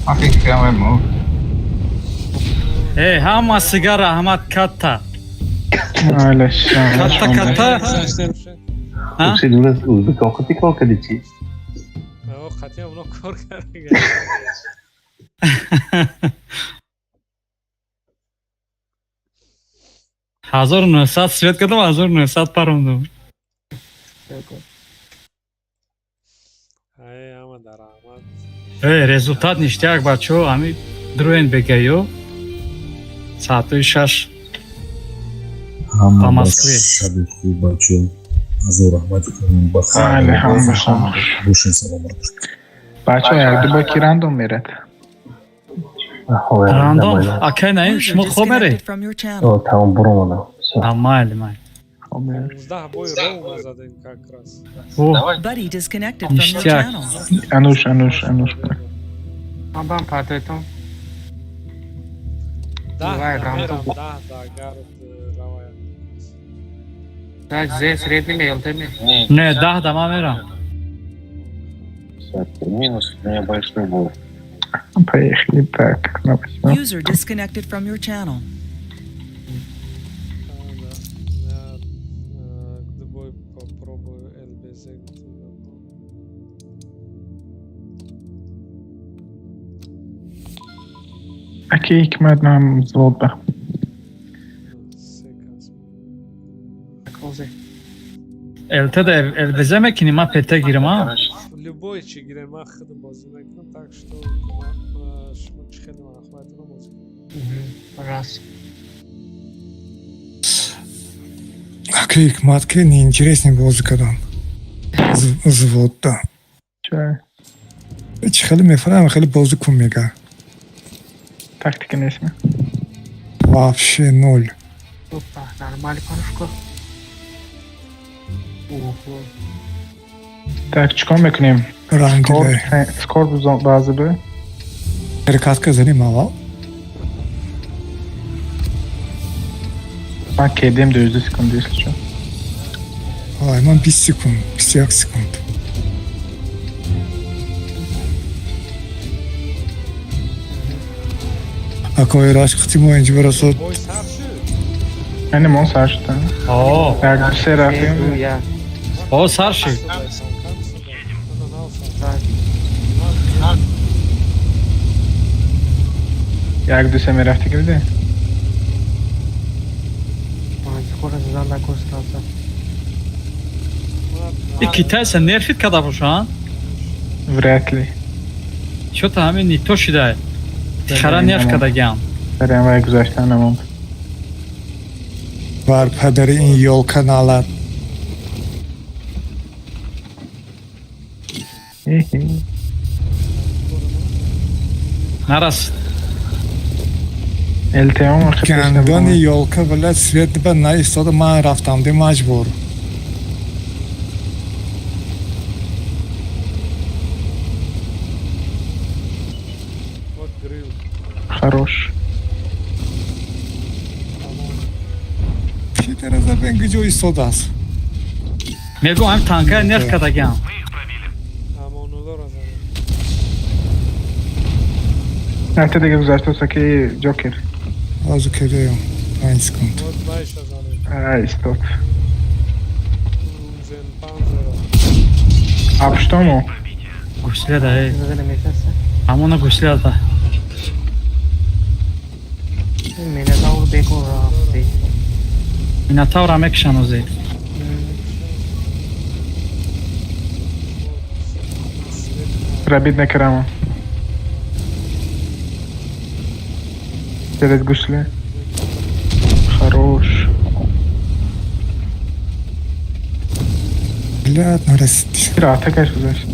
من فکر کردم مو. Hama sigara hamat katta. Öyle şey. Katta. Ha? Yoksa biraz uzun kalkıtı kalkıtı çi. O katya bunu korkar. Hazır mı? Saat svet kadar hazır mı? Saat paramdı. Ay ama daramat. Rezultat niştiyak bacho ami druen begayo. Saat şaş. Hamma Moskvе. Шабихи бачо. Азо рахмати кунем ба Bale, hamma. Бошин саломат. Bacho ya du baki random meret. Random. Akay neyim? User Şmu khomere. disconnected from your channel. O tamam buramadan. Amal. Uzdah boy ровно zaten как раз. Buddy disconnected from your Ништяк. channel. Anush. Abam patetom. Da, Vay, da, Ramto. da, garut ravaya. Da ze sredi mi yelte mi? Ne dah dama meram. Минус у меня большой был. Поехали так. На восьмом. User disconnected from your channel. Где бой попробую LBZ. Aki hikmet nam zvodda. Koze. Elte de elbeze mekini ma pete girim ha. Любой чигре махды бозы мекнем, так что шмуч хели махватына бозы. Раз. Какие хикматки неинтересные музыкадан. Зводда. Çay. Hiç خیلی میفهمم خیلی بازیکن میگه. Taktikin ismi. Вообще ноль. Опа, нормально парушко. Ого. Так, чеком мекнем. Рангелей. Skor bu bazı bir. Перекатка занимала. Ben kedim de yüzde sıkıntı istiyor. Ayman 1 sekund. 1 sekund. Ako iraç kıtım oyuncu burası. Boy sarşı. Benim on sarıştı. Oo. Bergü Serafim. Ya. O sarşı. Jak du se rafti girdi? Skoro zanda konstansa. İki sen nerfit kadar bu şu an. Vratli. Що то همین نیتو شده تخرا نرف کده گم Berem ve güzel nemam. Var pederi in yol kanalar. Нараз LTM گندان یولکا ولد سویت به نایستاد من رفتم دی مجبور. Хорош. Ki terasa ben gücü istodas. Mego hem tanka nerf kadagam. Ama onu olur o zaman. Hatta دیگه گذشته که جوکر. Azı kereyim. Aynı sıkıntı. Mod baş o zaman. Ай, стоп. Zen panzero. А что му? Gusle da. Amona gusle da. Minotaur देखो रास्ते Minotaur amek şanoze. Рабид на керама. Перед гусли. Хорош. Блядь, нарастить. Раата каш гузашт.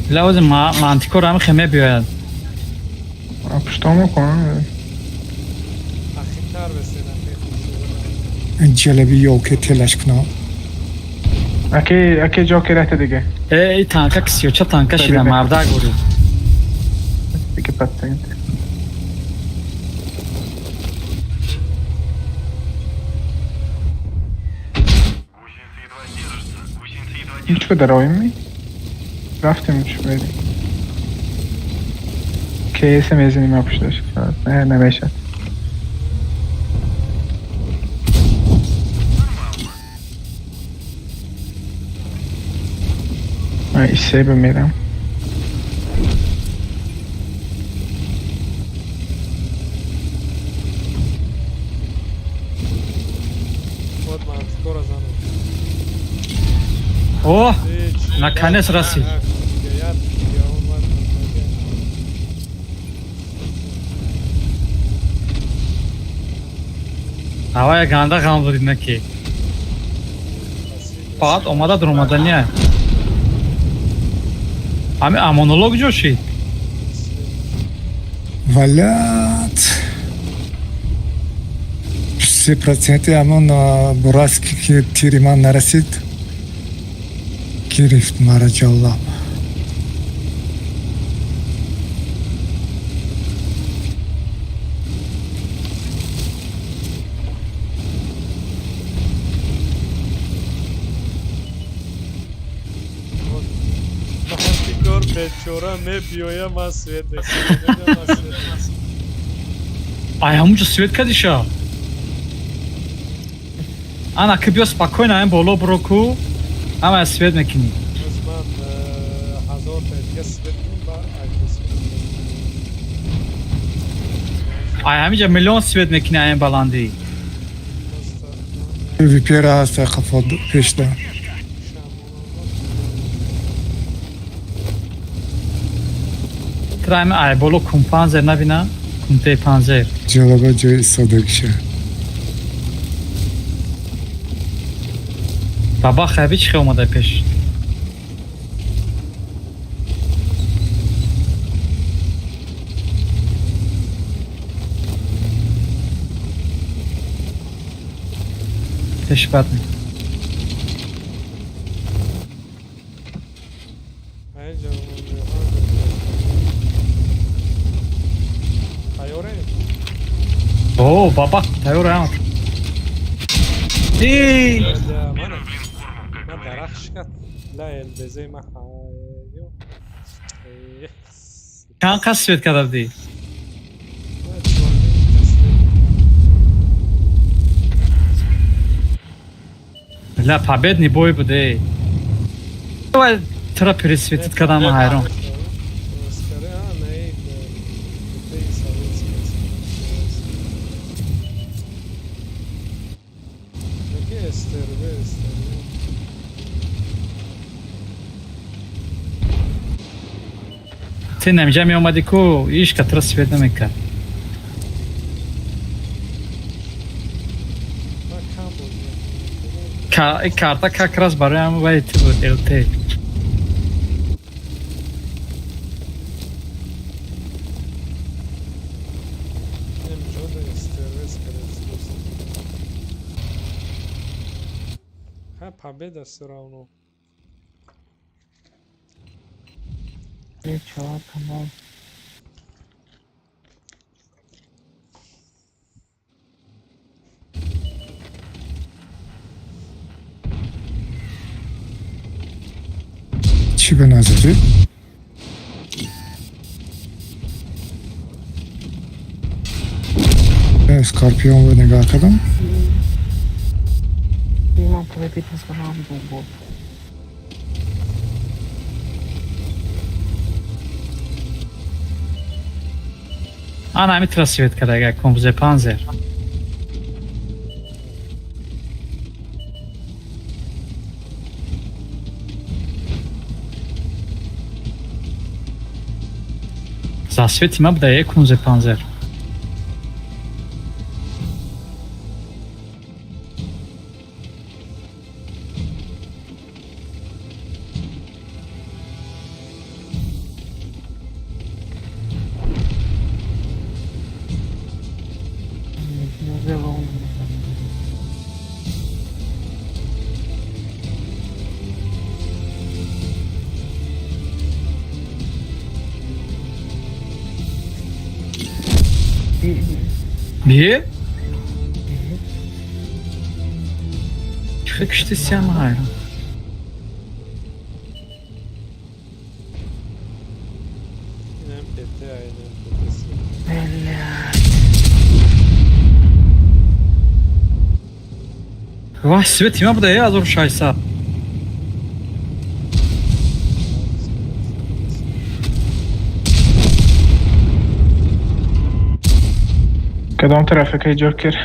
لازم منطقه رو هم خیمه بیاید. А что му کنم؟ Akhtar besene. Celebi yok ki telaş kına. اکی جوکر هست دیگه. ای تانکا کسیو چه تانکا شیده مرده گوری. دیگه پس این. هیچ بدرایم می؟ رفتیم چه بریم. کیسه میزنیم اپشتش. نه نمیشه. من ایسه بمیرم. Mod mantıklı o zaman. اوه نکنس رسی. هوای گنده غم بودید نکی. فقط اومده در اومدنیه. همه امونولوگ جوشید. Валят. 3% амон бураски ки тири ман нарасид. Гирифт мара ҷаллаб. Mantıklı beçora me biyoya masvede. Ayağımcı svet kadişa. Ana kıbıyor spakojna hem bolo broku. Ama svet nekini. Osman hazır tezgah svetin ba agresif. Ayağımcı milyon svet nekini hem balandi. Vipera ҳаста қафо пешда. Трайм ай боло кумпанзер набина. Кумте панзер. Ҷалаба ҷои истодагиша. Baba xəbi çıxı olmadı peş. Peş batmı. Hayır canım. Hayore. Oo baba tayor ha. Ey! Ya mana. Ma daraxshkat. La el bezey ma hayo. Kanka svet kadar değil. La победный бой буде. Давай тра пересветит когда мы хайрон. Скорее, на их советские. Какие стервы, Ти немжа ми омади ку иш ка тра свет намекар. Карта как раз барои ҳама вай ти буд ЛТ. Победа все равно. Ничего, канал. چی به نظری؟ اسکارپیون رو نگاه کردم. Ana mi trasivit kadar komze panzer. Zasvět ima bdaje komze panzer. Niye? Çıkık işte isyanı hayran. اینم پته اینم پته Vay Svet ima bdaje az orşaysa. کدام طرفه که جوکر؟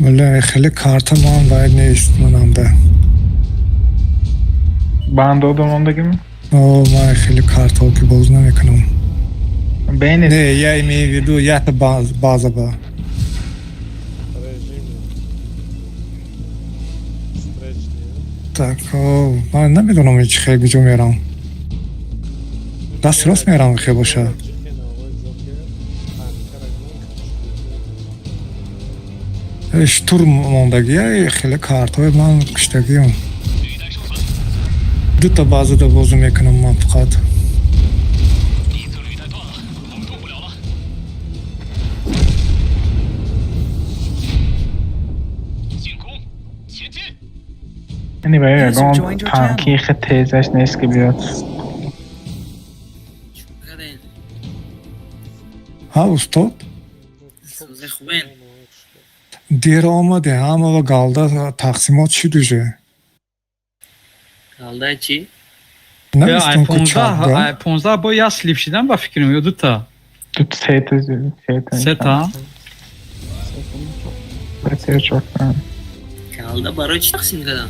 ولی خیلی کارت ما هم باید نیست منم ده. بند آدماندگی mi? من خیلی کارت ها که باز نمیکنم. بین نه یه میویدو یه تا بازا با. رژیم استرچ دیگه Tak, من نمیدونم هیچ خیلی جو میرم. دست راست میرم خیلی باشه. اشتور موندگی خیلی کارت های من کشتگیم. دو تا بازی دا بازی میکنم من فقط. یعنی باید User اگران joined your تانکی خیلی تیزش نیست که بیاد. ها استاد؟ دیر آمده همه و گالده تقسیمات چی دوشه؟ Halda چی؟ نمیستم که چاپ دا. Ay 15 bu yaz slipşiden ba fikrim yok duta. Tut seta. Seta. Seta çok ben. Halda برای چی تقسیم کردن؟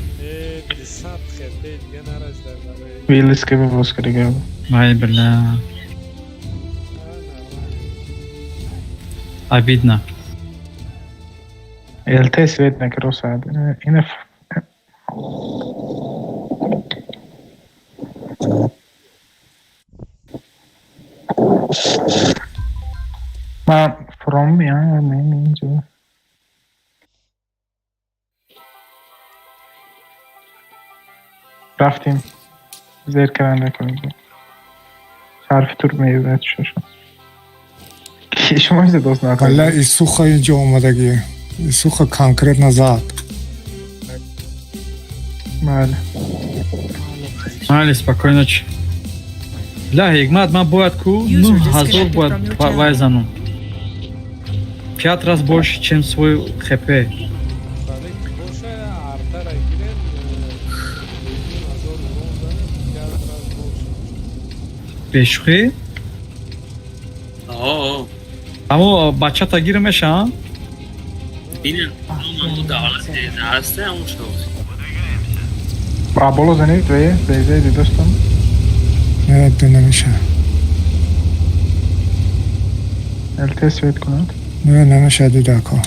دیسات خیلی دیگه نرز در برای ویلس که به باز کرده گرد. Vay billah. Ay bidna. التي سويت نكرو سعد. اینه من فرام میام اینجا رفتیم زیر کردن نکنید حرف تور میوزد شد شما اینجا دوست ولی نکنید ایسوخ اینجا آمدگی. ایسوخ کانکریت نزد. بله Али, спокойно. Бля, Игмат, ма будет ку, ну, Азов будет вайзану. 5 раз больше, чем свой ХП. باشه ارتر اگیرن ازور روندن Бешхи? آه Амо бачата гирмеш, а? ببین من تو درسته همون شد بابولو زنید توی بیزه دی دوستم نه دو نمیشه. التی سویت کنند نه نمیشه دو دکا.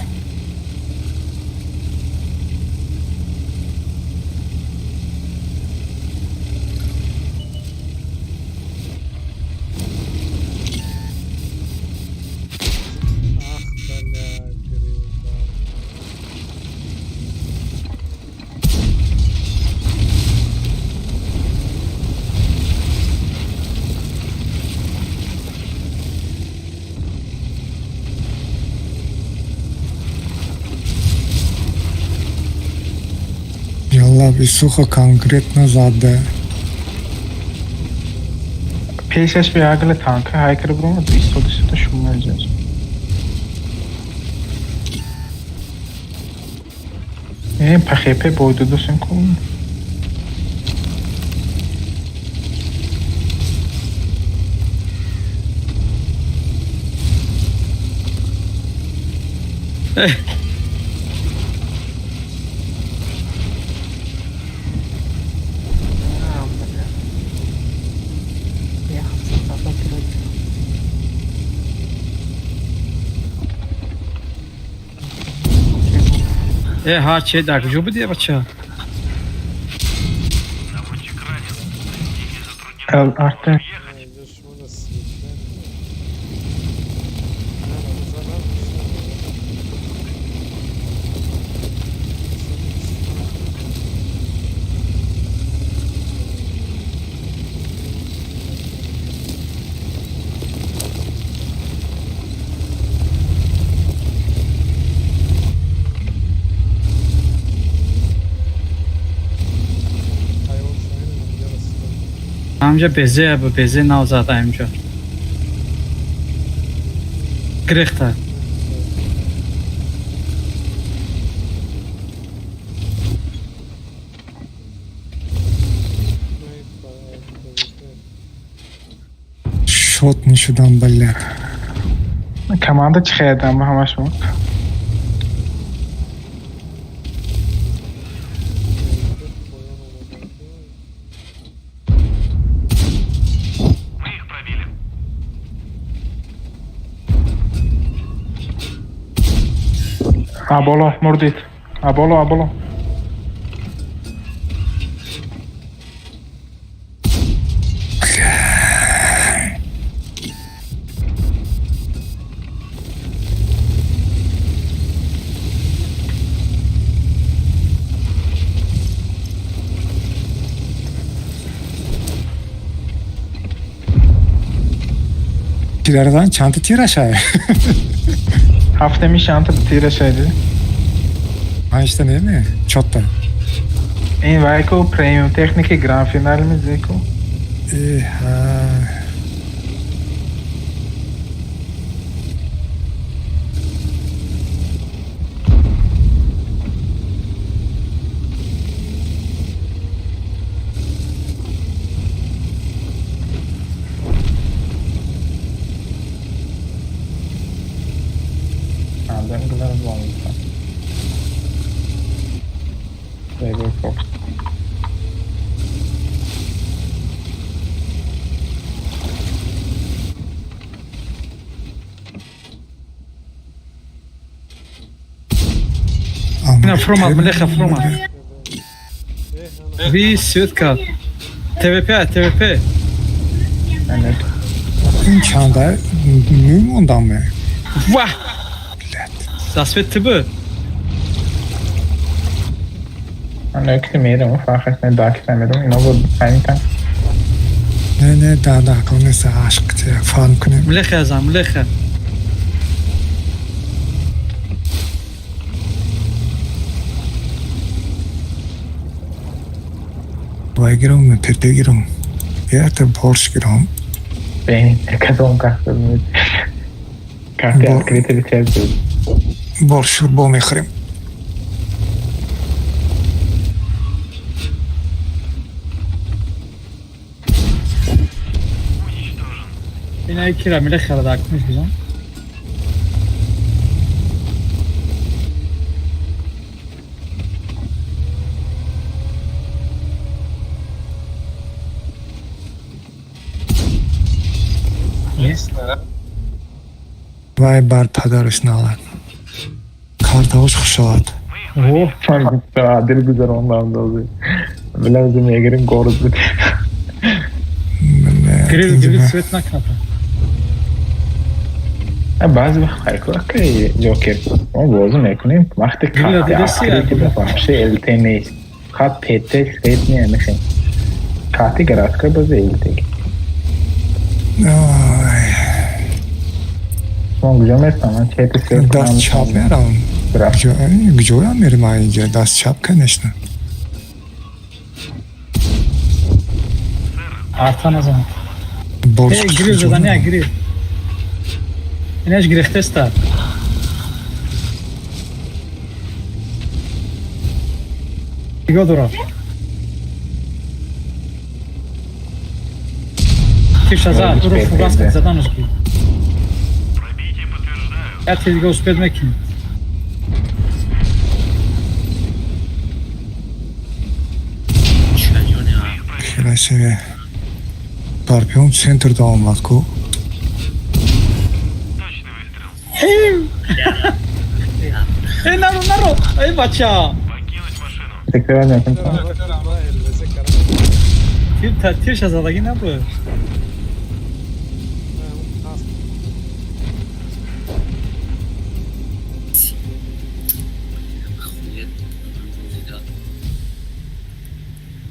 Yalla bir suha konkretno zade. پیشش به عقل تانکه هایکر برام 200 تا شما الجاز این پخیپه بوده دوستن کن ها چه در کجا بودی بچه؟ artık همجا بزه بزه نوزاده همجا گرخته شوت میشدم بله kemanda çıkıyordum ama hamaş mı? Abolo, mordit. Abolo. Tilerden çanta tira aşağıya. Hafta şantı tira şeydi. Ha işte değil mi? Çok da. این وایکو پریمیوم تکنیک گران فینال میزیکو Ha. Anladım güzel oldu. Very cool. نه فرومات ملخه فرومات وی سوت کات TVP Evet. این çanta mühim ondan mı? vah zasvet tibi Ben öyklemeyelim fark etmeye daha kitlemedim. İna bu aynı tank. Ne daha konuşsa aşk diye falan kune. ملخه ازم ملخه Vay girom mu? Tete girom. Ya da borç girom. Benim tekadon kalktım. Kalktı kredi bir çeldi. Borç bu mekrim. اینا یکی را ملخه را داکنش بزن Vay bar padarosh nalan. Kartavosh xushod. Oh, adil güzel ondan da oluyor. Lazım egerin goruz bir. grill svet naknata بعضی وقت خیلی که جوکر ما بازی میکنیم وقتی کارت آخری دفعه میشه التی نیست خط پیته سیت نمیشه کارتی گراس که بازی التی من کجا میستم چه سیت Dast chap meram. Gjoya merim aynı dast chap kanıştı. artan o zaman Борс. гирил задания, гирил. Инеш грехтеста. Иго дура. Тиша за, дура фугаска заданушки. Я тебе го успеет мекин. Красивее. Торпион центр да омад ку. Наро. Эй, бача. Tekrar edin. Тиша задаги набу.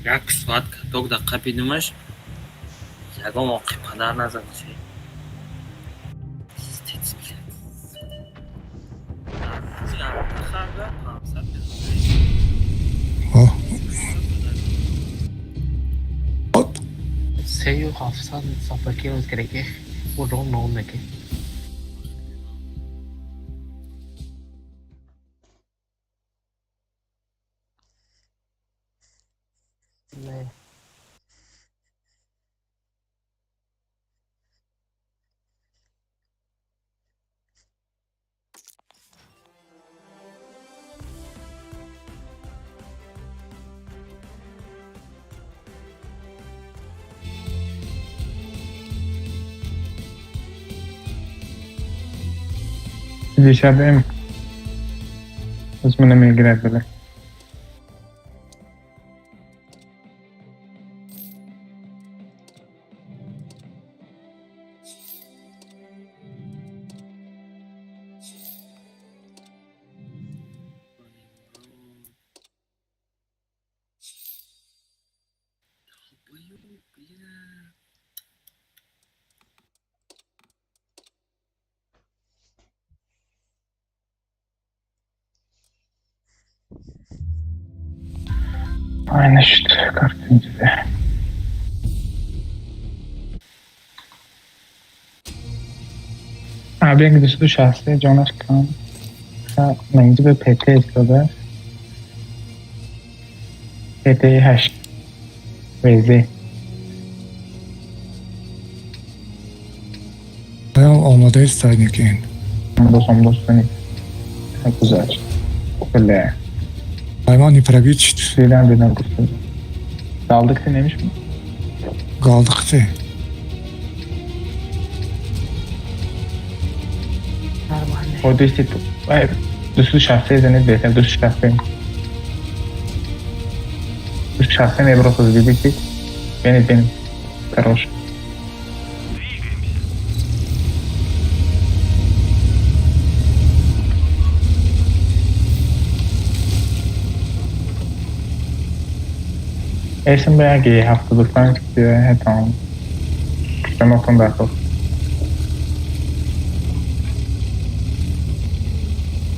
Як соат каток даққа бидумаш ягон оқи падар назадаши سه و 700 صفر کیلو کرده و رون نام نکه نه دیشب اسم نمیگیره بله Aynı işte kartın gibi. Abi एक दूसरे शास्त्री जोनस खान का मंच पे फेंके इसको बस फेंके हैश वैसे آماده است تکنیکین. Dos beni güzel. Böyle. Hayvan ipraviç Birden kurtuldu. Daldık denemiş mi? kaldıktı. O da işte düşlü şahsiye zenet beyler düşlü şahsiye. Düşlü şahsiye ne burası dedi ki benim karoş. Eşim bayağı iyi haftalıktan çıkıyor he tamam. Ben otum da çok.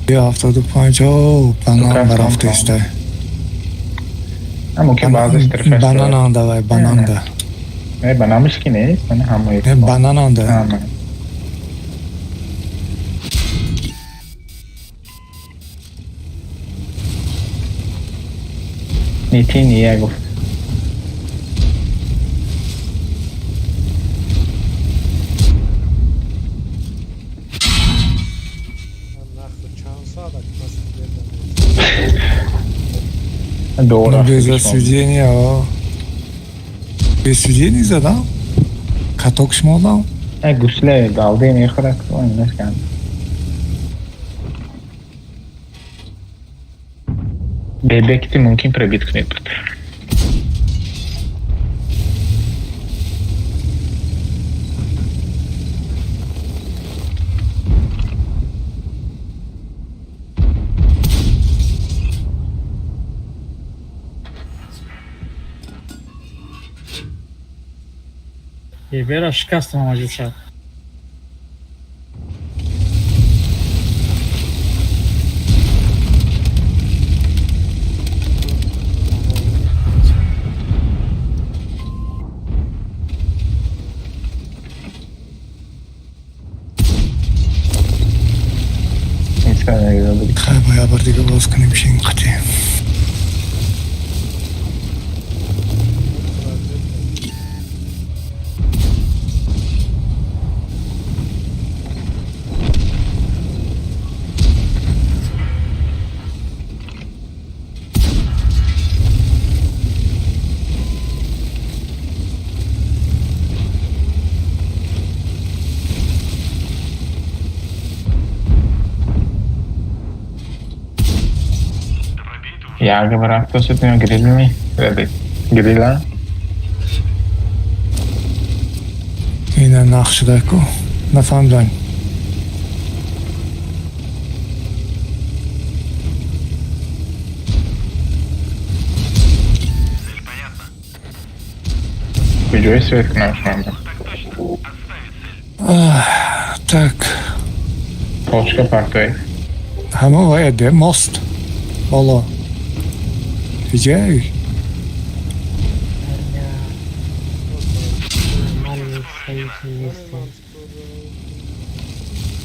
یه 75 و بنان برافته است. Ama ki bazı strefes. بنان آنده و بنان ده. Ne banamış ki ne? Sana hamayı. بنان آنده. Tamam. نیتی نیه گفت Doğru. Bez осведения. Bez осведения زدم. کاتوک شمالم. گوسله daldı ne kadar oynar kendi. Bebekti mümkün prebit knipet. Vera şikastım amacı uşak. باید بار دیگه باز کنیم این قطعه. Яга брат, то се ти грил ми. Грила. اینه نقش دکو نفهمدن. Куди свет к нам надо? Так. Точка партой. همه باید ماست بالا دیگه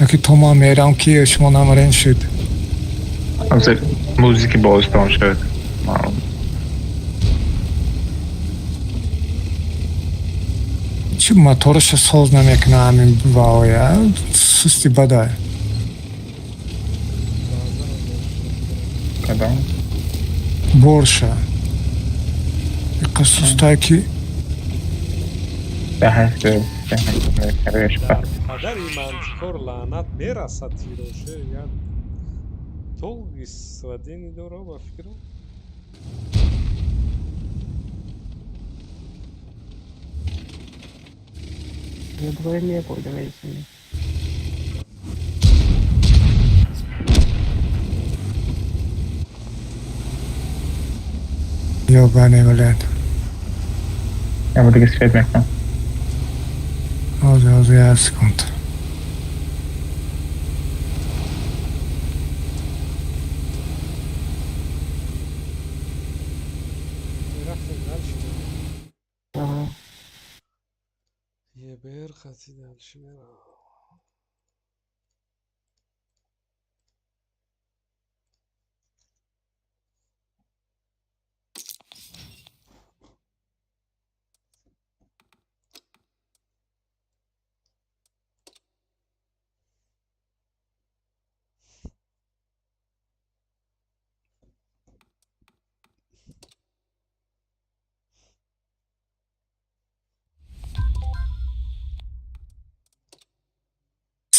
یکی تو ما میرم که شما نمارین شد Hamza موزیکی باز تمام شد. چی موتورش ساز نمیکنه همین باید سستی بده Кадам? برشه یک سستایی که Дahası. Karışma. Падари мантикор лаънат мерасад фироше як толги свадени дора ба фикро. یا بنی ولد Я буду свет мекнем. آزه یه سکند Рафтем дальше. Ебер хати дальше мера.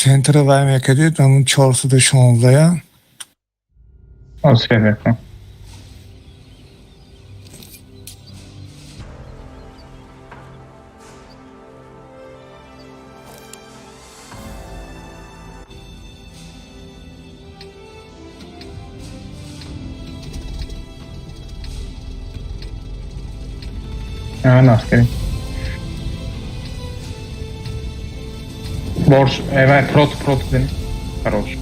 سنتر وای میکردید همون 416 Он свет мекнем. Наскери. Борщ, прот, блин. Хорош.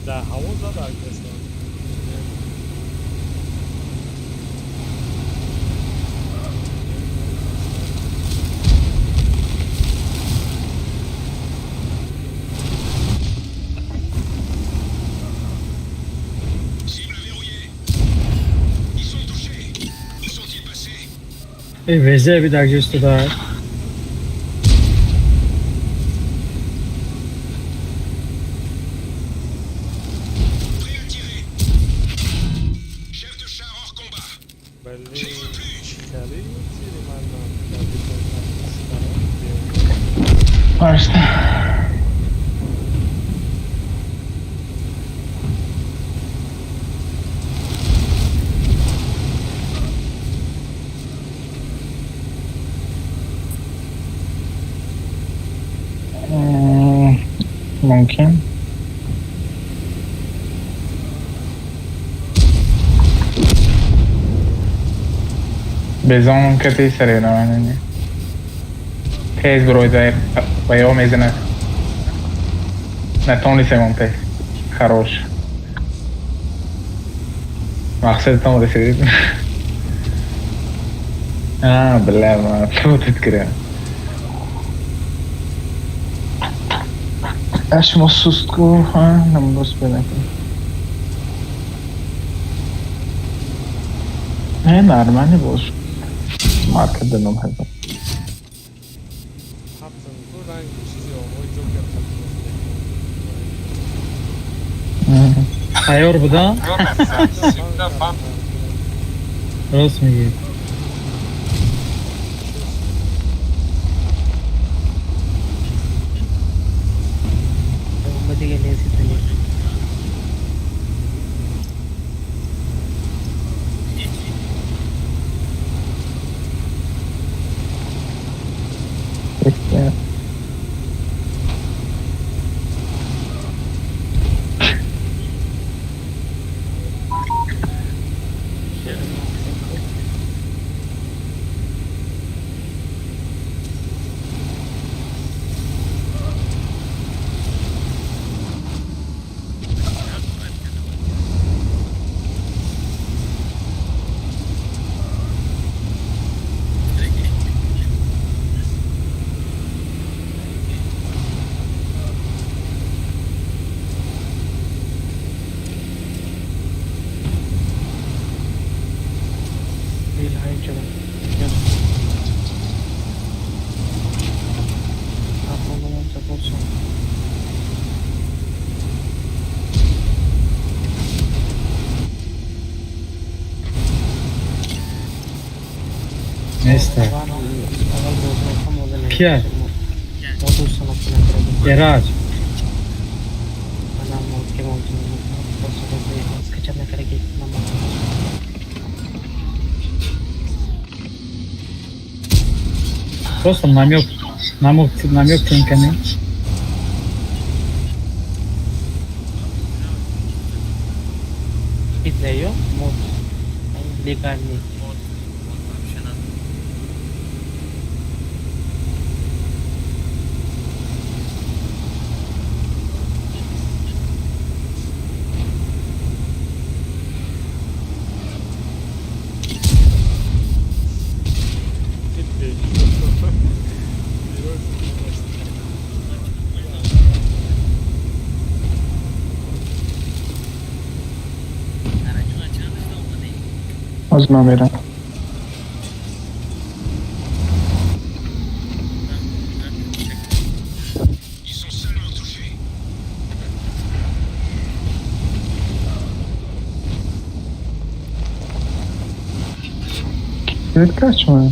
در هوا زد اگرستان Veze bir dakika üstü daha. Başta. ممكن بزون كتي سرينا يعني تيز بروي زاير ويوم إذن نتوني سيمون تيز хорош مقصد تام رسيد بالله ما تذكر ايش مصوصكو نمبرس بناكل هنا ارماني بوش ما كدنم هذا Haptın bu rangi çiziyor. O Joker Ayor bu da. Raست میگی. اومدی گلی سی تلی bekle bir hayır canım. Ablam olsun. Neyse. Pierre. Eraj. Просто намек тенками. Izleyiyor. Mod. Legallik. gitti. o zaman verin evet kaçma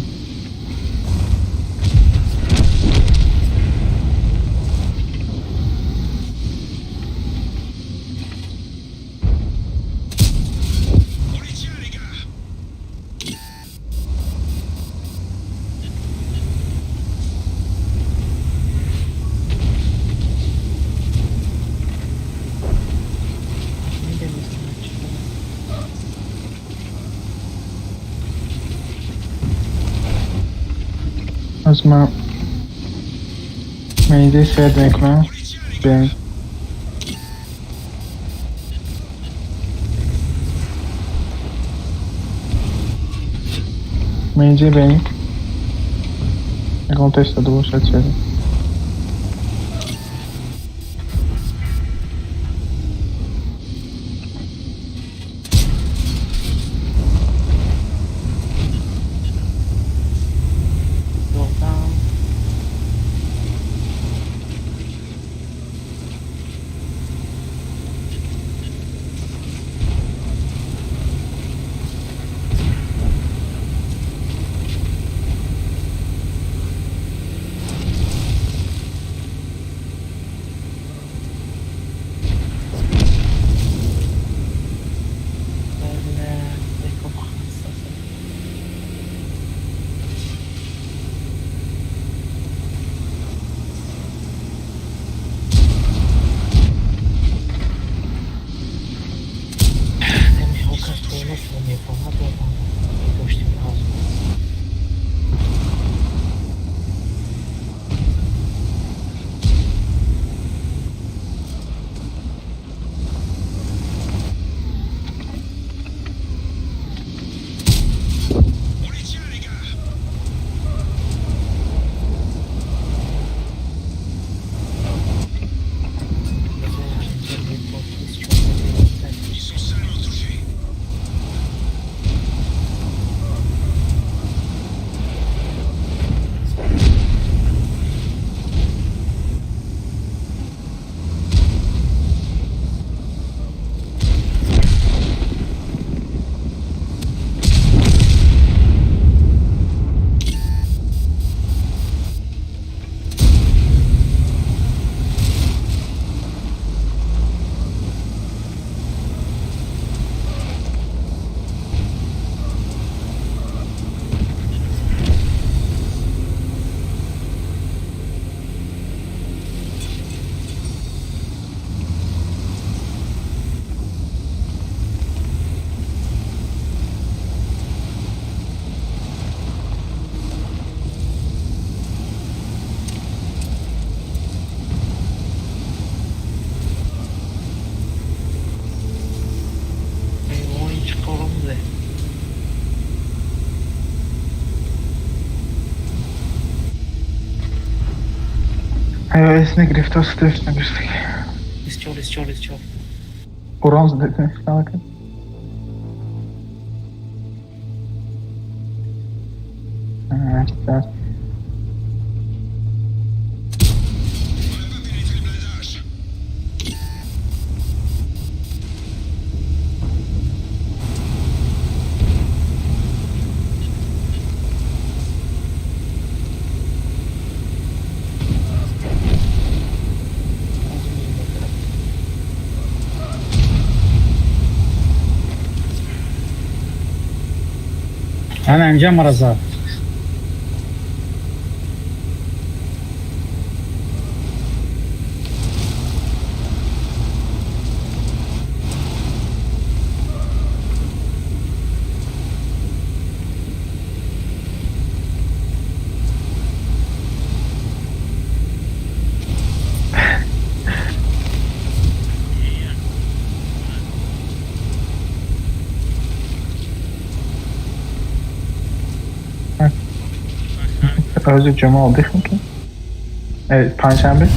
o zaman meyde sevmek mi? Ben meyde bem acontece do chateado Yoldan. اسمه گرفت است اسمه گرفت Is чор. برونز dedin bakın. Evet. من اینجا مرزا Özür cuma aldık mı ki? Evet, Panşembe.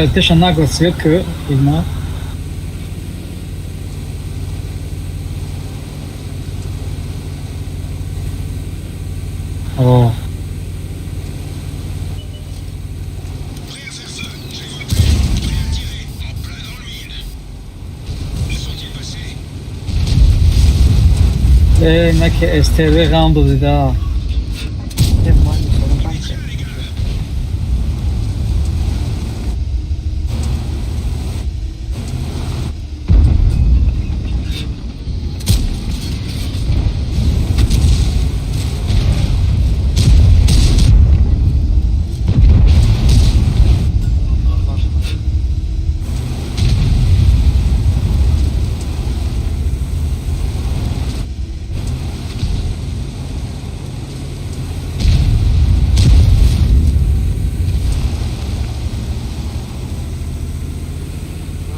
Ой, ты же нагло Светка, Игна. О. نه که استوی غم داده.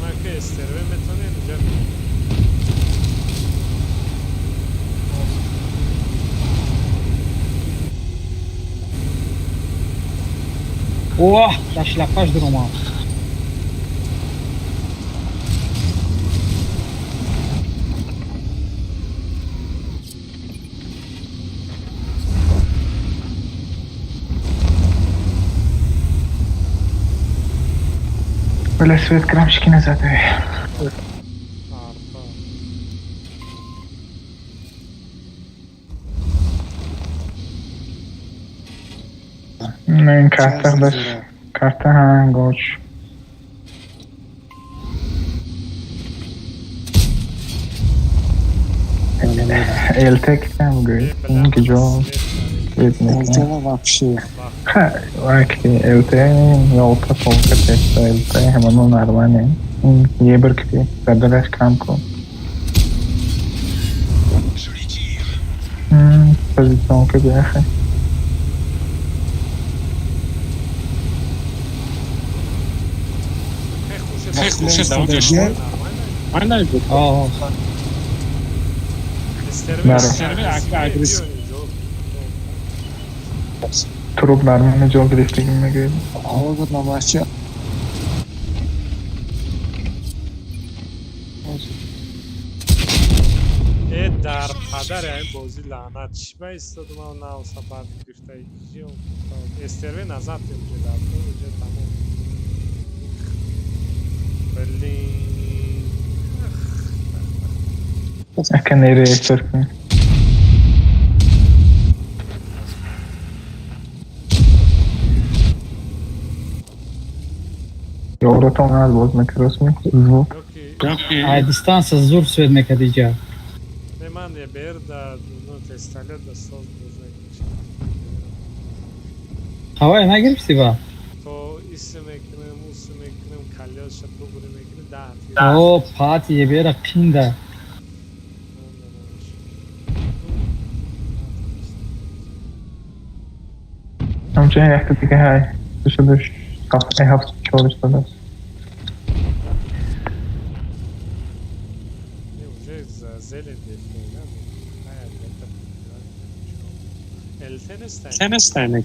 Ona که استروه میتونه اینجا اوه داشلقاش دروما. ولی سویت کرمشکی نزده. arpa. نه این kartlar da kartlar ha goç. Eltek tam gri. İnki jo. Ha, vakti elte yolta polka testa elte hemen o narvane. Ye birkti. Kadalaş kamko. Pozisyon ke biaxe. خوشش نمیشه. من نمیدونم. آه استروه Truplarını çok destekime geldi. در پدر این بازی لعنت چی به استادم و نه و سپرد گرفته ایجی استروه نزد اینجا در تو اینجا تمام برلین Akan nereye sürkün? Yolda tonal bozmak resmi. Звук. a distância zor svet nekadija. Neman je ber da no testalet da soz bozak. Havaya ne girmişti ba? To isim eknem kalya şapro burim eknem da. O pati ye bera pinda. Amca yakta tika hay. Dışıdır. Hafta çalıştınız. Sen istemek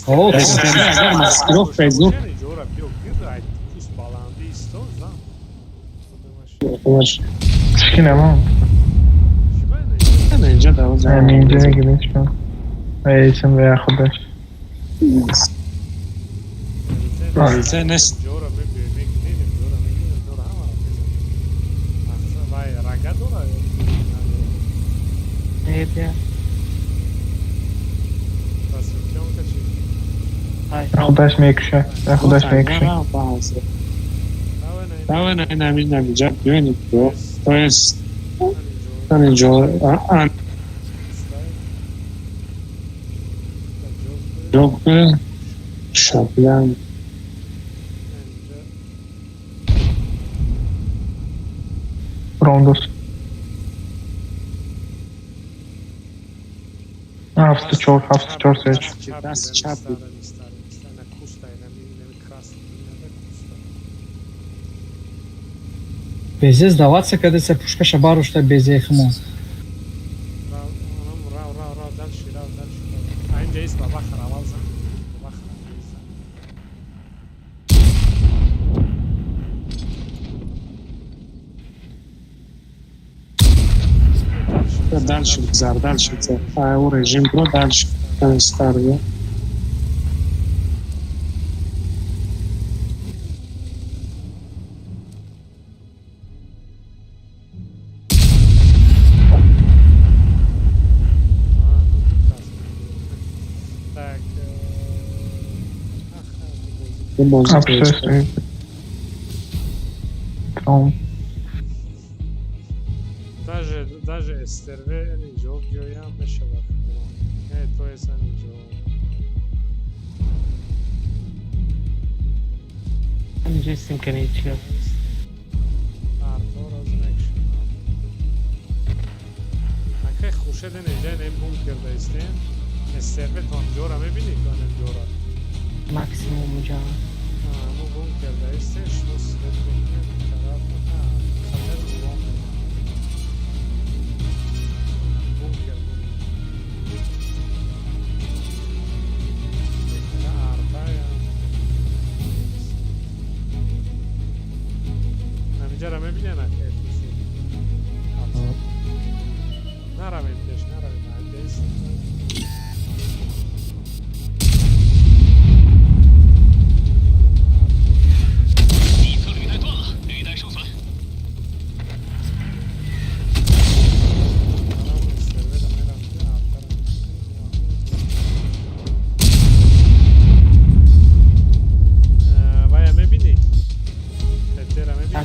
Oo. eğer maskrof Facebook. Çikin ama. Bence de o zaman. Mince gibi şu. İsim ve arkadaş. Sen Evet ya. Arkadaş mı ekşi? Arkadaş mı ekşi? Dawa na namin namijak yun ito. To jest jo an Joker Şapyan Rondos. Hafta çor seç. Безе сдаваться, когда се пушка шабару, что безе хмо. Дальше Зар, дальше Зар. А у режим про дальше старый. Upstairs. Tamam. Даже СТРВ ничего я мешала. То есть ничего. Jason can eat here. Arthur Resurrection. اگه خوشت اینجا نیم بونکر داشتیم استرفه تام جورا میبینی کنیم جورا Maximum اونجا. مو بونکر داشتش مصرف بونکر طرف خطر زوام بونکر بکنه آرتا یا همینجا را میبینی نه که توسی نرویم پیش نرویم هنجایست وای میبینی؟ بهتر میبینی ها؟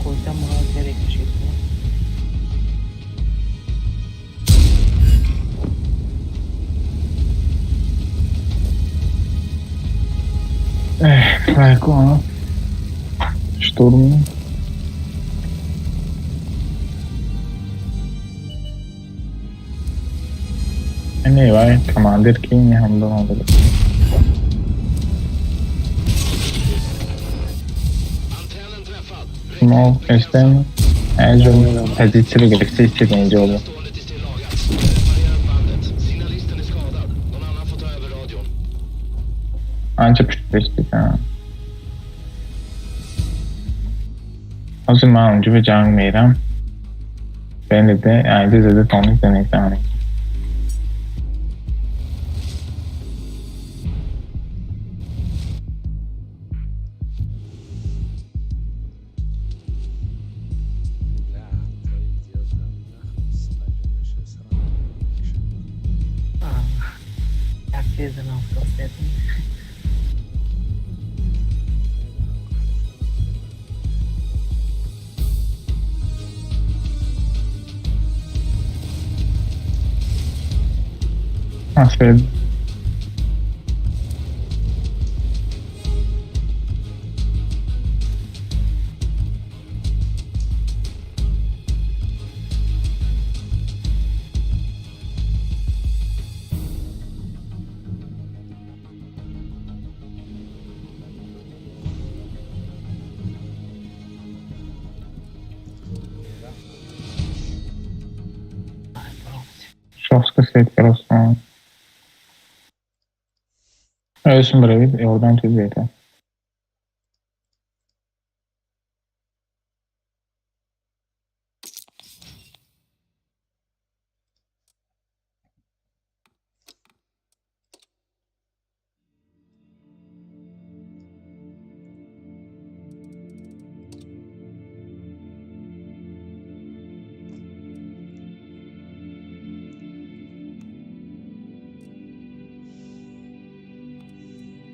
خودم مراجعه کشید. Прикольно. Штурм. नहीं भाई कमांडर की नहीं हम लोगों को Small Eastern Azure позиции Galaxy не делали. Anca piştik ha. O zaman önce bir can verem. Ben de aynı zede tonik denek yani. Herkese ne yapacağız? Aferin. Шовска свет просто. Ölsün bırakıp oradan tüzeydi.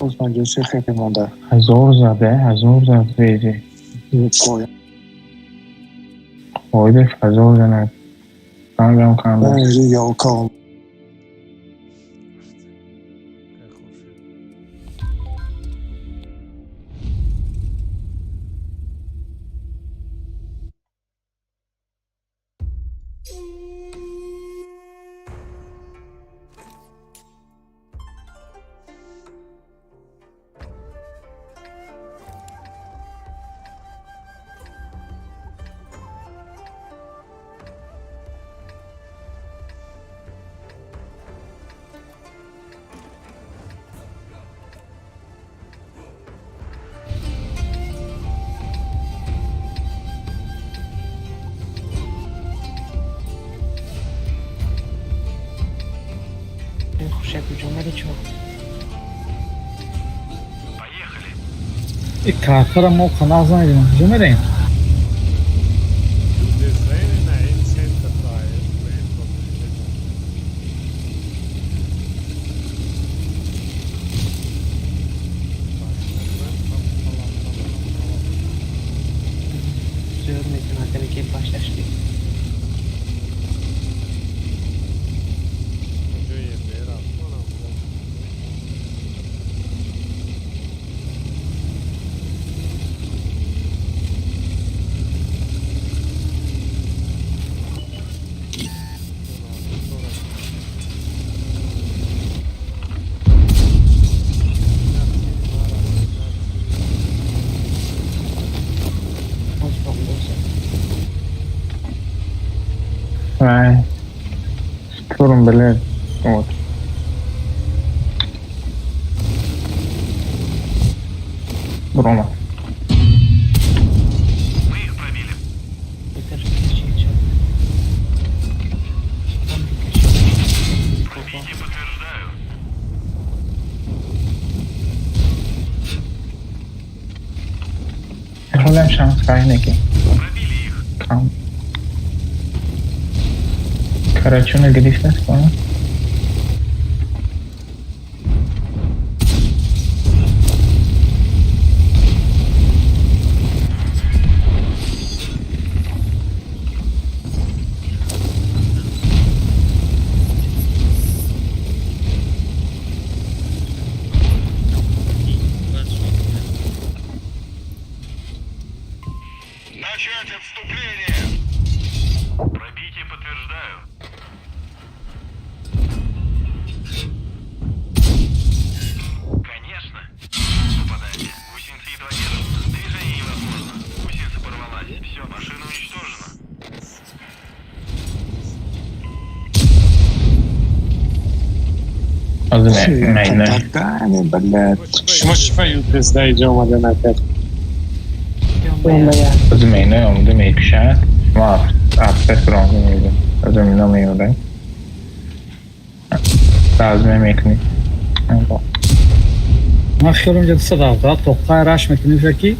Osman Joseph خیلی مونده. هزار زده بیجی. Oydu هزار زنه. Kanka kanka. Ben yol kalm. Шеф, جمله чё? И картара мо канал знайдем. Жумерен. Дизайн на инцентр файл, бренд популярен. Söyleme kanatını kim başlaştı? Vay. Sorun bilir. Вот. Брома. Ролем шанс каждый. Там. Короче, на грифе, понял? Начать отступление! Пробитие подтверждаю. Конечно. Попадание. Гусеницы едва держатся. Движение невозможно. Гусеница порвалась. Все, машина уничтожена. Шваю пизда, идем один опять. Zumei não é um meio que chato. Mas, pronto, amigo. Zumei não meio bem. Tá, zumei meio que nem. Bom. Нахер он где-то сюда, да? Тоқтай рашмет нефеки.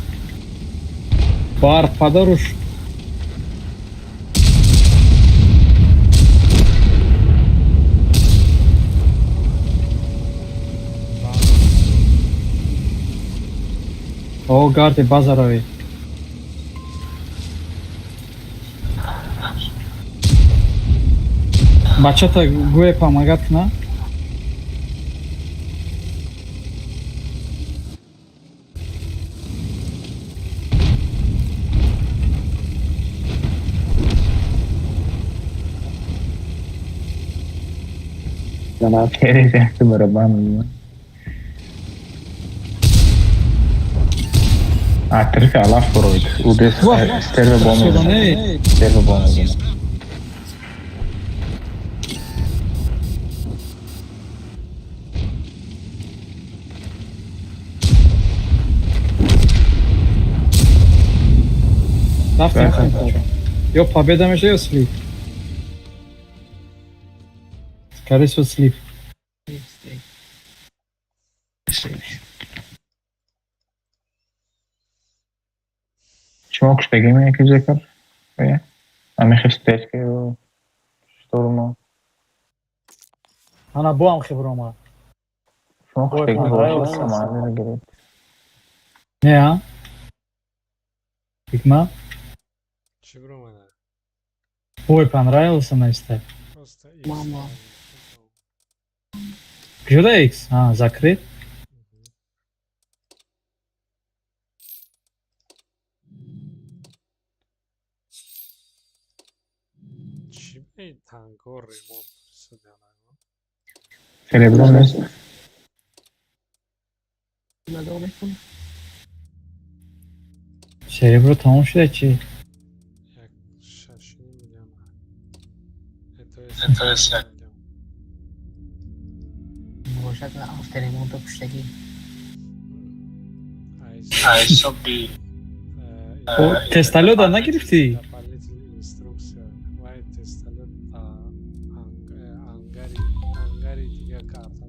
Бар подаруш. О, гарди базарови. Бачата гуе помогат на? Eres este barabano. Terfi Allah Freud. O desse serve bom mesmo. Serve bom mesmo. Yo, победа между слив. Скорее всего, слив. Почему que peguei minha aqui dizer cara? É. A minha estética eu estou mal. Ana boa um خبرة Почему que peguei o samar da grande. Ne ya? Hikma? Чего надо? Ой, понравился на степ. Просто Мама. Где да X? А, закрыт. Чипей танго ремонт сюда. Cerebro mesmo. Cerebro tamam şurada ki. Jak шашни миллиона. Это есть. باشد افتر ریمونت پشتگی Айсоби. O testalo da ne girifti? Дополнительная инструкция. Вай тесталет Ангари Hangari دیگه karta.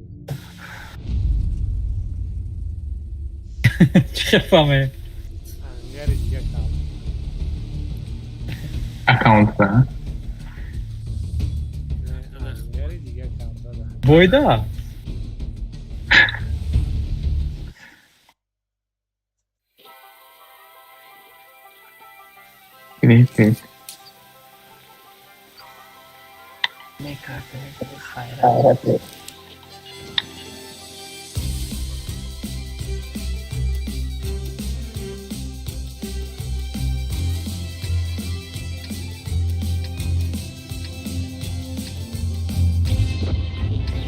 Çıkafamı. Hangari دیگه karta. Account'da. Hangari دیگه karta da. Boyda. Great, great.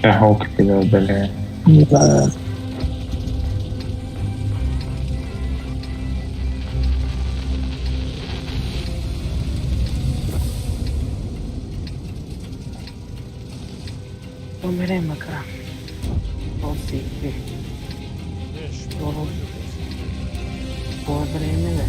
Hawk diyor böyle. तो मेरे मकरा बहुत सीख भी बहुत बड़े में है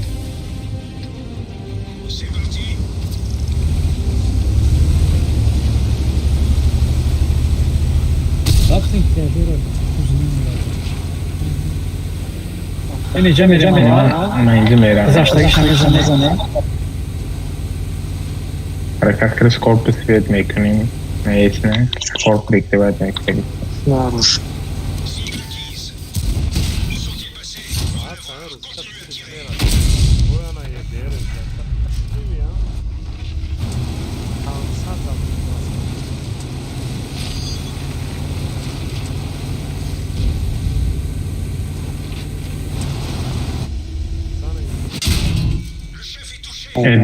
İneceğim. Ama izin ver abi. Zaştaki şanı. Harekat kırı skorpu svet mekaniği. Neyesine skorpu rektive etmek istedik.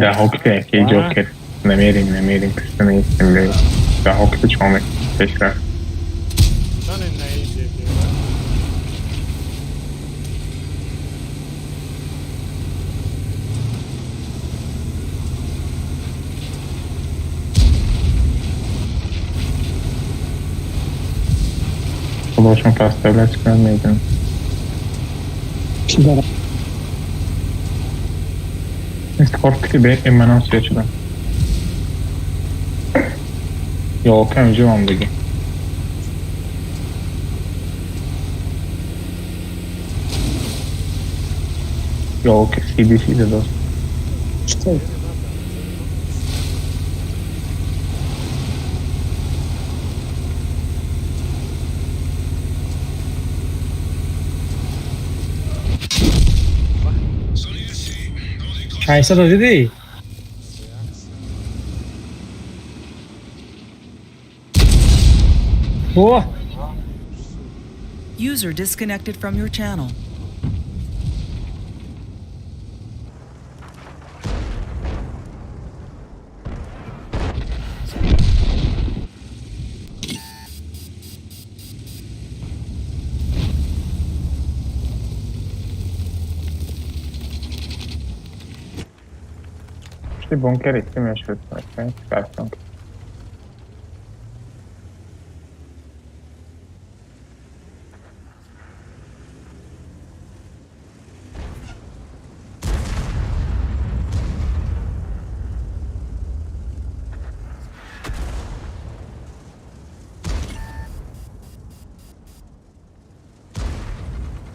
Da Hawk de ki Joker. Намерен, представляете, блядь. Да Hawk de çömek. Tekrar. Sen ne iyi Должен поставлять скамейку. Korktu be, hemen asıyor açıdan. Yok, önce ondaki. Yok, CDC'de dostum. Kaysa da dedi. Oh. User disconnected from your channel. İşte bunker istemiyor şu an. Çıkarsın.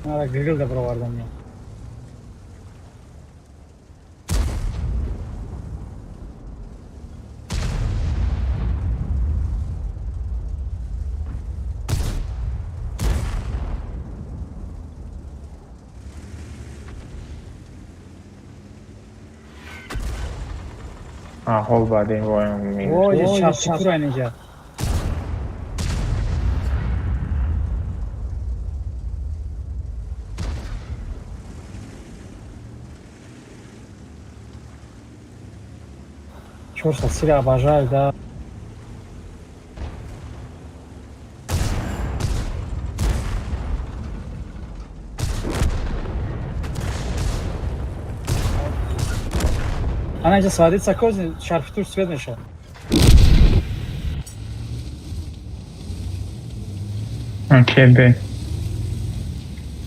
Nada, Google da provardım ya. Whole body going. O çarşı aynıca. Чёрт, сильно обожаю, да. Она же садится козни, шарфтур свет нашел. Okey.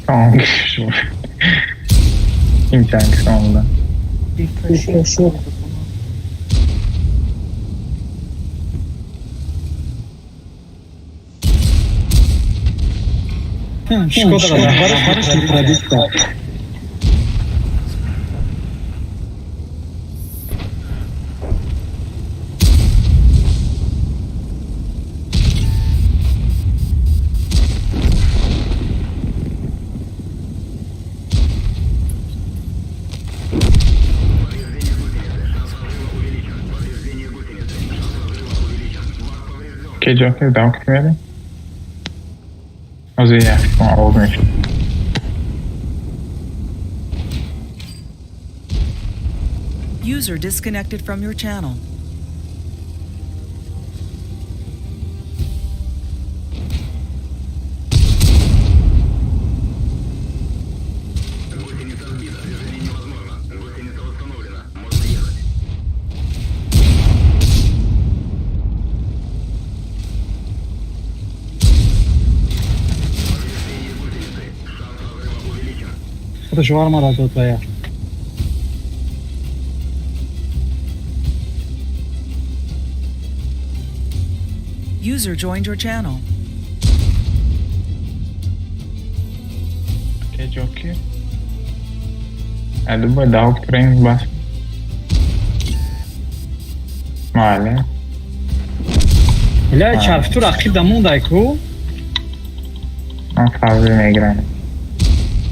Tamam. İmkan sonunda. Шкода раҳбараш Okey, Joker, devam etmeyelim. O zaman ya, olmuyor. User disconnected from your channel. шварма дод бая. User joined your channel. Okey, Joker. Hadi bu daha okuyayım bas. Male. لا چرفتو رقیب دمون دایکو من fazla میگیرم.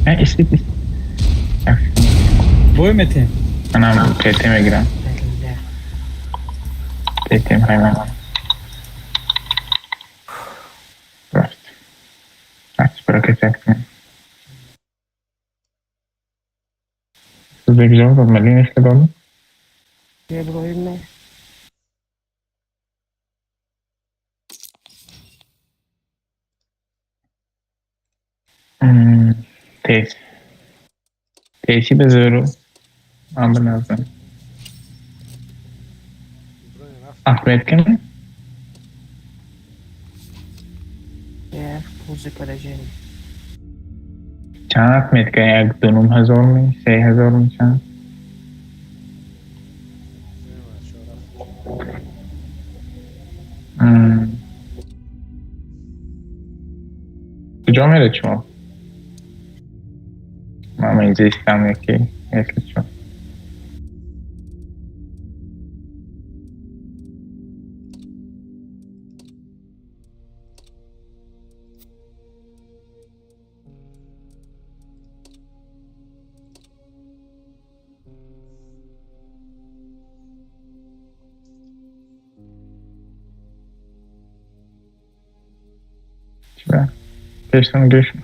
نه استیپ. بوی متین من پیتی میگیرم. پیتی میگیرم. Right. Espero que sea aquí. ¿Sus güzel oldu? Melin işte dolu. Teyze. Teyze bezoru. Ambın lazım. Ahmet kim? چند Ahmet که یک دونم هزار می 3000 می چند کجا میره شما؟ من اینجا ایستم یکی شما Geçtim geçtim.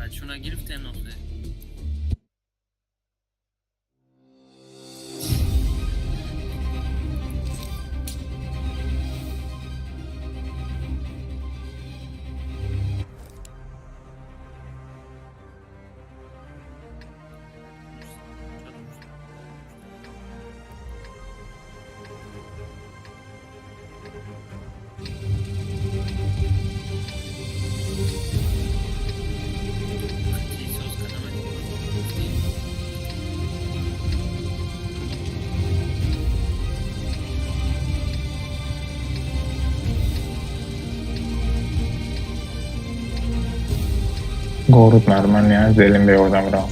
رایشون گرفتن آخه Город нормально, зелень бы его забрал.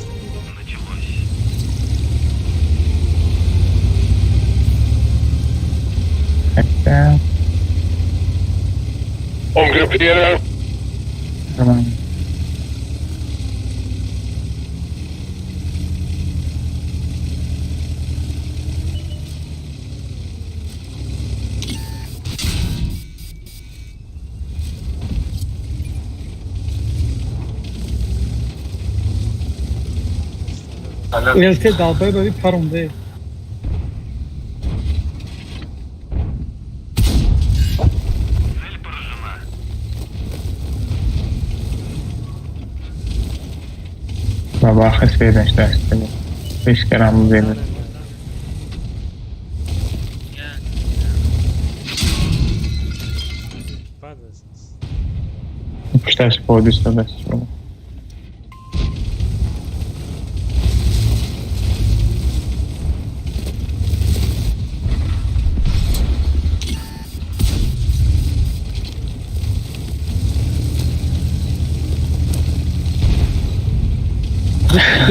Это... Omgrupperar. Нормально. الته دالبای ببین پرونده Baba خس پیداش داشت کنیم پیش کرم بزیدیم پشتش پودش داشت کنیم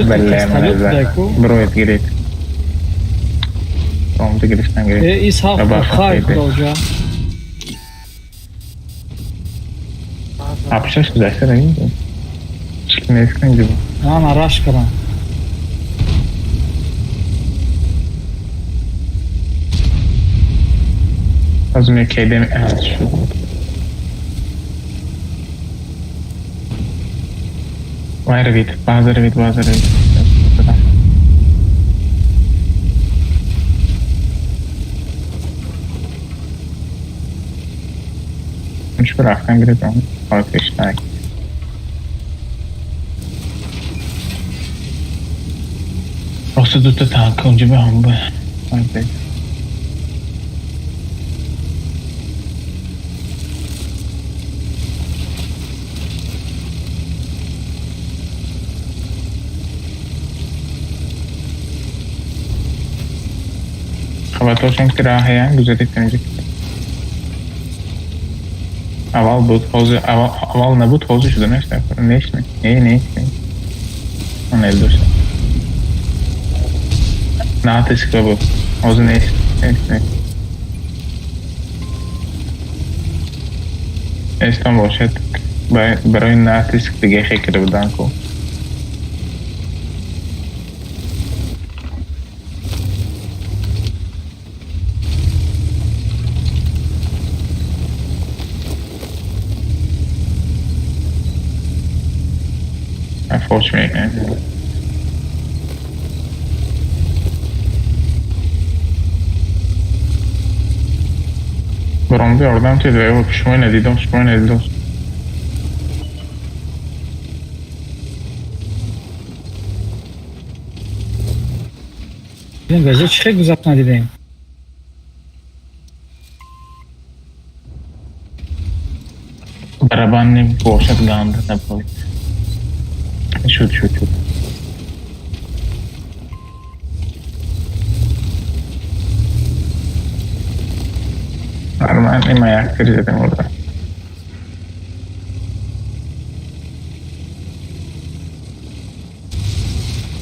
بله Касталют منزل дайку. بروید گرید رومده گرفتن گرید Из Baba, хавка хай haydi. куда Apşaş güzelse de iyi. Çıkın eskin gibi. Ана раш карам. Az önce K'de evet şu. Vay revit, bazı revit. مش برفتن گرید اون آتش نک راست دوتا تانک اونجا به هم باید خبرتاشون که راه هیان گذاری تنجی اول بود حوزه اول نبود حوزه شده نشته نشته نه اون el داشته نه تسکه بود حوزه نشته استان باشد برای نه تسک دیگه خیلی کرده بودن که Unfortunately. برام بیاردم که دیگه شما ندیدم Bizim gazete çıkık biz apna dedeyim. برابان باشد گانده نبود شد من این مایکتری زدم orada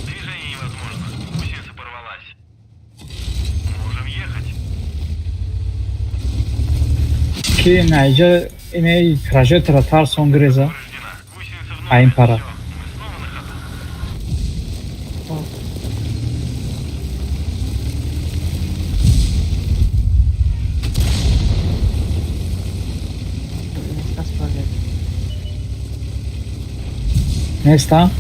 Движение невозможно. Гусеница порвалась. Можем ехать. Ki neyce yine trajektора tarson greza. Ayın para. Ne está?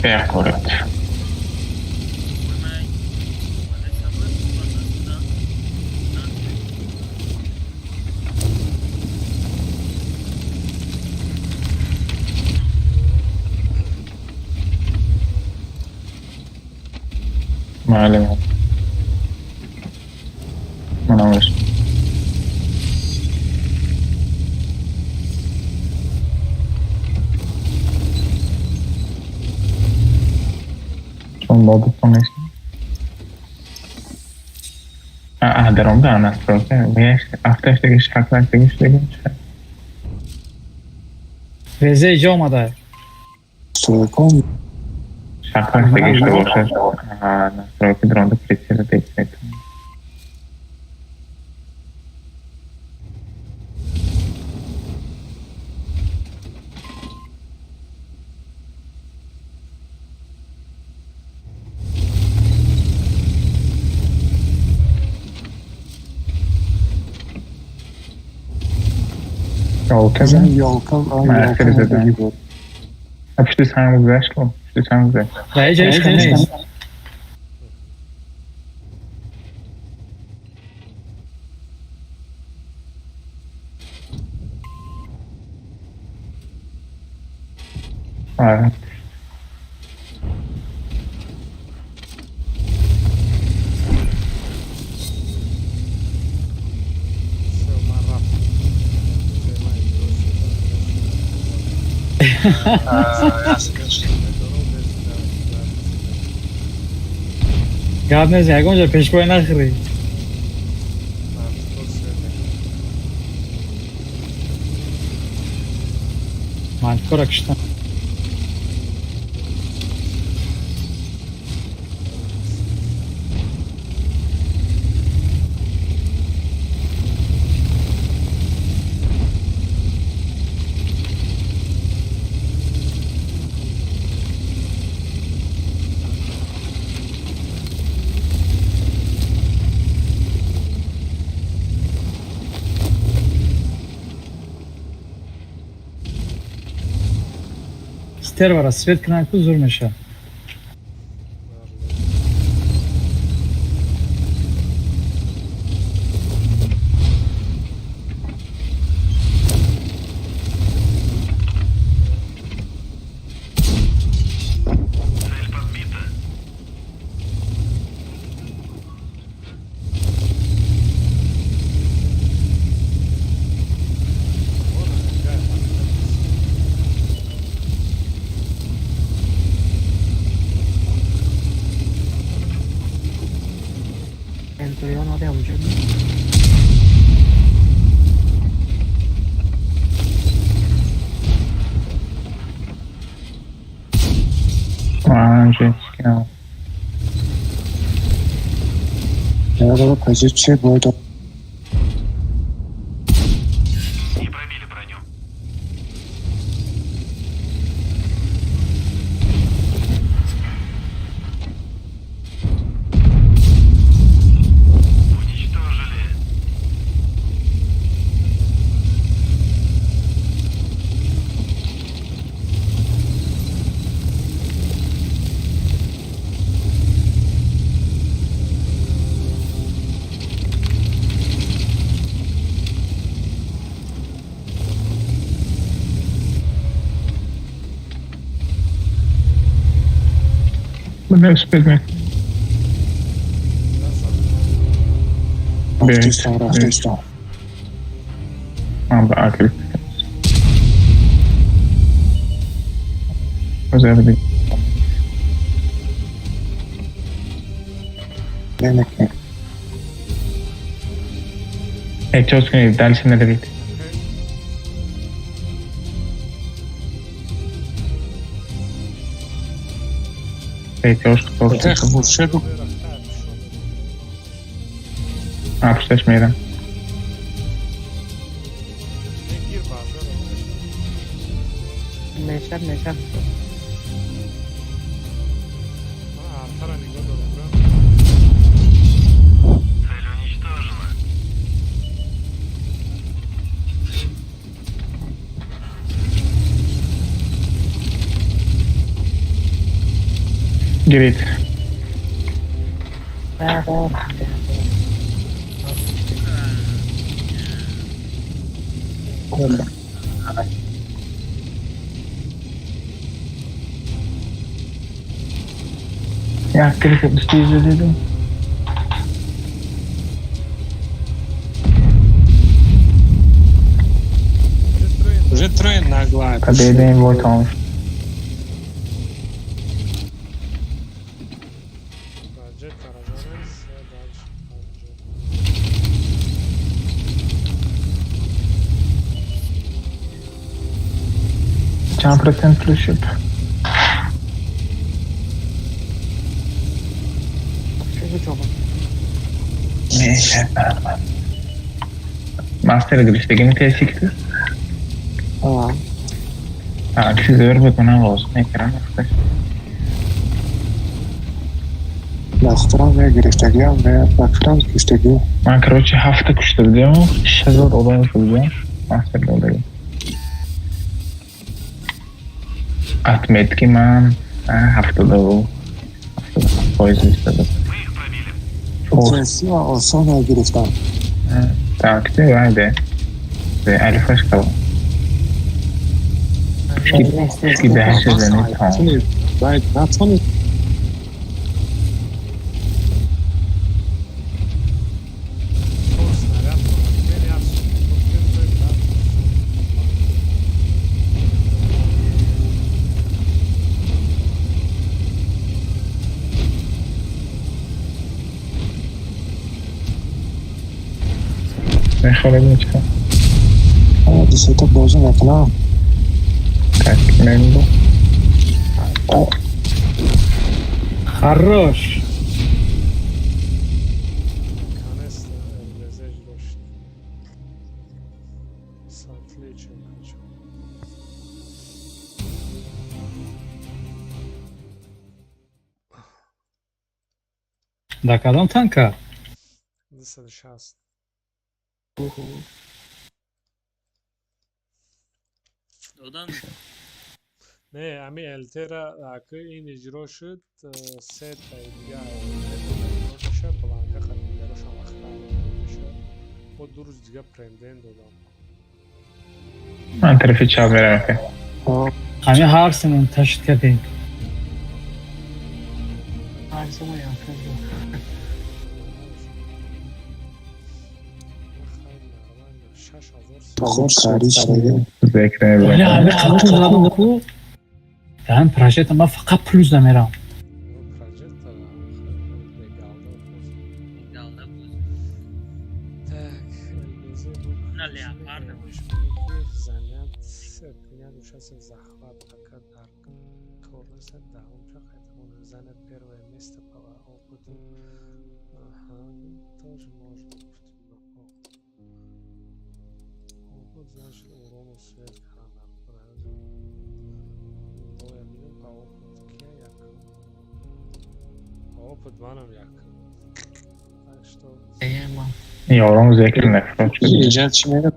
É correto. Malum. Mana var? Son modo con esto. Darım da anlatıyor. Ve after şartlar işte. Veze iyice olmadı. Şartlar işte boşver. Nasıl drone'da precision teknik. Yolka Merkez eden. Pişti sen güzel. Vece işlemeyiz. Evet. Все, Марап. یاد نیست اگه اونجا پیشگوی نخری mantık olarak işte. Ster var, svet kınaklı zurmeşa. Centurion oraya mı canım? Женский. Первая позиция будет Не пробили броню. Уничтожили. Bunu uspět. Артиста. Mám aktiv. Pozor, Чётко, дальше надо бить. Чётко, толстый. Apıştaş meydan. Meşer. Цель уничтожена. Grit. Ya, kritik üstü izledim. Уже трое нагло. Победим вот он. Чем процент плюшит? Neyse. Master girişteki tesikti. Size bakmana olsun ekran arkadaş. Nasıl ve girişteki ve bakıran girişteki. Ben короче hafta kuşları diyorum. Şazor olay yapacağım. Master'da olayım. Atmetki man haftada o. Haftada poison istedim. O sonra girişten. Takipte hadi. Ve Alfa çıkalım. Ki بحث زنی تمام میخوره میکنم دیستا بازی نکنم تکمیل نمیدو Хорош. Наконец-то ЛБЗ ждешь. С отличием хочу. Да кадом танка? 260. نه امی الترا اکو این اجرا شد سه تا دیگه اجرا شد بلانکا خریدارو شما خریدارو با 2 روز دیگه پرندن دادم من طرف چپ میرم که همه هرسمون تشت کردیم. خب خرید شده ذکر ولی نمیدونم همه قبول زدم کو. دارم پراجکت ما فقط پلوز نمیرم. захват пока Dark Corners да он поэтому занят первое место по опыту. Ага, тоже может быть. Опыт значит урон свет ханар, правильно? Ой, мне по опыту як. По опыт манам як. Так что یارم ذکر نفرم شد ایجاد چی میگه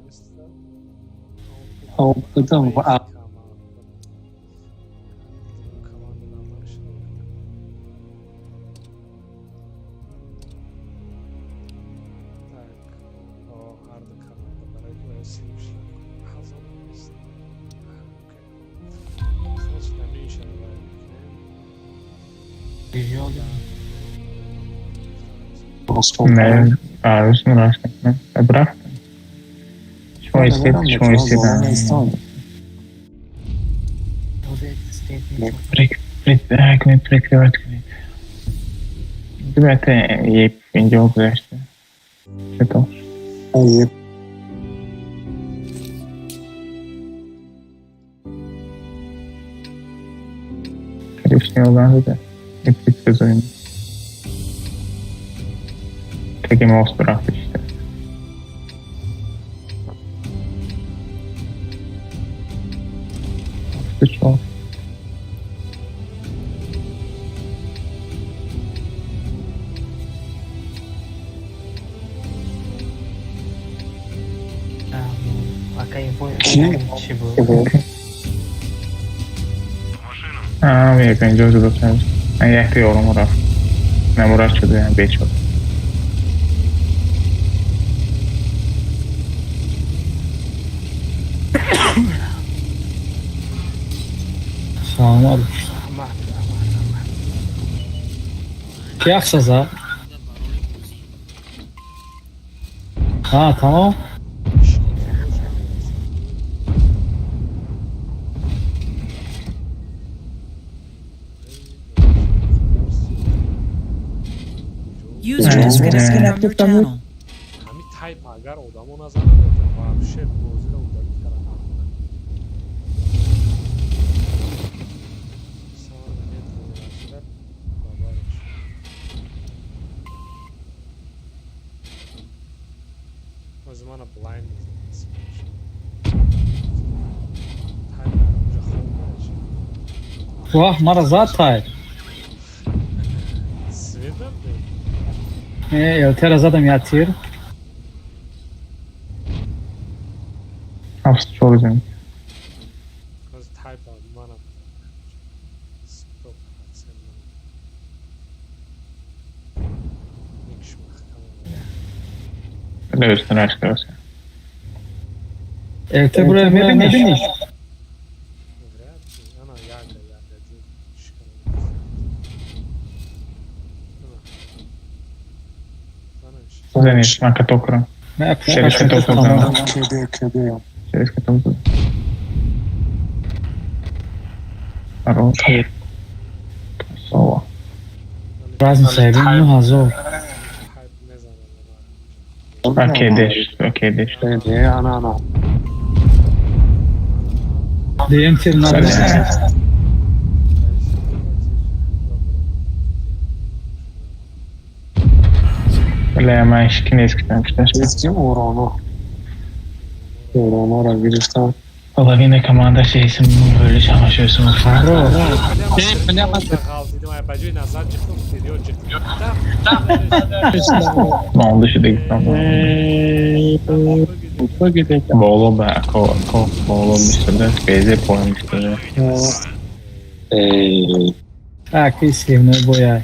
اوپدم و نه عروس مراشد نه برفتم شما استیدم پریک دوت کنید البته یک اینجا گذاشته چطور؟ خیلیش نیازم بده یک پریک بذاریم که ماوس برافت شده چون یک اینجا رو بکنم من یک یارم رفت نمورد شده هم بیت شد Tamam. Yaxşı. Ha, tamam. User disconnected from your channel. همین تایپ اگر آدمو نزنه вообще بازی رو اونجوری خراب میکنه. من بلایند Vah, mara zat tayt. Svedem Eu teraz zadam ja tir. Hapsi çok güzel. Because type of mana stop Öyle üstüne açtırırız. Evte buraya verilmiş. Занес, мака токра. من Через پوشش کتاب تمام خوندم. Через каток. Хорош. Красава. разница есть 9000 Окей, деш. دیم تیر نداره Бля, маешь кинеск там, что Половина команды сейсим böyle çalışıyorsun. Хорош بجوی نظر جفتم ویدیو جفتم Non dışı değil tamam. Bolo be, ako, bolo mister, beze pojem mister. так и сливной бояй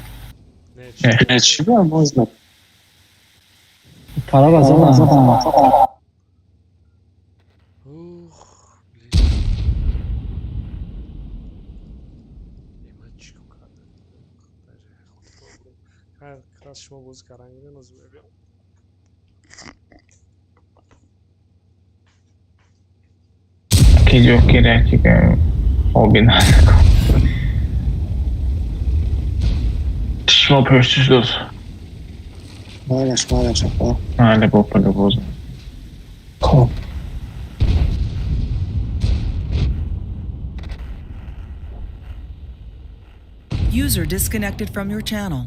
para razana Раз شما بازی کردن از ببین Che giochi recchi che ho binato. Şma pörsüz olsun. Hala bu para bozma. User disconnected from your channel.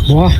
Vah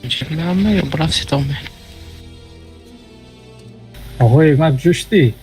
Чекнаме, брат си томе. آقا حکمت جشتی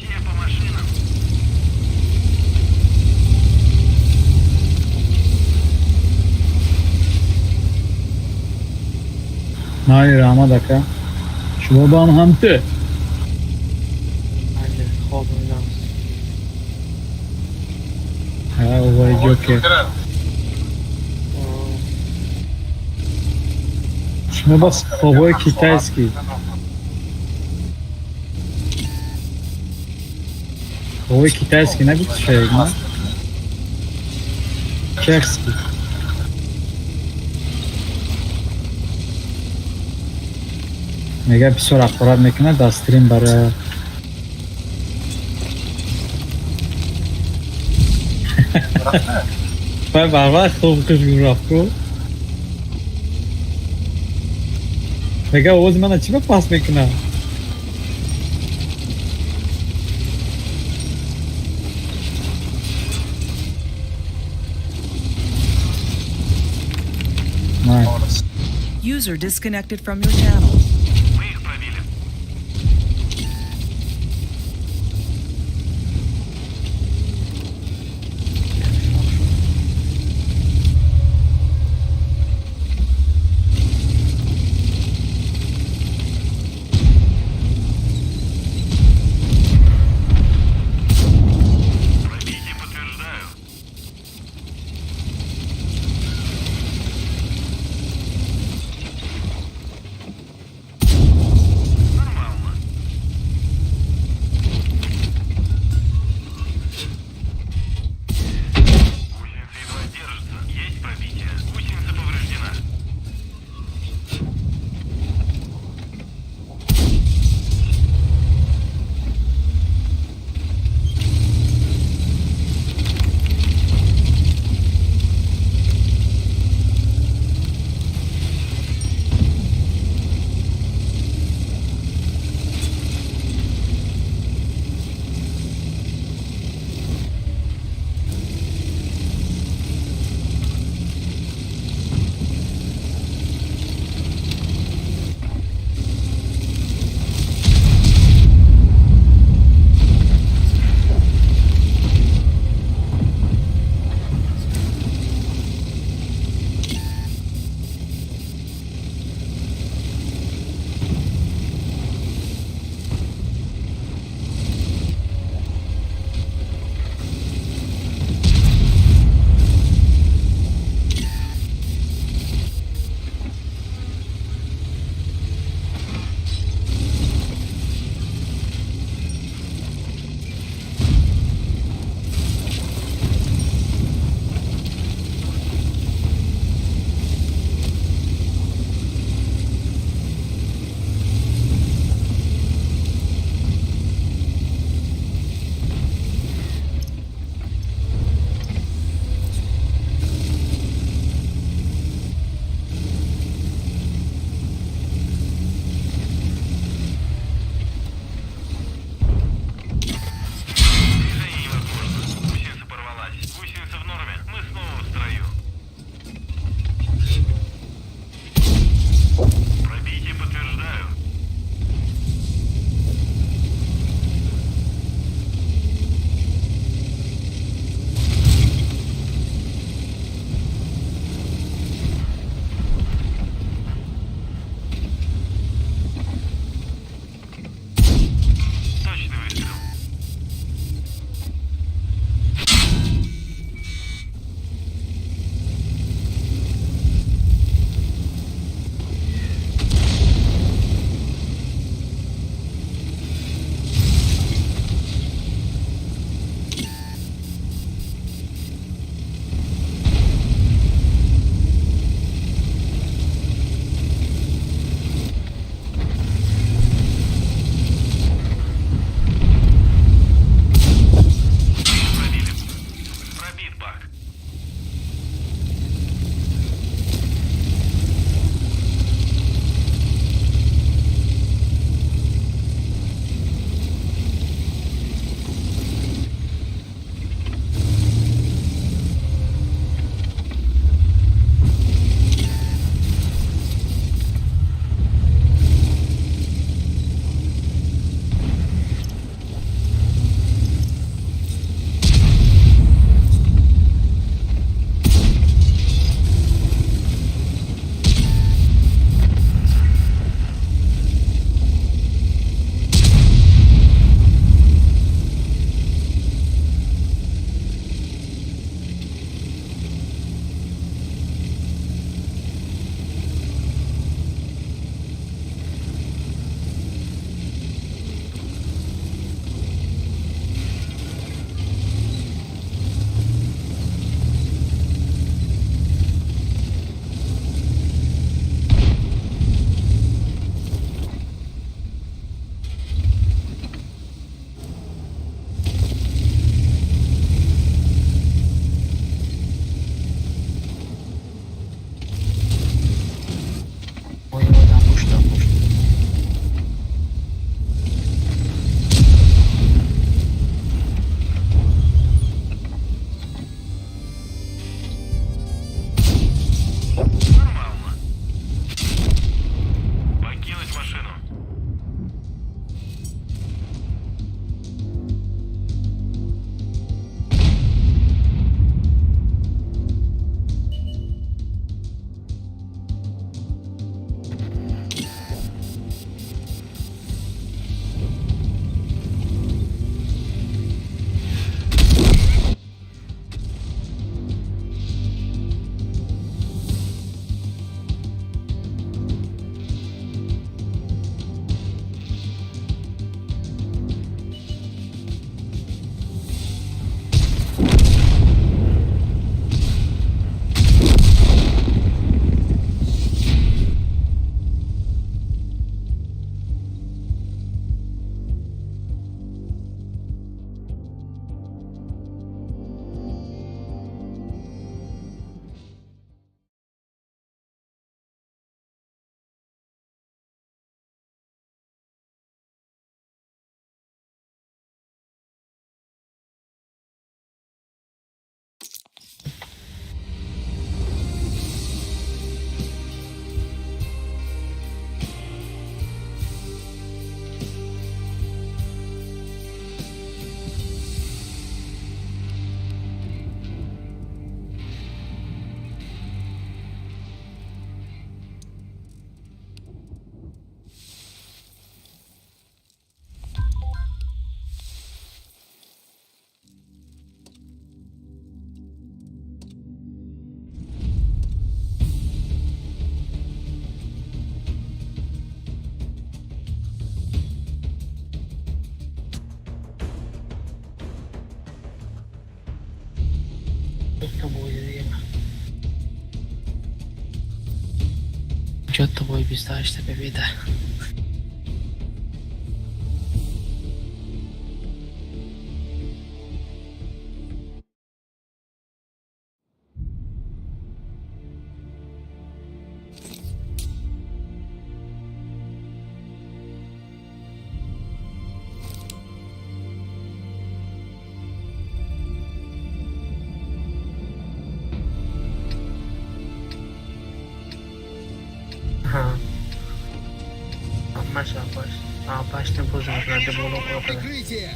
Все по машинам. hayır ama dakika şu babam hamtı Hadi, xo'p o'ynaymiz. ha o joker şuna bas ковбой китайский ковбой китайский ne bir şey mi? Чешский میگه بسیار اخبارات میکنه دسترین برای باید برای خوب کشون رفت کو میگه اوز من چی پاس میکنه نه User disconnected from your channel. Мы их пробили. Пробитие подтверждаю. Jotta boyu diyeyim. Jotta boy bizde işte bebeği de. हाँ amma shabash başta bozorlarda bo'lib o'tiradi.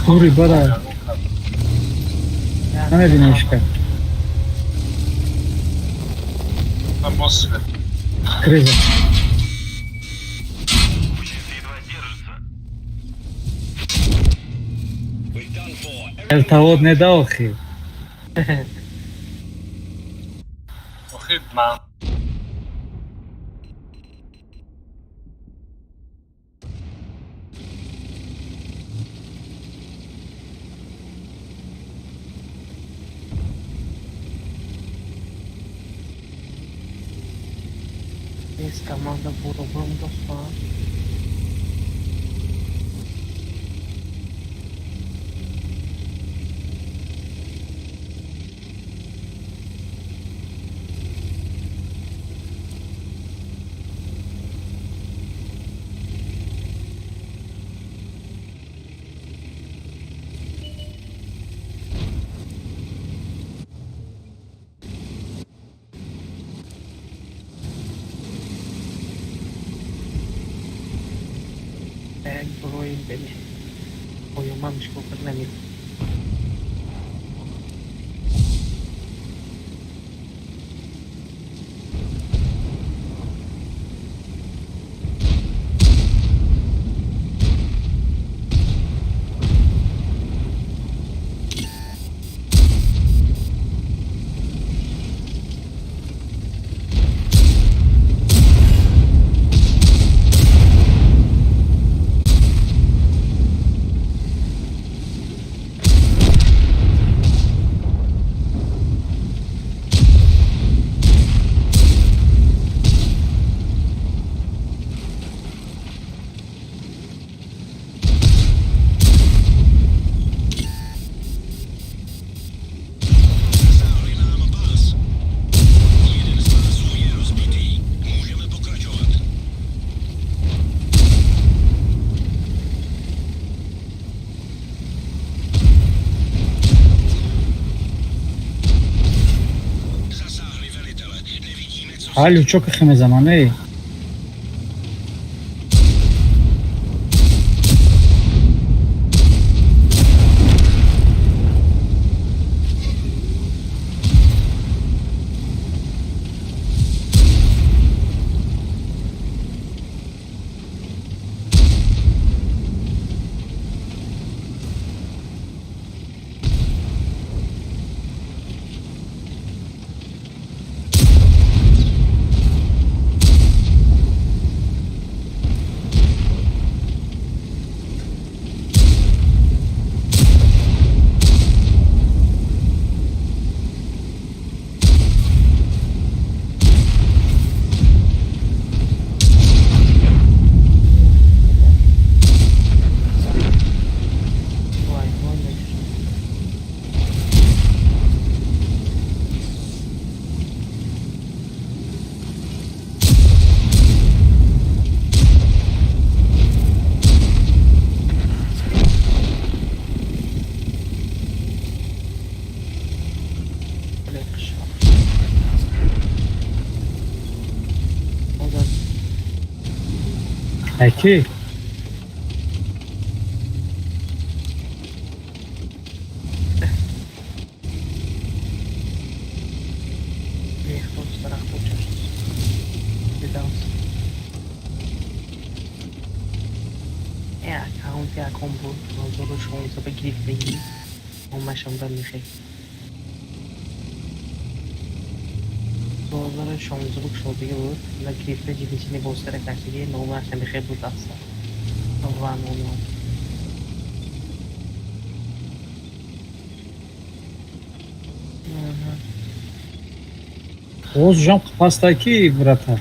Kuri bada. Ne dinleşka? Kriza. التواد نداخل وخدمة Jest komanda budowy dostała. Broin beni. Uyumamış bu kadar emin. حالو çok خیمه زمانه Peki. Mehros tarafta uçuyoruz. Bir daha olsun. اکانت اکان بود موضوع رو 16 بگیرید بگیرید اون مشامدن میشه 2016 بود شما دیگه بود و گریفته جلیچینی بوستر کشیدی نوم هشتن بخیر بود اصلا و نوم Oğuz jam pastaki brata.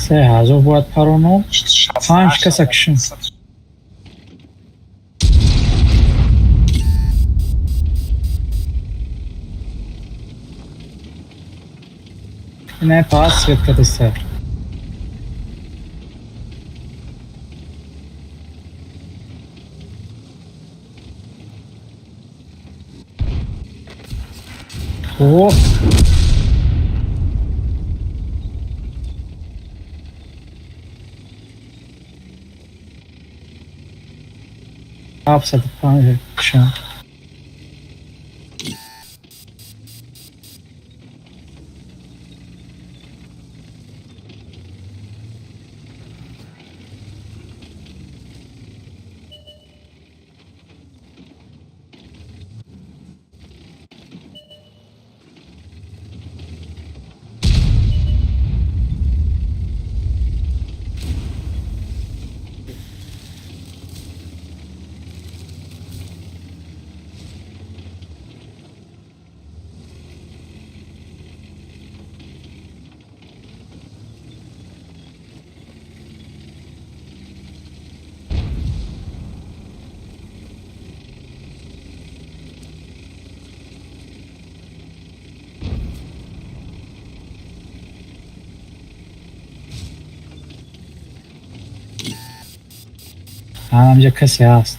سه هزار باید پرانو 5 کس اکشن نه پاس سویت کده سر اوه Hapset falan şu an. همینجا کسی هست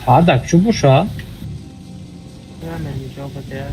Adak çubuğu şu an. Hemen cevap eder.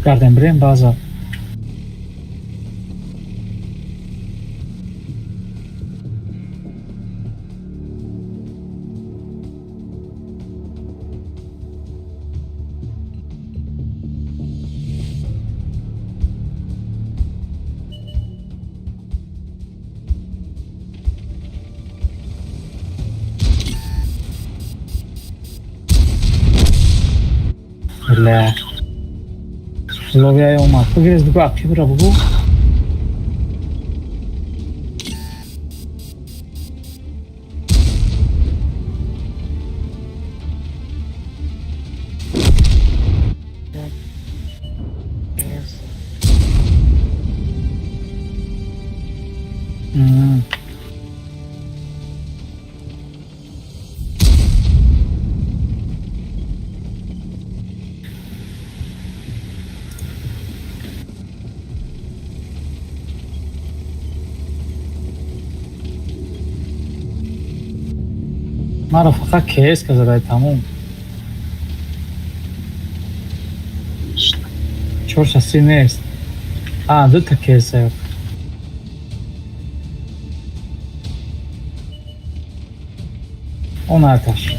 کردم بریم بازار لا لوبیا اومد بگیرز بگو اپی برا بگو مرا فقط کیس که زده تموم چور شخصی نیست دو تا کیسه اون آتش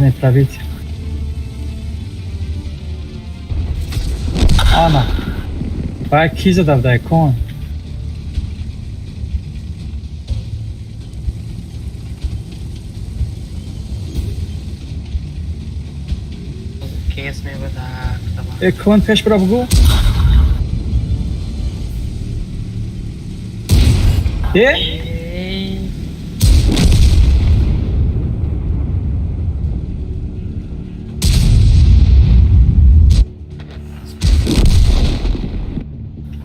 не правите Ana. Vai kiza da daikon. Case में बता एक कौन पेश पर बगो ये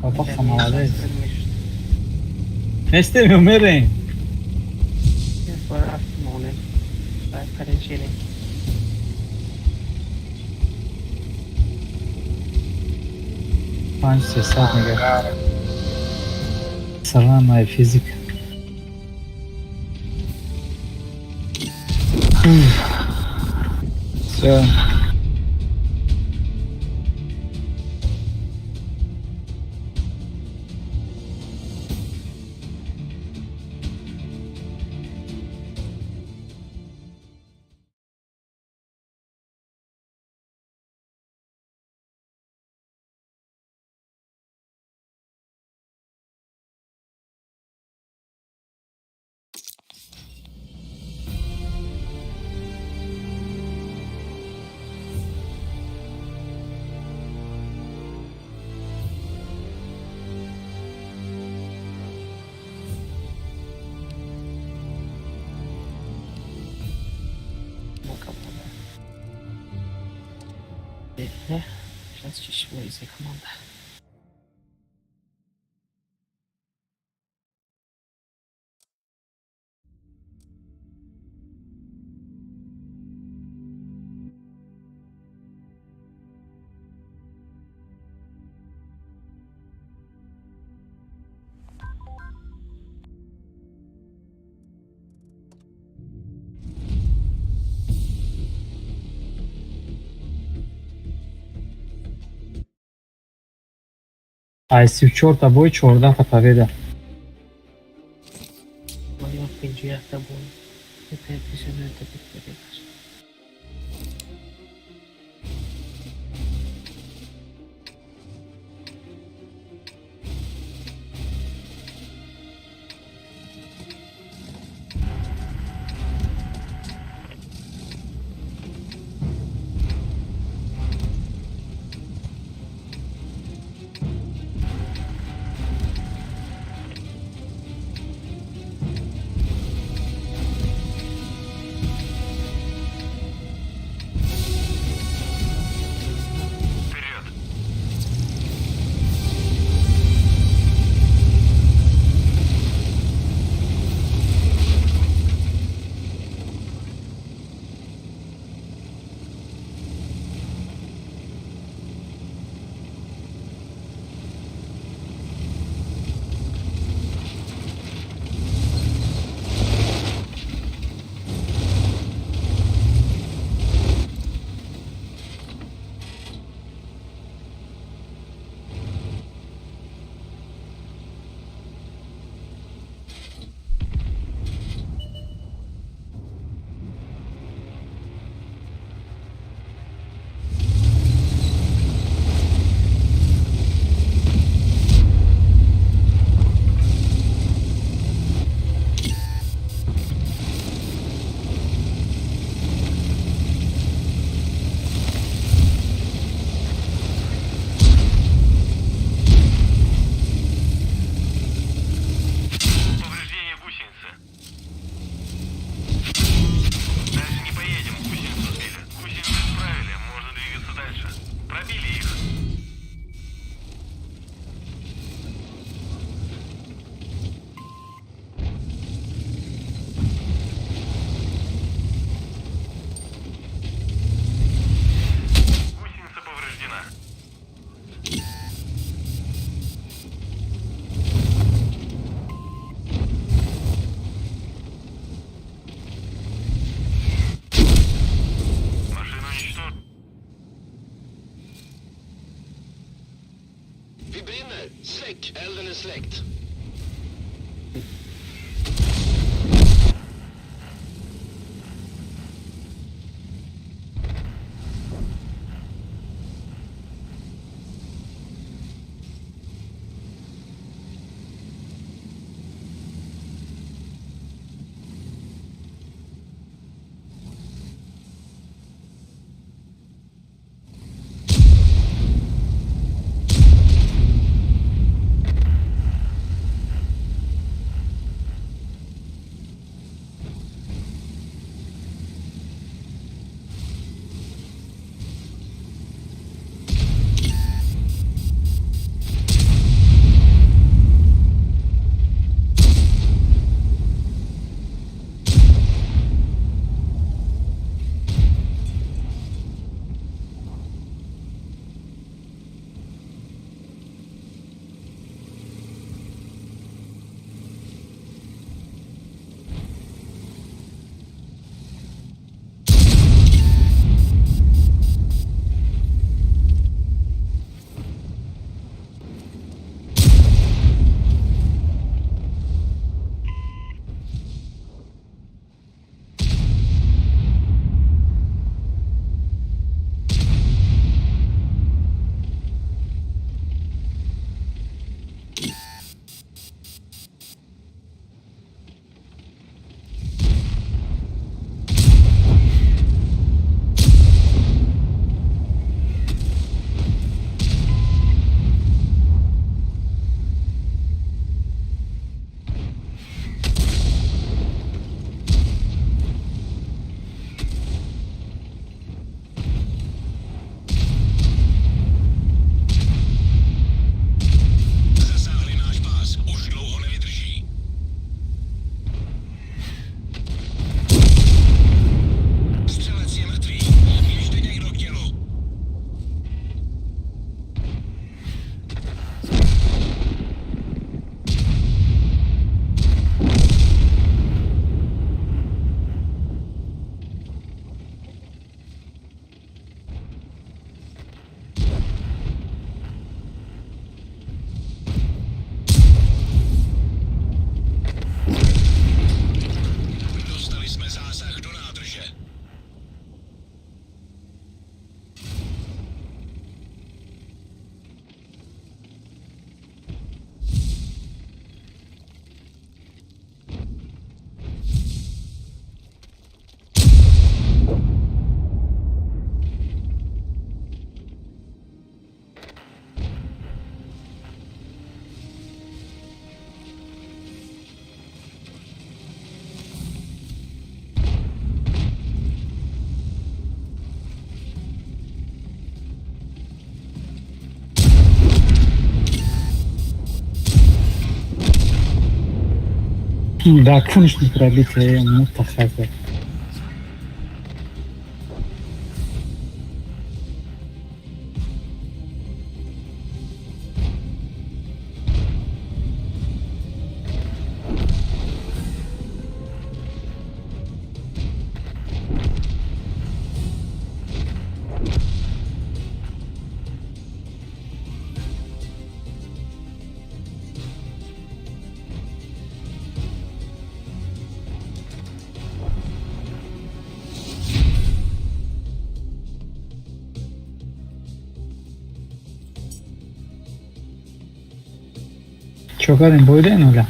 Kapak samaladayız. Ne istemiyorum Eren? Panç sesat mı gel? Salam fizik. Все. Сейчас чуть-чуть язык команда. IC4 та бой 14 победа. Моя пенджия с тобой. Это эпизод, это победа. Да, конечно, пробитие мутахаза. Giocare voi dai nulla.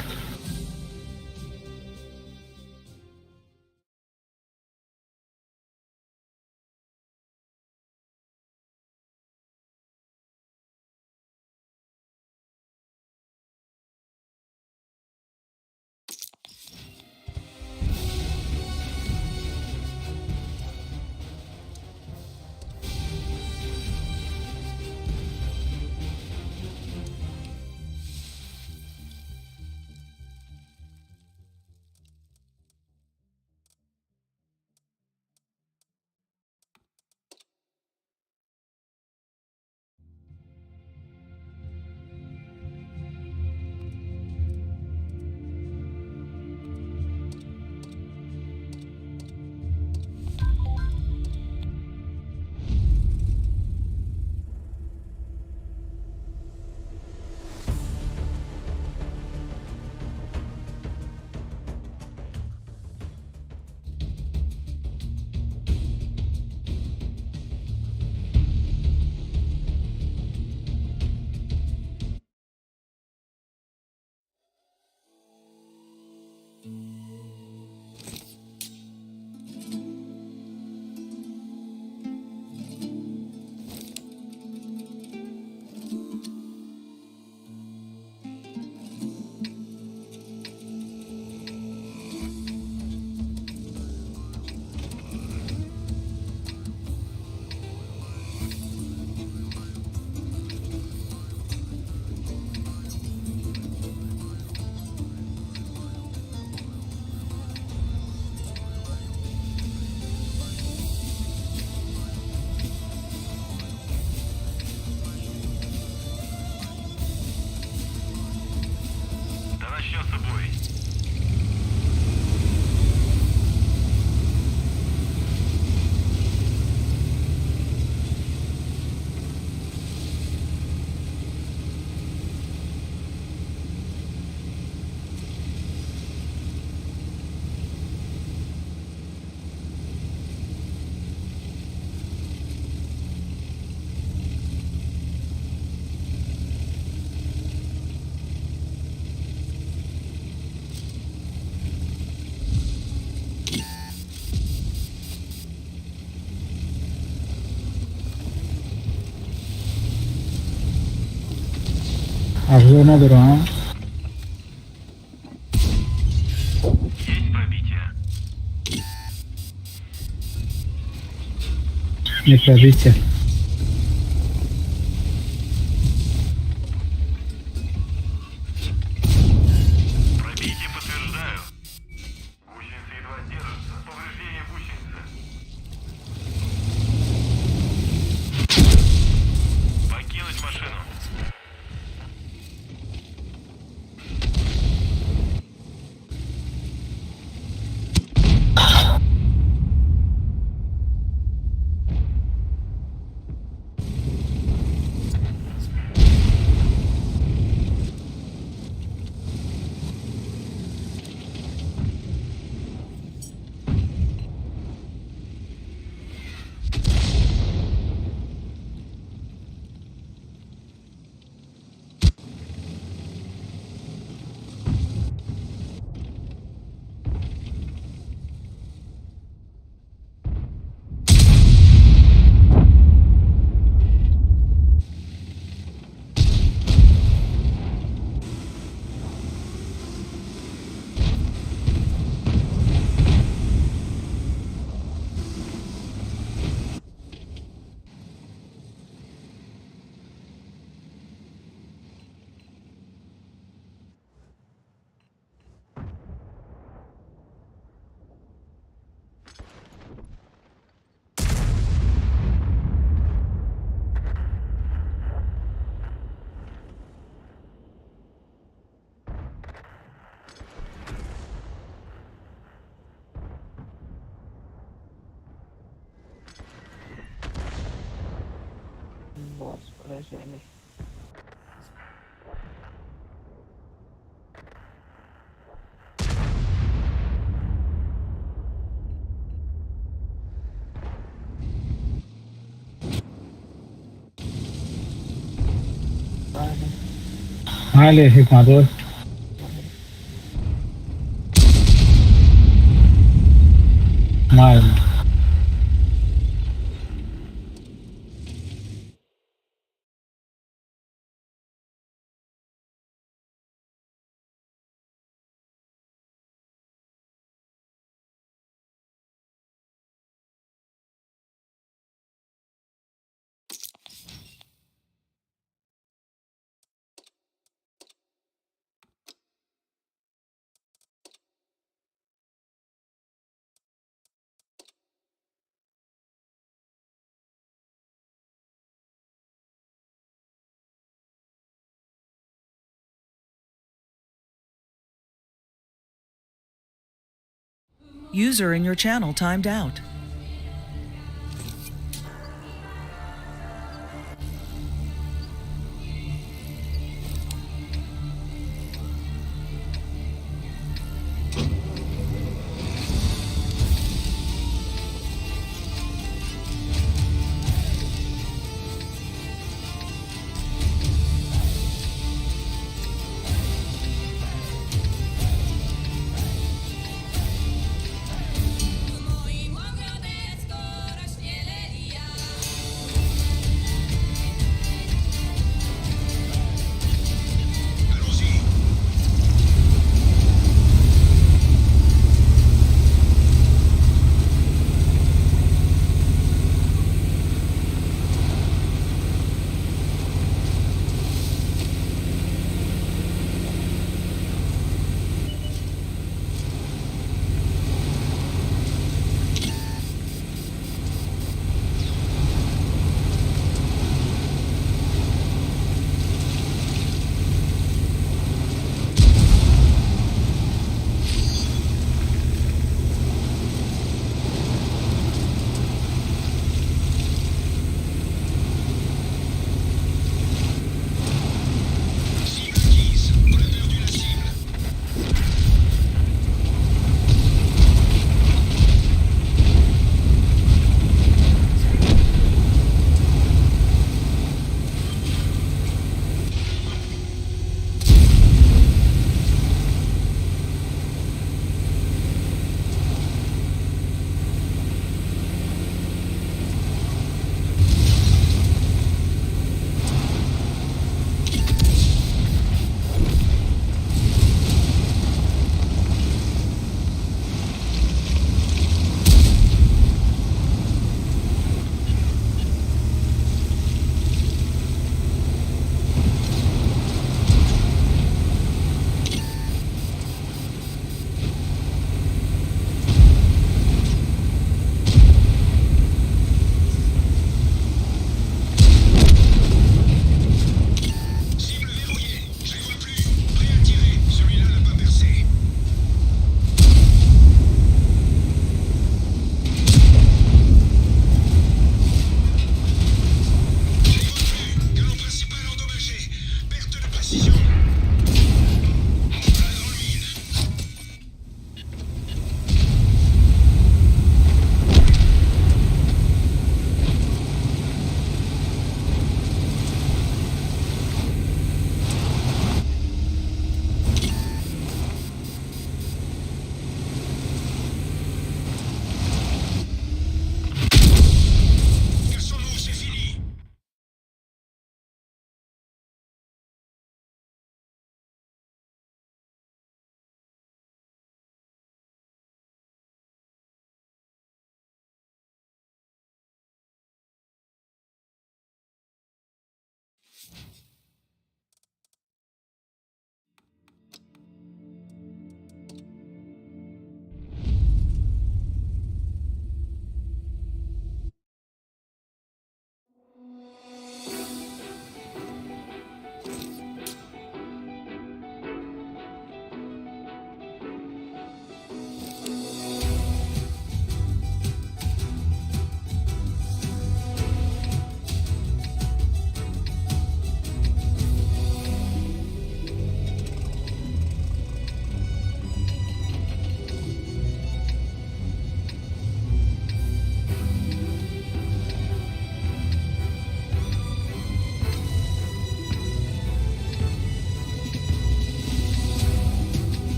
начнется бой. обзор ندارم. Есть пробитие. Не пробитие. Пробитие подтверждаю. Гусеницы едва держатся. Повреждение гусеницы. Покинуть машину. Allez, Hikmator. Mal. User in your channel timed out.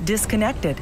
disconnected.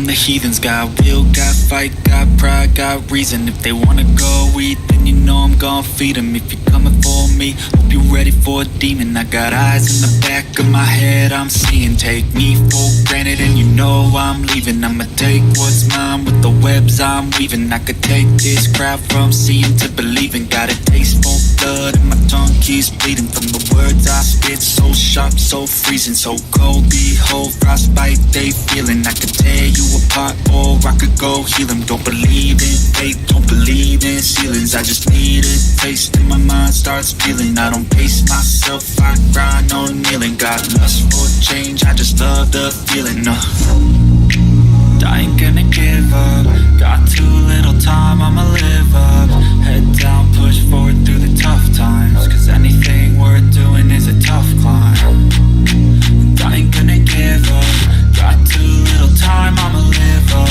from the heathens. Got will, got fight, got pride, got reason. If they wanna go eat, then you know I'm gon' feed them. If you're coming for me, hope you're ready for a demon. I got eyes in the back of my head, I'm seeing. Take me for granted and you know I'm leaving. I'ma take what's mine with the webs I'm weaving. I could take this crowd from seeing to believing. Got a taste for blood and my tongue keeps bleeding from the words I spit. So sharp, so freezing, so cold. Behold, frostbite they feeling. I could tear you apart or I could go heal them. Don't believe in fate, don't believe in ceilings. I just need a taste and my mind starts feeling. I don't pace myself, I grind on kneeling. Got lust for change, I just love the feeling. I ain't gonna give up. Got too little time, I'ma live up. Head down, push forward through the tough times. Cause anything worth doing is a tough climb. I ain't gonna give up. Got too little time, I'ma live up.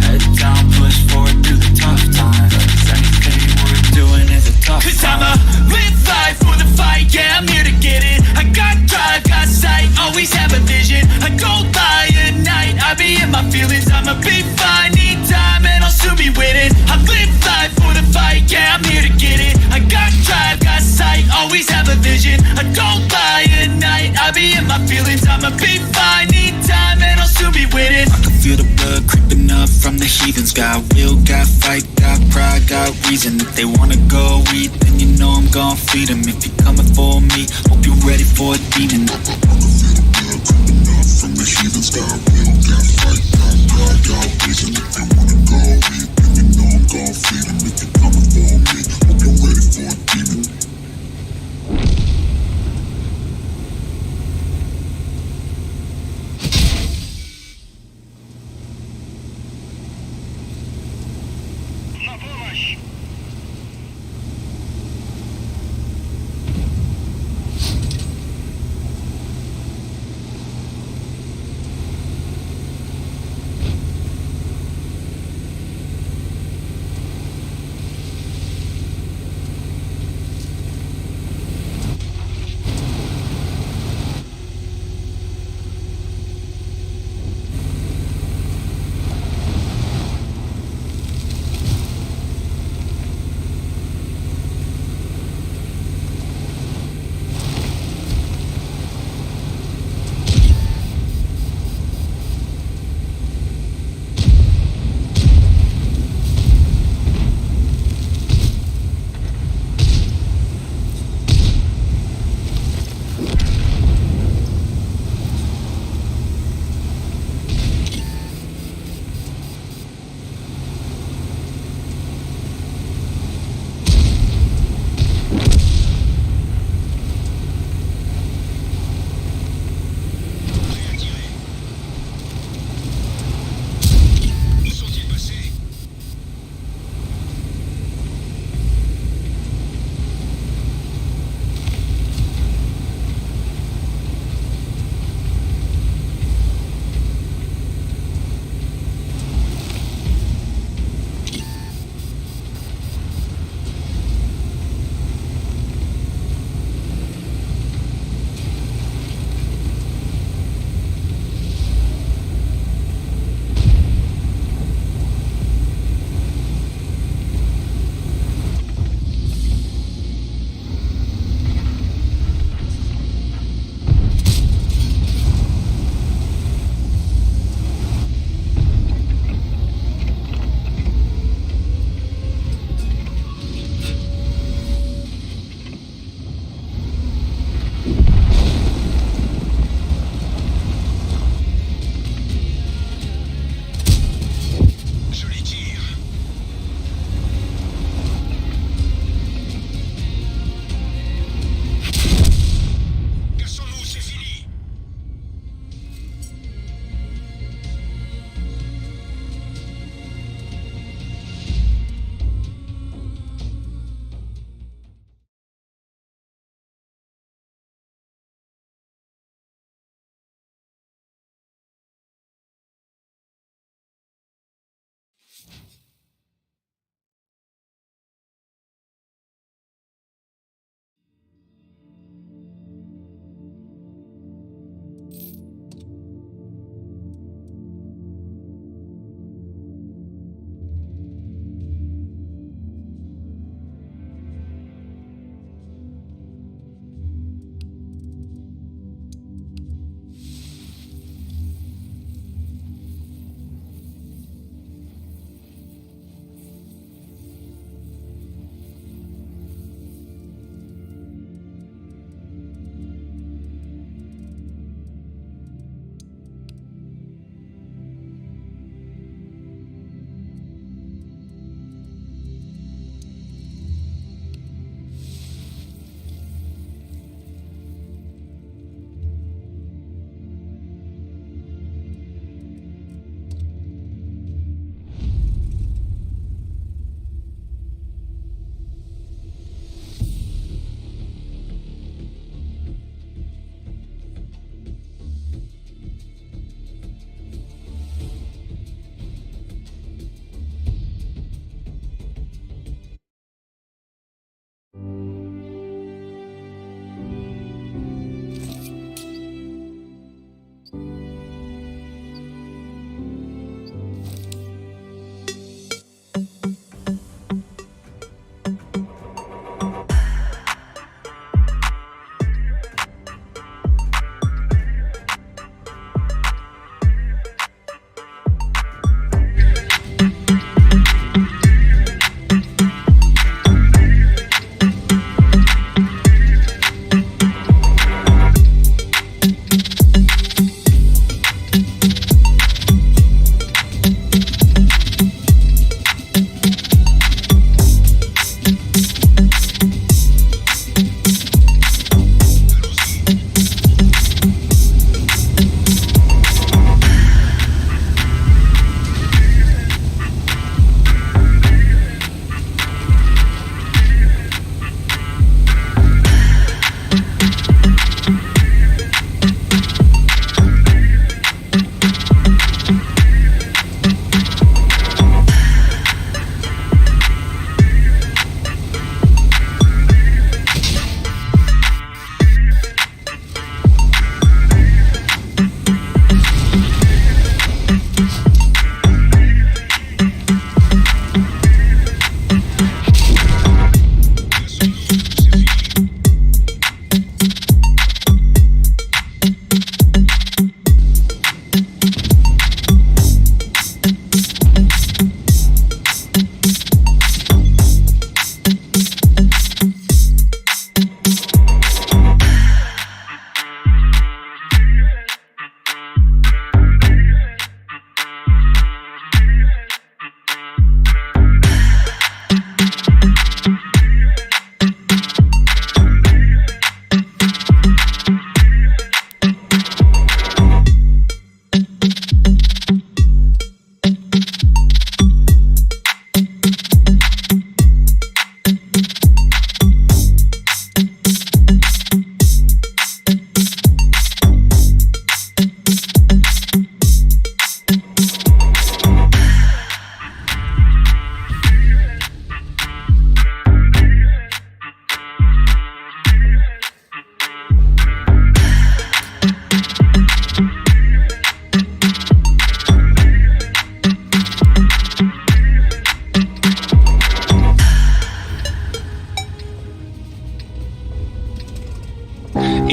Head down, push forward through the tough times. Cause anything worth doing is a tough climb. Cause I'ma live life for the fight, yeah, I'm here to get it. I got drive, got sight, always have a vision. I don't lie at night, I be in my feelings. I'ma be fine, need time and I'll soon be winning. I live life for the fight, yeah, I'm here to get it. I got drive, got sight, always have a vision. I don't lie at night, I be in my feelings. I'ma be fine, need time and I'll soon be winning. I can feel the blood creeping up from the heathens. Got will, got fight, got pride, got reason. If they wanna go eat, then you know I'm gon' feed them. If you're coming for me, hope you're ready for a demon. I can feel the blood creeping up from the heathens. Got will, got fight, got pride, got reason. If they wanna go eat, then you know I'm gon' feed them. If you're coming for me, hope you're ready for a demon.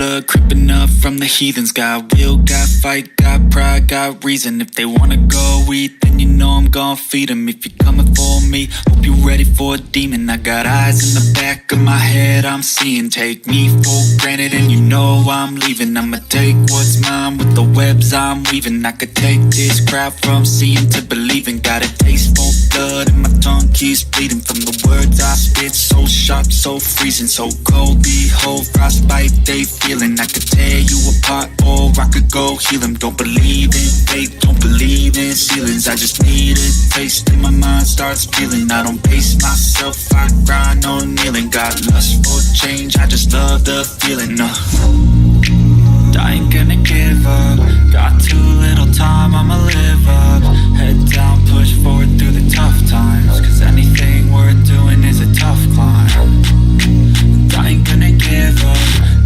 blood creeping up from the heathens. Got will, got fight, got pride, got reason. If they wanna go eat, then you know I'm gon' feed them. If you're coming for me, hope you're ready for a demon. I got eyes in the back of my head, I'm seeing. Take me for granted and you know I'm leaving. I'ma take what's mine with the webs I'm weaving. I could take this crowd from seeing to believing. Got a taste for blood and my tongue keeps bleeding. From the words I spit, so sharp, so freezing, so cold. Behold, frostbite they feeling. I could tear you apart or I could go heal them. Don't believe in fate, don't believe in ceilings. I just need a taste and my mind starts feeling. I don't pace myself, I grind on kneeling. Got lust for change, I just love the feeling. I ain't gonna give up. Got too little time, I'ma live up. Head down, push forward through the tough times. Cause anything worth doing is a tough climb. I ain't gonna give up.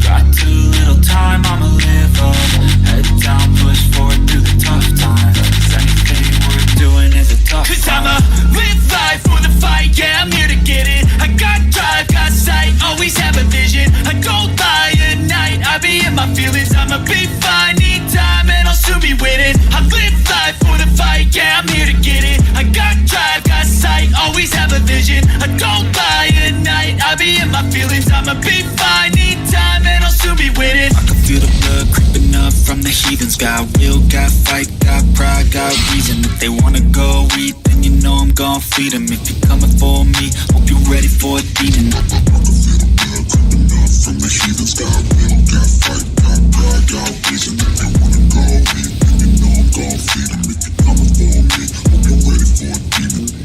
Got too little time, I'ma live up. Head down, push forward through the tough times. Cause anything worth doing is a tough climb. Cause I'ma live life for the fight, yeah, I'm here to get it. I got drive, got sight, always have a vision. I don't lie at night, I be in my feelings. I'ma be fine, need time and I'll soon be winning. I live life for the fight, yeah, I'm here to get it. I got drive, got sight, always have a vision. I don't lie at night, I be in my feelings. I'ma be fine, need time and I'll soon be winning. I can feel the blood creeping up from the heathens. Got will, got fight, got pride, got reason. If they wanna go eat, then you know I'm gon' feed them. If you're coming for me, hope you're ready for a demon. I can feel the blood creeping up from the heathens. Got will, got fight, got pride, got reason. If they wanna go eat, then you know I'm gon' feed them. If you're coming for me, hope you're ready for a demon.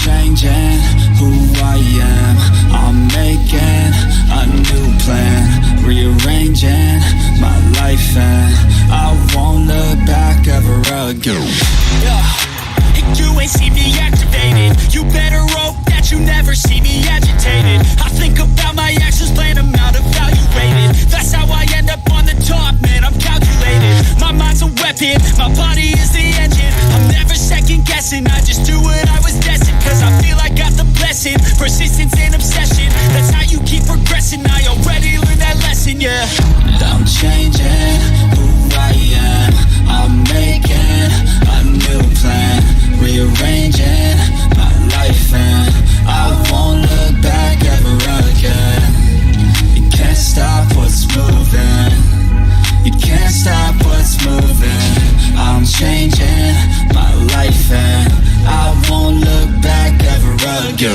Changing who I am, I'm making a new plan, rearranging my life and I won't look back ever again. And you ain't see me activated, you better hope that you never see me agitated. I think about my actions, plan them out, evaluated. That's how I end up on the top, man, I'm calculated. My mind's a weapon, my body is the engine. I'm never second guessing, I just do what I was destined. Cause I feel I got the blessing, persistence and obsession. That's how you keep progressing, I already learned that lesson, yeah. I'm changing who I am, I'm making a new plan, rearranging my life and I won't look back ever again. You can't stop what's moving, you can't stop what's moving. I'm changing my life and I won't look back ever again.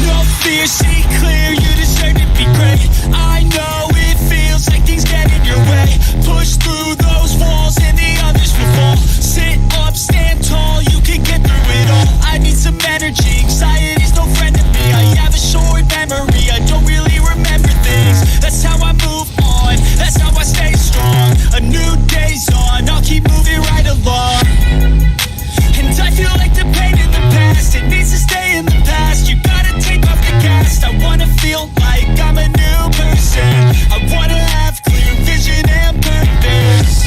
No fear, see clear, you deserve to be great. I know it feels like things get in your way. Push through those walls and the others will fall. Sit up, stand tall, you can get through it all. I need some energy, anxiety's no friend to me. I have a short memory, I don't really remember things. That's how I move on, that's how I stay strong. A new day's on, I'll keep moving right along. And I feel like the pain in the past, it needs to stay in the past. You gotta take off the cast. I wanna feel like I'm a new person. I wanna have clear vision and purpose.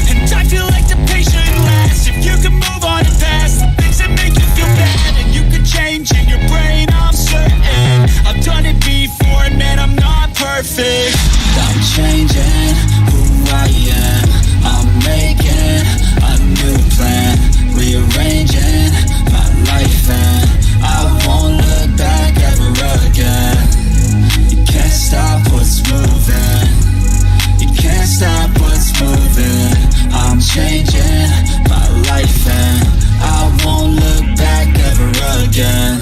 And I feel like the pain shouldn't last. If you can move on and past the things that make you feel bad, and you can change in your brain, I'm certain. I've done it before, and man, I'm not perfect. I'm changing who I am, I'm making a new plan, rearranging my life and I won't look back ever again. You can't stop what's moving, you can't stop what's moving. I'm changing my life and I won't look back ever again.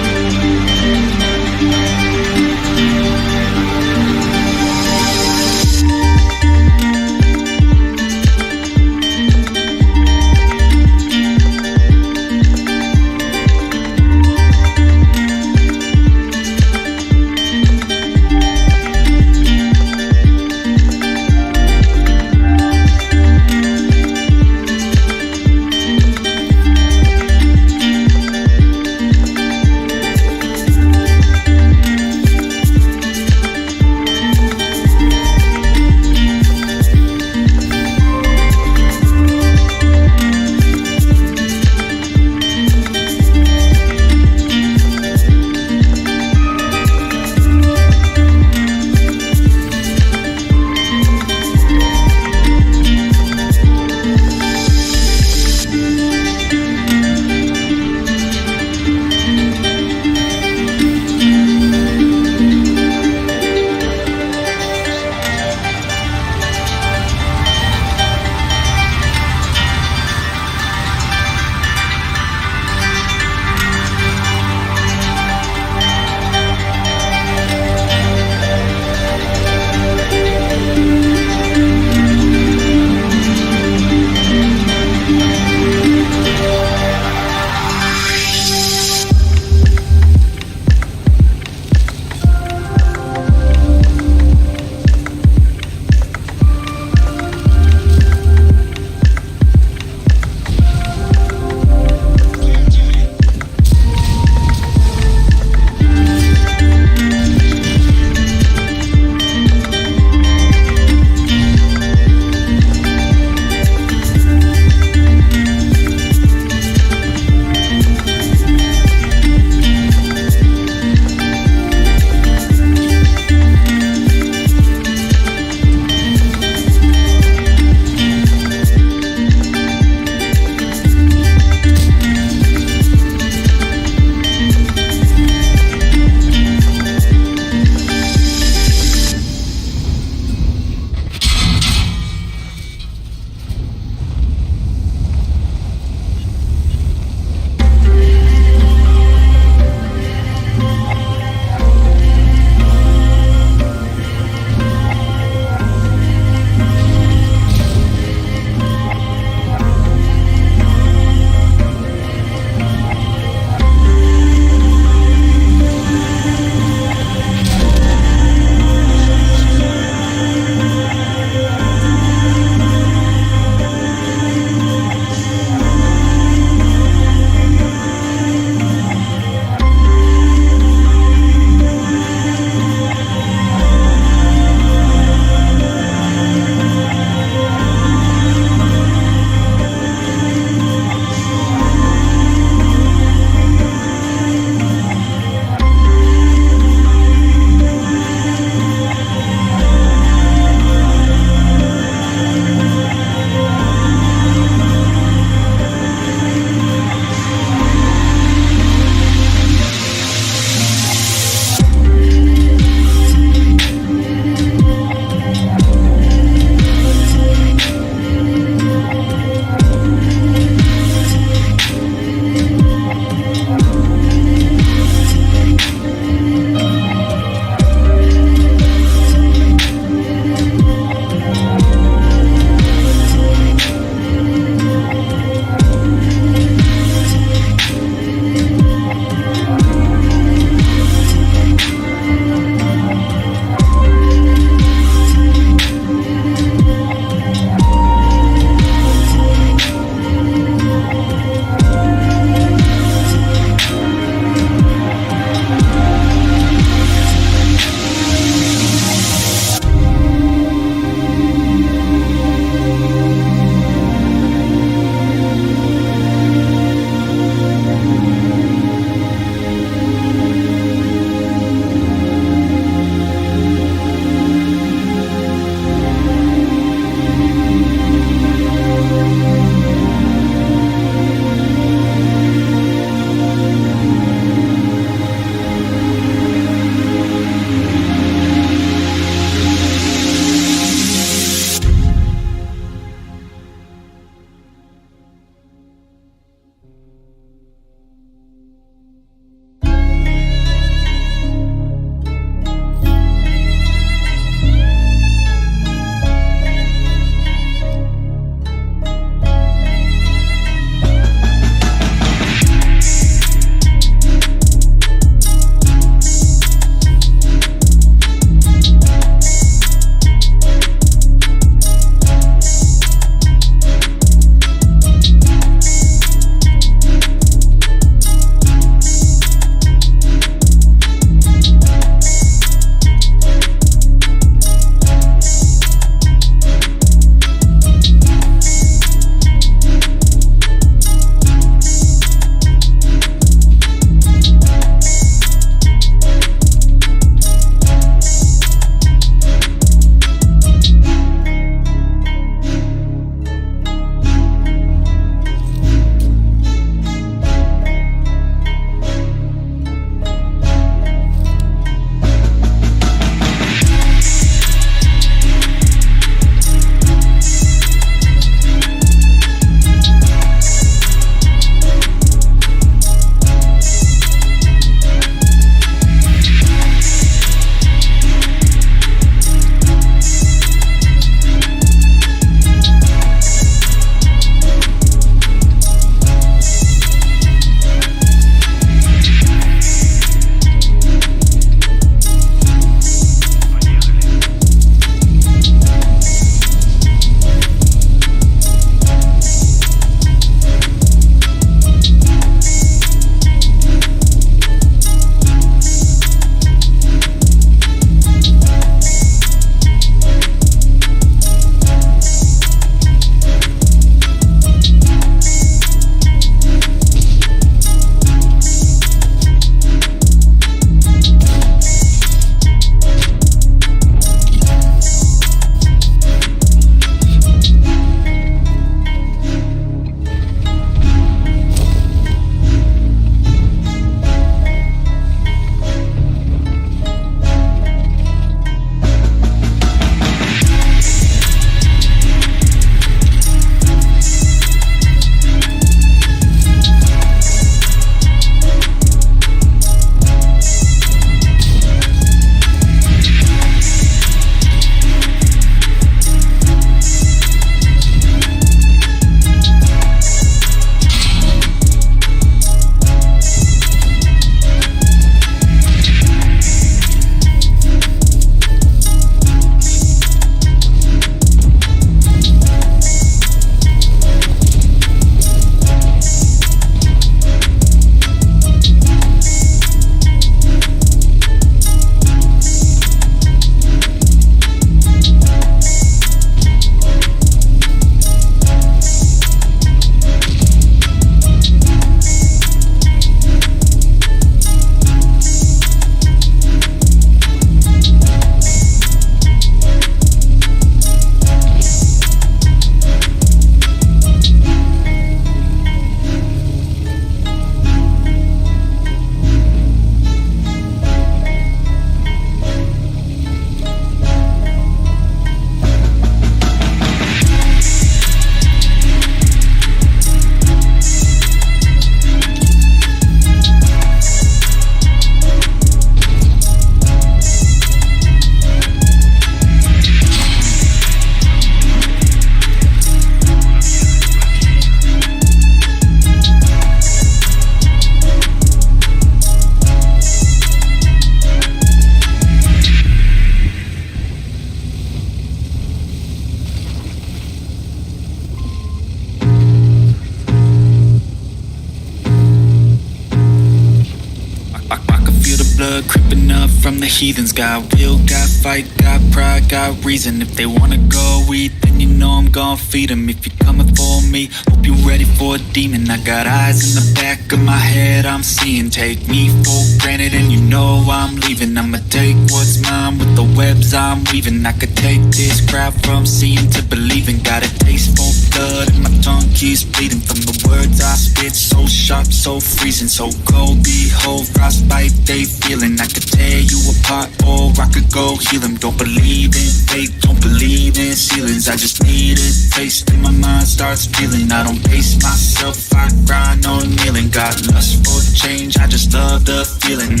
can feel the blood creeping up from the heathens. Got will, got fight, got pride, got reason. If they wanna go eat, then you know I'm gon' feed them. If you're coming for me, hope you're ready for a demon. I got eyes in the back of my head, I'm seeing. Take me for granted and you know I'm leaving. I'ma take what's mine with the webs I'm weaving. I could take this crowd from seeing to believing. Got a taste for blood and my tongue keeps bleeding from the words I spit. So sharp, so freezing, so cold. Behold, frostbite they feeling. I could tear you apart or I could go heal them. Don't believe in fate, don't believe in ceilings. I just need a taste and my mind starts feeling. I don't pace myself, I grind on kneeling. Got lust for change, I just love the feeling.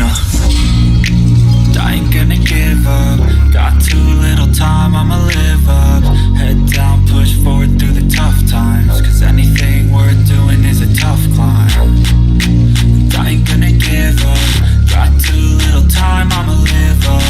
I ain't gonna give up. Got too little time, I'ma live up. Head down, push forward through the tough times. Cause anything worth doing is a tough climb. I ain't gonna give up. Got too little time, I'ma live up.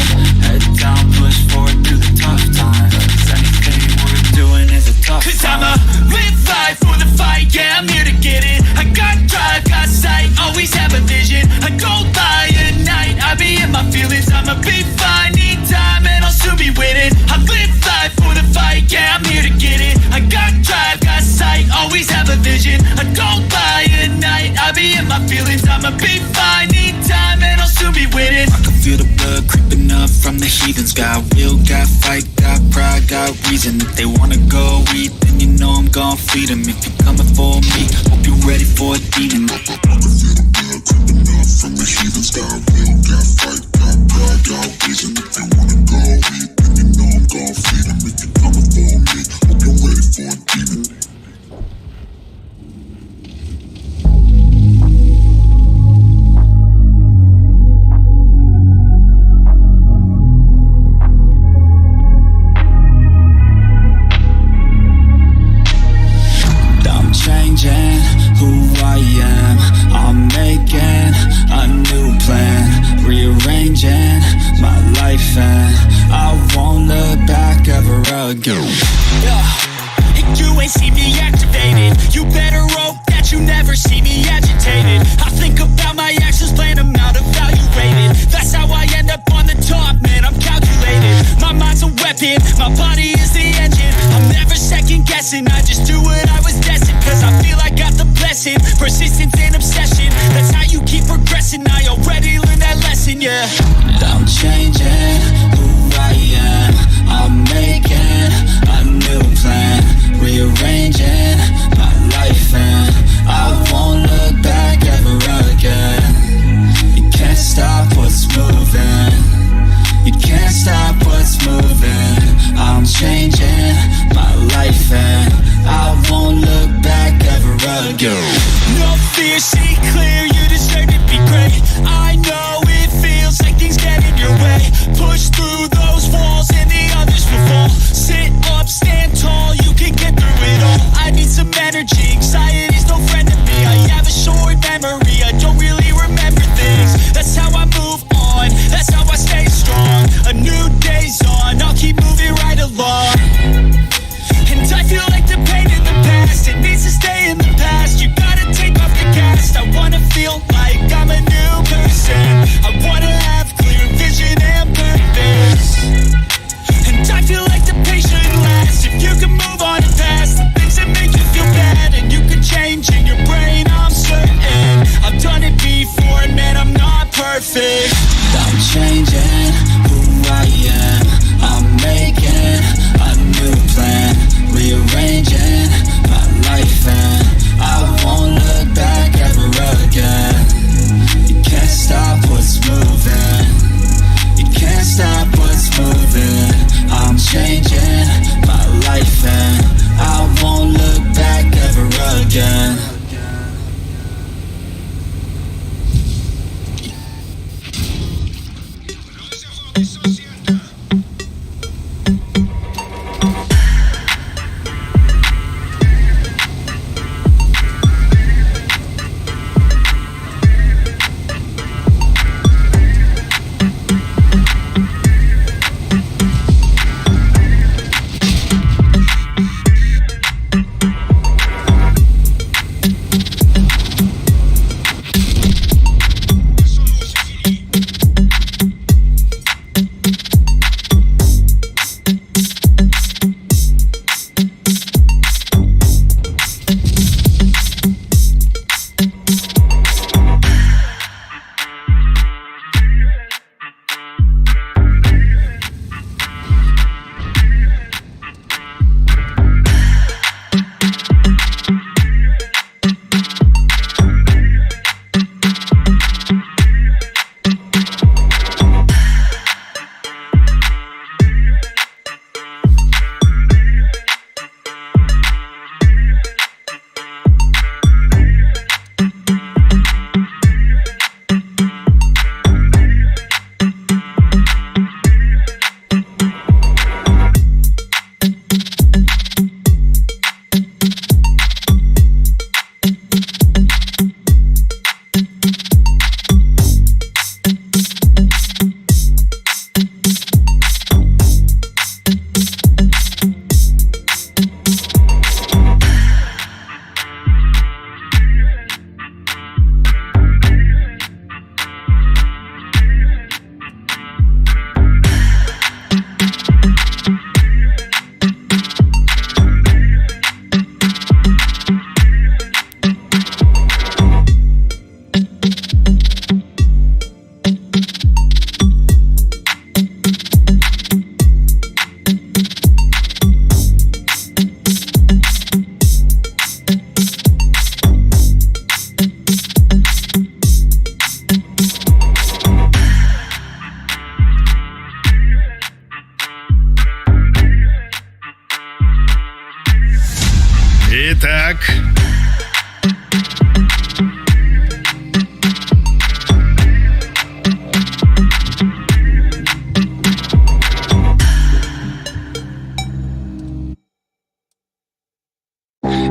Head down, push forward through the tough times. Cause anything worth doing is a tough climb. Cause I'ma live life for the fight, yeah, I'm here to get it. I got drive, got sight, always have a vision. I don't lie at night, I be in my feelings. I'ma be fine, need time and I'll soon be winning. I live life for the fight, yeah, I'm here to get it. I got drive, got sight, always have a vision. I don't lie at night, I be in my feelings. I'ma be fine, need time and I'll soon be winning. I can feel the blood creeping up from the heathens. Got will, got fight, got pride, got reason. If they wanna go eat, then you know I'm gon' feed them. If you're coming for me, hope you're ready for a demon. I can feel the blood creeping up from the heathens. Got will, got fight, got pride, got reason. If they wanna go eat, then you know I'm gon' feed them. If you're coming for me, hope you're ready for a demon. Changing who I am, I'm making a new plan, rearranging my life and I won't look back ever again. And you ain't see me activated, you better hope that you never see me agitated. I think about my actions, plan them out, evaluated. That's how I end up on the top, man, I'm calculated. My mind's a weapon, my body is the engine. I'm never second guessing, I just do what I was destined. Cause I feel I got the blessing, persistence and obsession. That's how you keep progressing, I already learned that lesson, yeah. I'm changing who I am, I'm making a new plan, rearranging my life and I won't look back ever again. You can't stop what's moving, you can't stop what's moving. I'm changing my life and I won't look back ever again. No fear, see clear, you deserve to be great. I know it feels like things get in your way. Push through those walls and the others will fall. Sit up, stand tall, you can get through it all. I need some energy, anxiety's no friend to me. I have a short memory, I don't really remember things. That's how I move on, that's how I stay strong. A new day's on, I'll keep moving right along. And I feel like the pain in the past, it needs to stay in the past. You gotta take off the cast. I wanna feel like I'm a new person. I wanna have clear vision and purpose. And I feel like the pain shouldn't last. If you can move on and past the things that make you feel bad, and you can change in your brain, I'm certain. I've done it before, and man, I'm not perfect. I'm changing who I am, I'm making a new plan, rearranging my life and I won't look back ever again. You can't stop what's moving, you can't stop what's moving. I'm changing my life and I won't look back ever again.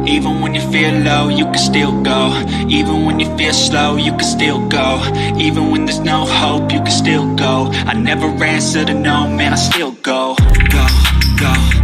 Even when you feel low, you can still go. Even when you feel slow, you can still go. Even when there's no hope, you can still go. I never answer to no, man, I still go. Go, go.